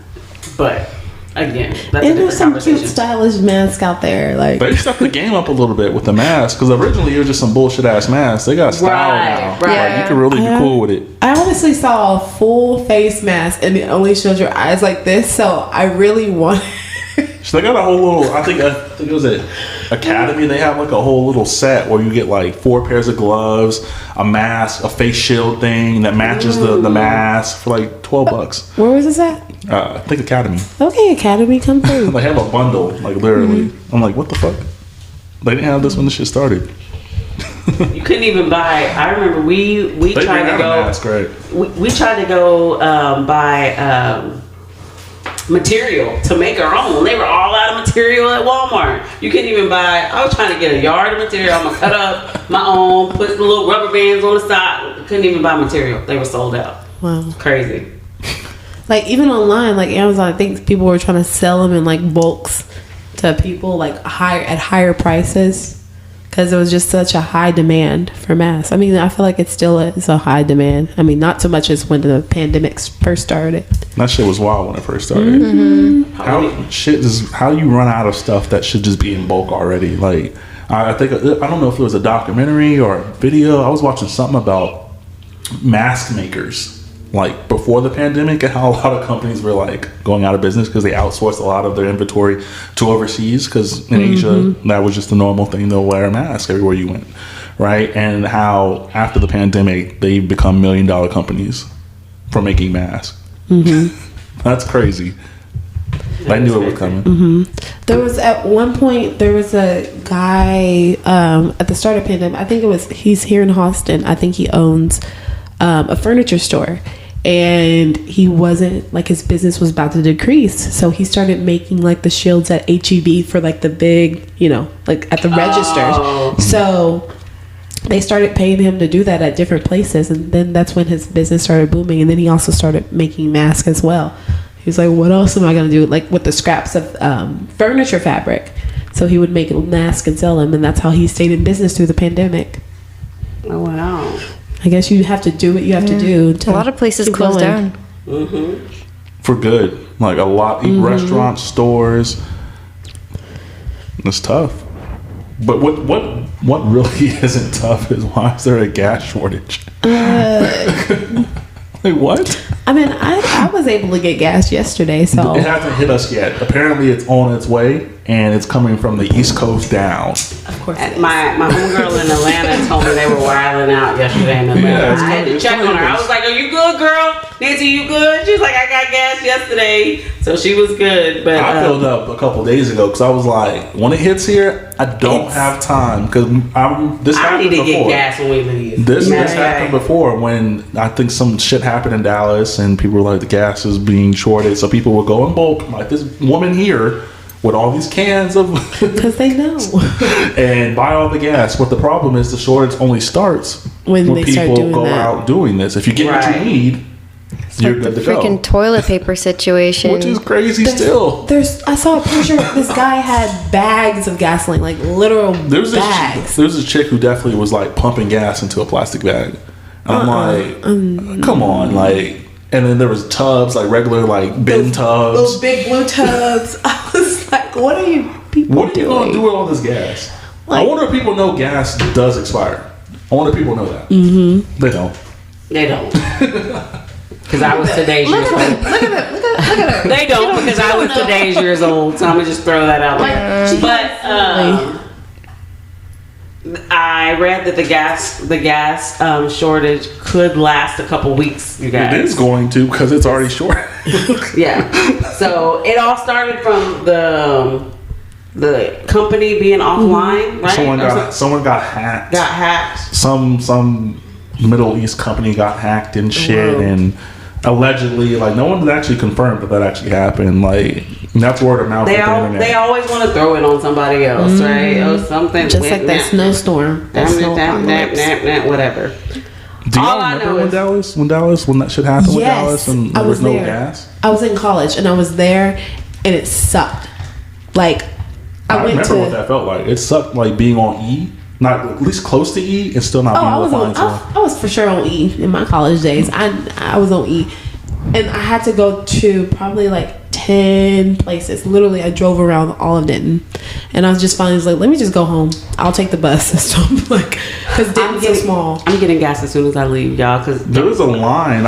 But again, that's and there's some cute stylish masks out there. Like they stepped the game up a little bit with the mask because originally it was just some bullshit ass masks. They got style now. Right. Like, you can really be cool with it. I honestly saw a full face mask and it only showed your eyes like this, so I really want. So they got a whole little. I think it was at Academy. They have like a whole little set where you get like 4 pairs of gloves, a mask, a face shield thing that matches the mask for like $12. Where was this at? I think Academy. Okay, Academy, come through. They have a bundle, like literally. I'm like, what the fuck? They didn't have this when the shit started. You couldn't even buy. I remember we tried to go. Mask, right? We tried to go buy. Material to make our own. They were all out of material at Walmart. You couldn't even buy. I was trying to get a yard of material. I'm gonna cut up my own, put the little rubber bands on the side. Couldn't even buy material. They were sold out. Wow, crazy. Like even online, like Amazon, I think people were trying to sell them in like bulks to people like higher prices. because there was just such a high demand for masks. I mean, I feel like it still is a high demand. I mean, not so much as when the pandemic first started. That shit was wild when it first started. Mm-hmm. How do you run out of stuff that should just be in bulk already? Like, I don't know if it was a documentary or a video. I was watching something about mask makers, like before the pandemic, and how a lot of companies were like going out of business because they outsourced a lot of their inventory to overseas, because in Asia that was just the normal thing. They'll wear a mask everywhere you went, right? And how after the pandemic they've become $1 million companies for making masks. That's crazy. I knew it was coming. There was at one point there was a guy at the start of pandemic. I think he's here in Austin. I think he owns a furniture store, and he wasn't like, his business was about to decrease, so he started making like the shields at HEB for like the big, like at the registers. So they started paying him to do that at different places, and then that's when his business started booming. And then he also started making masks as well. He's like, what else am I gonna do, like with the scraps of furniture fabric? So he would make masks and sell them, and that's how he stayed in business through the pandemic. Oh wow. I guess you have to do what you have to do. A lot of places closed down. For good. Like a lot, restaurants, stores. It's tough. But what really isn't tough is, why is there a gas shortage? Like, what? I mean, I was able to get gas yesterday, so it hasn't hit us yet. Apparently, it's on its way, and it's coming from the East Coast down. Of course. My homegirl in Atlanta told me they were wilding out yesterday in Atlanta. Yeah, I had to check on her. I was like, "Are you good, girl? Nancy, you good?" She's like, "I got gas yesterday," so she was good. But I filled up a couple days ago because I was like, when it hits here, I don't have time, because I need to get gas when we leave. This happened before, when I think some shit happened in Dallas and people were like, the gas is being shorted, so people would go in bulk, like this woman here with all these cans of because they know and buy all the gas. But the problem is, the shortage only starts when they people go out doing this. If you get what you need, you're good to go. Freaking toilet paper situation, which is crazy. I saw a picture. This guy had bags of gasoline, like literal bags. There's a chick who definitely was like pumping gas into a plastic bag. I'm like, come on, like. And then there was tubs, like regular, like bin tubs. Those big blue tubs. I was like, what are you people What are you going to do with all this gas? I wonder if people know gas does expire. I wonder if people know that. They don't. They don't. Because I was today's years old. Look at her. They don't, because I was today's years old. So I'm going to just throw that out there. But I read that the gas shortage could last a couple weeks, you guys. It is going to, because it's already short. Yeah. So it all started from the company being offline, right? Someone got hacked. Got hacked. Some Middle East company got hacked and shit, and allegedly, like, no one actually confirmed that actually happened. Like, that's word of mouth. They always want to throw it on somebody else, right? Or something. Just like that snowstorm. Whatever. Do you remember when that shit happened with Dallas and there was no gas? I was in college and I was there, and it sucked. Like, I remember what that felt like. It sucked, like being on E. Not at least close to E, and still not being able to find I was for sure on E in my college days. I was on E, and I had to go to probably like 10 places. Literally, I drove around all of Denton, and I was just finally like, let me just go home. I'll take the bus and stuff, like, because Denton's so small. I'm getting gas as soon as I leave, y'all. Because there is a line.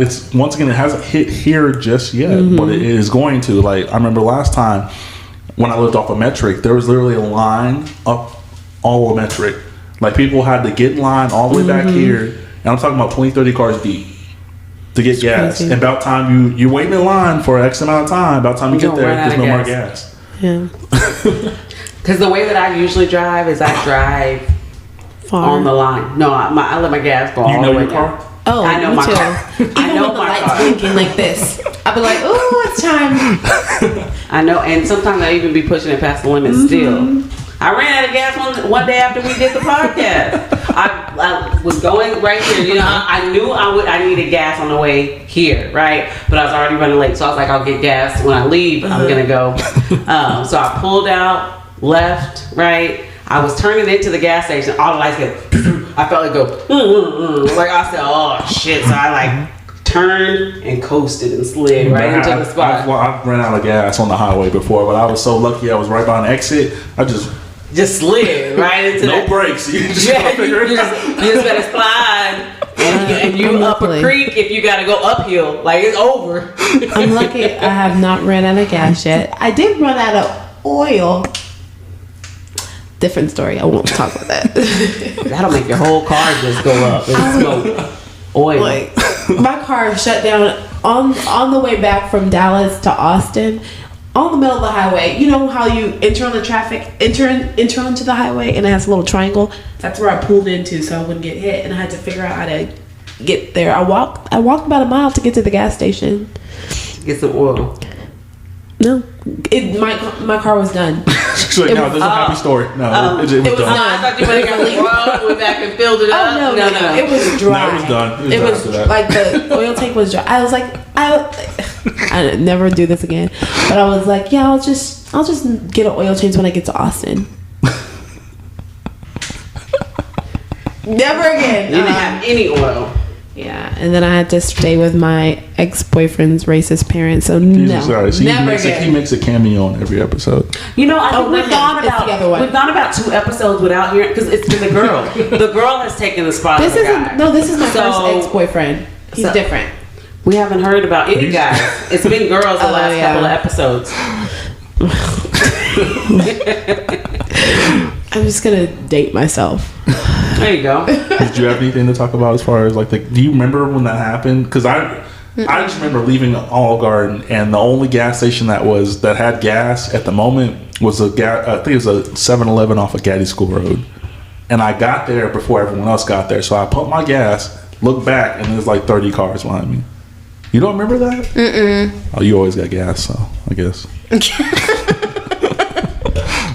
It's once again, it hasn't hit here just yet, but it is going to. Like, I remember last time when I lived off of Metric, there was literally a line up all of Metric. Like, people had to get in line all the way back here, and I'm talking about 20-30 cars deep to get gas. And about time you're waiting in line for X amount of time, about time you get there, there's no more gas. Yeah. Because the way that I usually drive is I drive far on the line. No, I let my gas go all the way down. Oh, I know my car. I know my car. Blinking like this. I'll be like, "Oh, it's time." I know, and sometimes I even be pushing it past the limit still. I ran out of gas one day after we did the podcast. I was going right here. You know, I knew I needed gas on the way here, right? But I was already running late, so I was like, I'll get gas when I leave. I'm gonna go. So I pulled out, left, right. I was turning into the gas station. All the lights get. I felt it go. Like I said, oh shit! So I like turned and coasted and slid right into the spot. I've ran out of gas on the highway before, but I was so lucky I was right by an exit. I just slid right into no brakes. You just better slide. And you up a creek if you gotta go uphill. Like it's over. I'm lucky I have not ran out of gas yet. I did run out of oil. Different story. I won't talk about that. That'll make your whole car just go up and smoke oil. Like, my car shut down on the way back from Dallas to Austin. On the middle of the highway. You know how you enter on the traffic, enter onto the highway, and it has a little triangle. That's where I pulled into so I wouldn't get hit, and I had to figure out how to get there. I walked about a mile to get to the gas station. Get some oil. No, my car was done. She's like, no, there's a happy story. No, it was done. I thought you would have got oil, went back and filled it up. Oh no, it was dry. No, it was done. It was like the oil tank was dry. I was like, I never do this again. But I was like, yeah, I'll just get an oil change when I get to Austin. Never again. You didn't have any oil. Yeah, and then I had to stay with my ex-boyfriend's racist parents. So never again. He makes a cameo on every episode. You know, I think we've gone about 2 episodes without hearing because it's been the girl. The girl has taken the spot. This is my first ex-boyfriend. He's different. We haven't heard about any guys. It's been girls the last couple of episodes. I'm just gonna date myself. There you go. Did you have anything to talk about as far as like do you remember when that happened? Because I just remember leaving Olive Garden and the only gas station that had gas at the moment was I think it was a 7-Eleven off of Gaddy School Road, and I got there before everyone else got there. So I pumped my gas, looked back, and there's like 30 cars behind me. You don't remember that? Mm-mm. Oh, you always got gas, so I guess.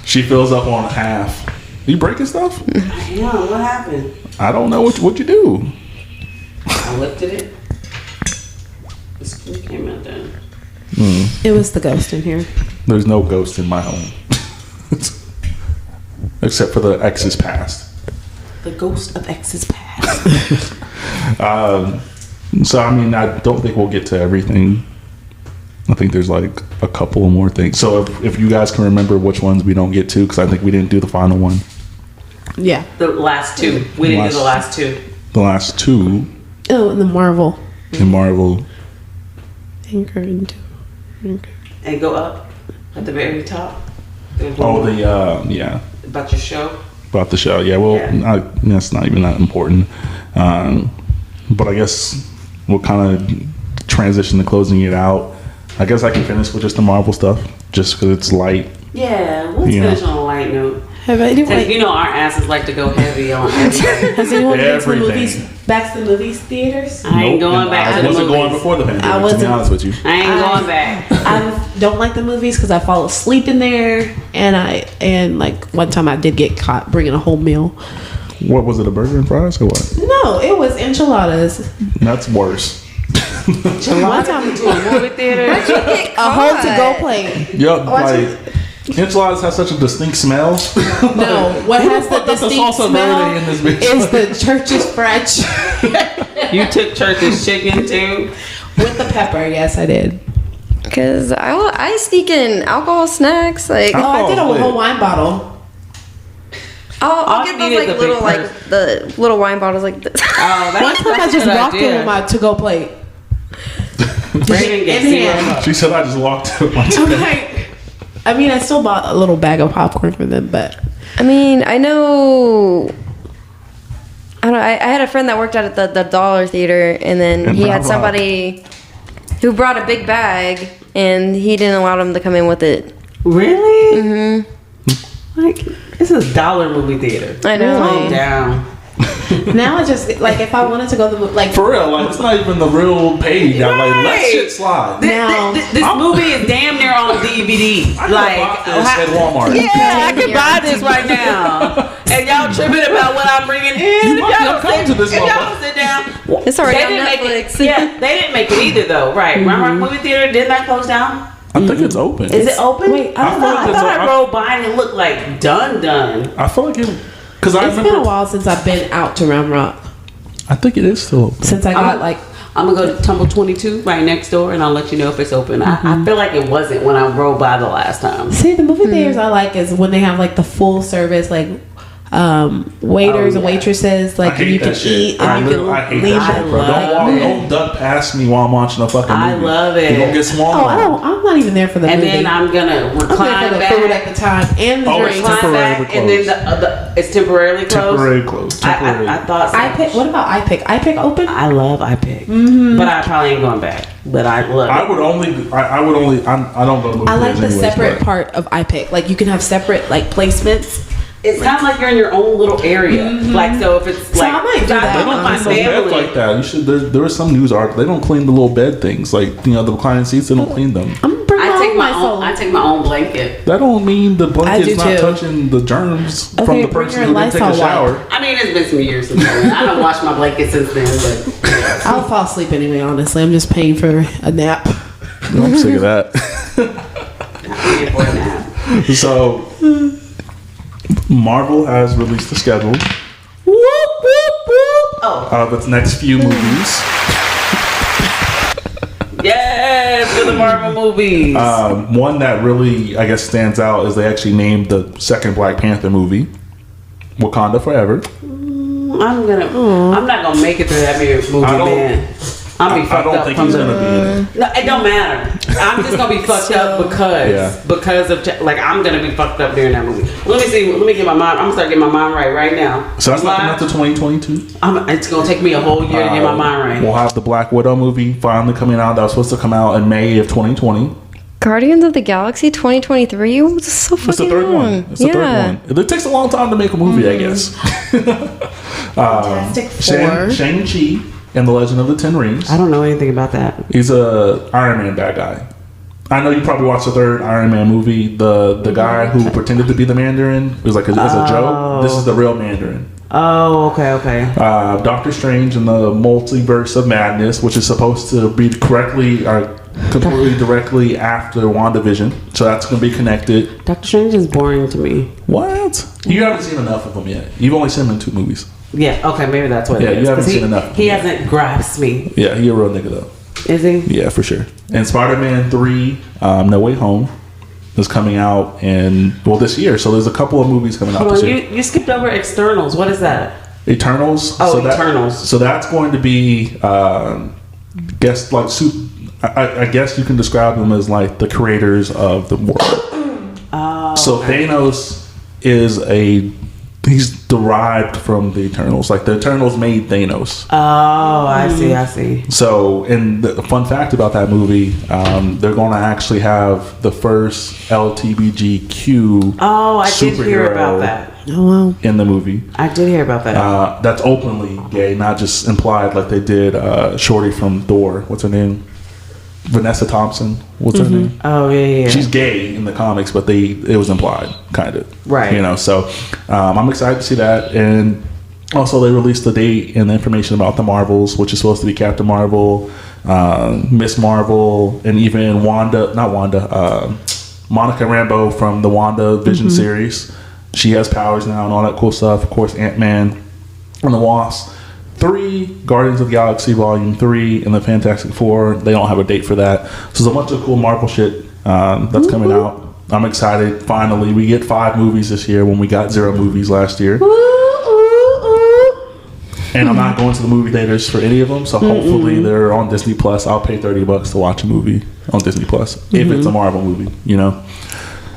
She fills up on half. You breaking stuff? Yeah, what happened? I don't know what you do. I lifted it. The screw came out there. It was the ghost in here. There's no ghost in my home. Except for the ex's past. The ghost of ex's past. So, I mean, I don't think we'll get to everything. I think there's like a couple more things. So if you guys can remember which ones we don't get to, because I think we didn't do the final one. Yeah. The last 2. We didn't do the last 2. The last 2. Oh, and the Marvel. In Marvel. Anchor into. And go up at the very top. Yeah. About your show? About the show, yeah. Well, that's not even that important. But I guess we'll kind of transition to closing it out. I guess I can finish with just the Marvel stuff, just because it's light. Yeah, let's finish on a light note. You know our asses like to go heavy on everything. Has anyone been back to the movies theaters? I ain't going back to the movies. I wasn't going before the pandemic, to be honest with you. I ain't going back. I don't like the movies because I fall asleep in there, and like one time I did get caught bringing a whole meal. What was it, a burger and fries or what? No, it was enchiladas. That's worse. One time we to a movie theater, a whole to-go plate. Yep, like enchiladas have such a distinct smell. No, what has the distinct smell in this bitch? Is the Church's French. You took Church's chicken too? With the pepper, yes, I did. Because I sneak in alcohol snacks. Like, I did a whole wine bottle. I'll get those like little the little wine bottles like this. Oh, one time I just walked in with my to-go plate. She said I just walked in with my to-go plate. I mean, I still bought a little bag of popcorn for them, but I mean, I know. I had a friend that worked at the Dollar Theater, and then he had somebody who brought a big bag, and he didn't allow them to come in with it. Really? Mm-hmm. Like, this is a dollar movie theater. I know. Calm down. Now I just like if I wanted to go to the like for real, like it's not even the real page. Right. Like let shit slide. This movie is damn near on DVD. Like at Walmart. Yeah, I can buy this right now. And y'all tripping about what I'm bringing in. Y'all sit down. It's already on Netflix. They didn't make it either though, right? Ron Rock movie theater, didn't that close down? I think it's open. Is it open? Wait, I thought I rode by and it looked like done. I feel like it, because I remember. It's been a while since I've been out to Round Rock. I think it is still open. Since I got I'm gonna go to Tumble 22 right next door, and I'll let you know if it's open. I feel like it wasn't when I rode by the last time. See, the movie theaters I like is when they have like the full service, like waiters and waitresses, like you can eat and you can leave. Don't duck past me while I'm watching a fucking movie. I love it. You don't get small. I'm not even there for the movie. And then I'm gonna recline back. Food at the time and the drinks. Recline back, and then it's temporarily closed. Temporarily closed. I thought so. iPick. What about iPick? iPick open? I love iPick, but I probably ain't going back. But I love it. I don't go to movie I like the anyways, separate part of iPick. Like you can have separate like placements. It's kind of like you're in your own little area. Like, so if it's like, I might do that. They don't my clean those beds family. like that. You should. There was some news article. They don't clean the little bed things, like the reclining seats. They don't clean them. I'm bringing I take my own blanket. That don't mean the blanket's not too. touching the germs from Okay, the bring person your who didn't take a Lysol shower. I mean, it's been some years since I don't wash my blanket since then, but I'll fall asleep anyway. Honestly, I'm just paying for a nap. I'm sick of that. I'm here for a nap. So, Marvel has released the schedule of its next few movies. Yes, for the Marvel movies. One that really, I guess, stands out is they actually named the second Black Panther movie Wakanda Forever. I'm not gonna make it through that movie, man. I'm be fucked up. I don't think he's gonna be in it. No, it don't matter. I'm just gonna be fucked up because of I'm gonna be fucked up during that movie. Let me see. Let me get my mind. I'm gonna start getting my mind right now. So that's not coming out to 2022. It's gonna take me a whole year to get my mind right. We'll have the Black Widow movie finally coming out. That was supposed to come out in May of 2020. Guardians of the Galaxy 2023? It's so fucking It's the third long. one. It's the third one. It takes a long time to make a movie, I guess. Fantastic Four. Shang-Chi and the Legend of the Ten Rings. I don't know anything about that. He's a Iron Man bad guy. I know you probably watched the third Iron Man movie. The guy who pretended to be the Mandarin was like as a joke. This is the real Mandarin. Oh, okay. Doctor Strange and the Multiverse of Madness, which is supposed to be completely directly after WandaVision, so that's going to be connected. Doctor Strange is boring to me. What? You haven't seen enough of them yet. You've only seen him in 2 movies. Yeah, okay, maybe that's what it is. You haven't seen enough. He hasn't grasped me. Yeah, he a real nigga though. Is he? Yeah, for sure. And Spider-Man 3, No Way Home, is coming out this year. So there's a couple of movies coming out this year. You skipped over Externals. What is that? Eternals. Oh, Eternals. So that's going to be, I guess you can describe them as like the creators of the world. So okay. Thanos is he's derived from the Eternals. Like the Eternals made Thanos. Oh, I see. So, and the fun fact about that movie, they're going to actually have the first LGBTQ. Oh, I did hear about that. Oh, wow. In the movie. I did hear about that. That's openly gay, not just implied like they did Shorty from Thor. What's her name? Vanessa Thompson. What's her name? Oh, yeah. She's gay in the comics, but it was implied, kind of. Right. So I'm excited to see that. And also they released the date and the information about the Marvels, which is supposed to be Captain Marvel, Miss Marvel, and even Monica Rambeau from the WandaVision series. She has powers now and all that cool stuff. Of course, Ant-Man and the Wasp. 3, Guardians of the Galaxy Volume 3, and the Fantastic Four. They don't have a date for that. So there's a bunch of cool Marvel shit that's coming out. I'm excited. Finally, we get 5 movies this year when we got 0 movies last year. And I'm not going to the movie theaters for any of them, so hopefully they're on Disney Plus. I'll pay $30 to watch a movie on Disney Plus if it's a Marvel movie,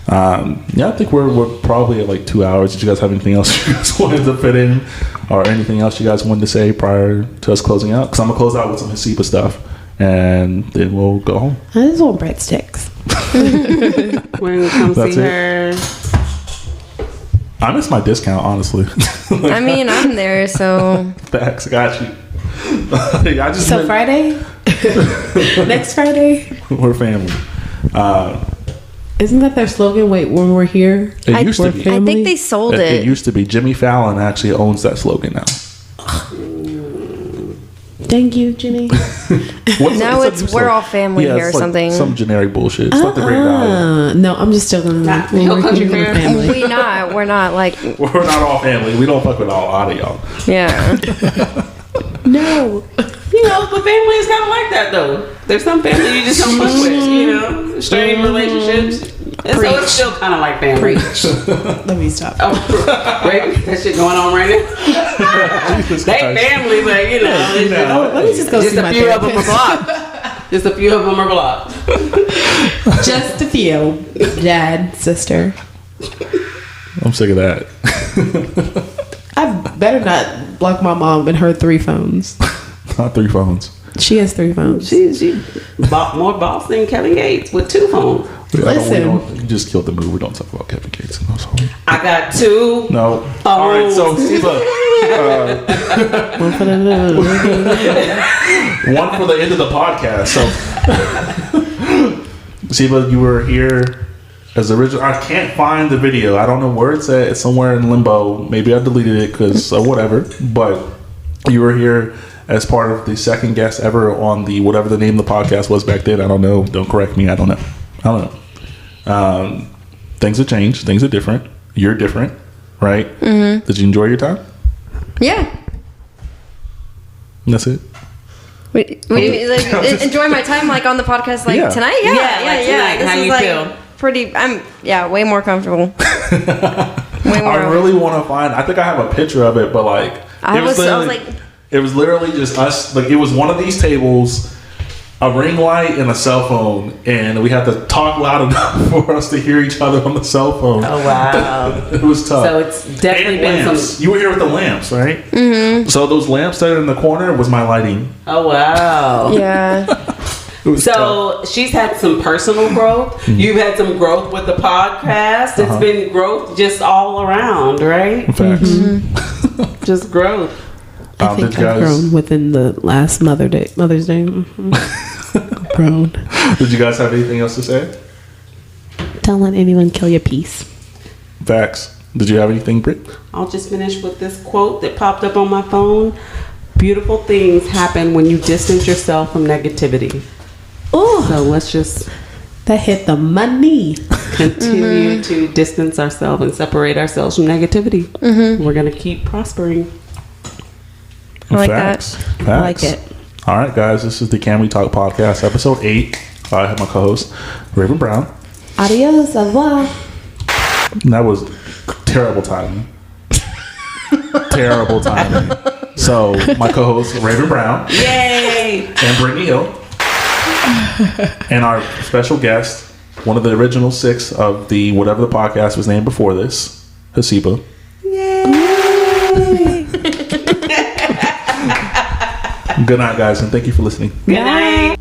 I think we're probably at like 2 hours. Did you guys have anything else you guys wanted to fit in, or anything else you guys wanted to say prior to us closing out? Because I'm gonna close out with some hassibh stuff, and then we'll go home. I just want breadsticks. We're gonna come see her. I miss my discount, honestly. I mean, I'm there, so. Thanks, got you. Friday? Next Friday? We're family. Isn't that their slogan? Wait, when we're here? It used to be. I think they sold it. It used to be. Jimmy Fallon actually owns that slogan now. Thank you, Jenny. We're all family here or like something. Some generic bullshit. It's like the Great Value. No, I'm just still gonna family. We're not like We're not all family. We don't fuck with all of y'all. yeah. No. You know, but family is kind of like that, though. There's some family you just don't fuck with, you know? Strained relationships. And so it's still kind of like family. Let me stop. Oh, right? That shit going on right now? They family, but, you know. Let me just go see my therapist. Of them are blocked. Just a few of them are blocked. Just a few. Dad, sister. I'm sick of that. I better not block my mom and her 3 phones. Not 3 phones. She has 3 phones. She bought more boss than Kevin Gates with 2 phones. Listen. You just killed the mood. We don't talk about Kevin Gates in those homes. I got 2. No. All right, so Siba. One for the end of the podcast. So, Siba, you were here as original. I can't find the video. I don't know where it's at. It's somewhere in limbo. Maybe I deleted it because whatever. But you were here as part of the second guest ever on the whatever the name of the podcast was back then. I don't know. Don't correct me. I don't know. Things have changed. Things are different. You're different, right? Mm-hmm. Did you enjoy your time? Yeah. That's it. Enjoy my time like on the podcast like tonight. Tonight. This How is you like feel? I'm way more comfortable. Way more. I really want to find. I think I have a picture of it, but like I was like, it was literally just us. Like it was one of these tables, a ring light, and a cell phone, and we had to talk loud enough for us to hear each other on the cell phone. Oh wow, it was tough. So it's definitely been lamps. You were here with the lamps, right? Mm-hmm. So those lamps that are in the corner was my lighting. Oh wow. Yeah. So she's had some personal growth. Mm-hmm. You've had some growth with the podcast. It's been growth just all around, right? Facts. Mm-hmm. Just growth. I think I've grown within the last Mother's Day. Mm-hmm. Grown. Did you guys have anything else to say? Don't let anyone kill your peace. Facts. Did you have anything, Britt? I'll just finish with this quote that popped up on my phone. Beautiful things happen when you distance yourself from negativity. Oh, so let's just that hit the money. Continue to distance ourselves and separate ourselves from negativity. Mm-hmm. We're gonna keep prospering. I like that. I like it. All right, guys, this is the Can We Talk podcast, episode 8. I have my co-host Raven Brown. Adios, au revoir. And that was terrible timing. Terrible timing. So my co-host Raven Brown, yay, and Brittany Hill. And our special guest, one of the original 6 of the whatever the podcast was named before this, hassibh. Yay! Good night, guys, and thank you for listening. Good night.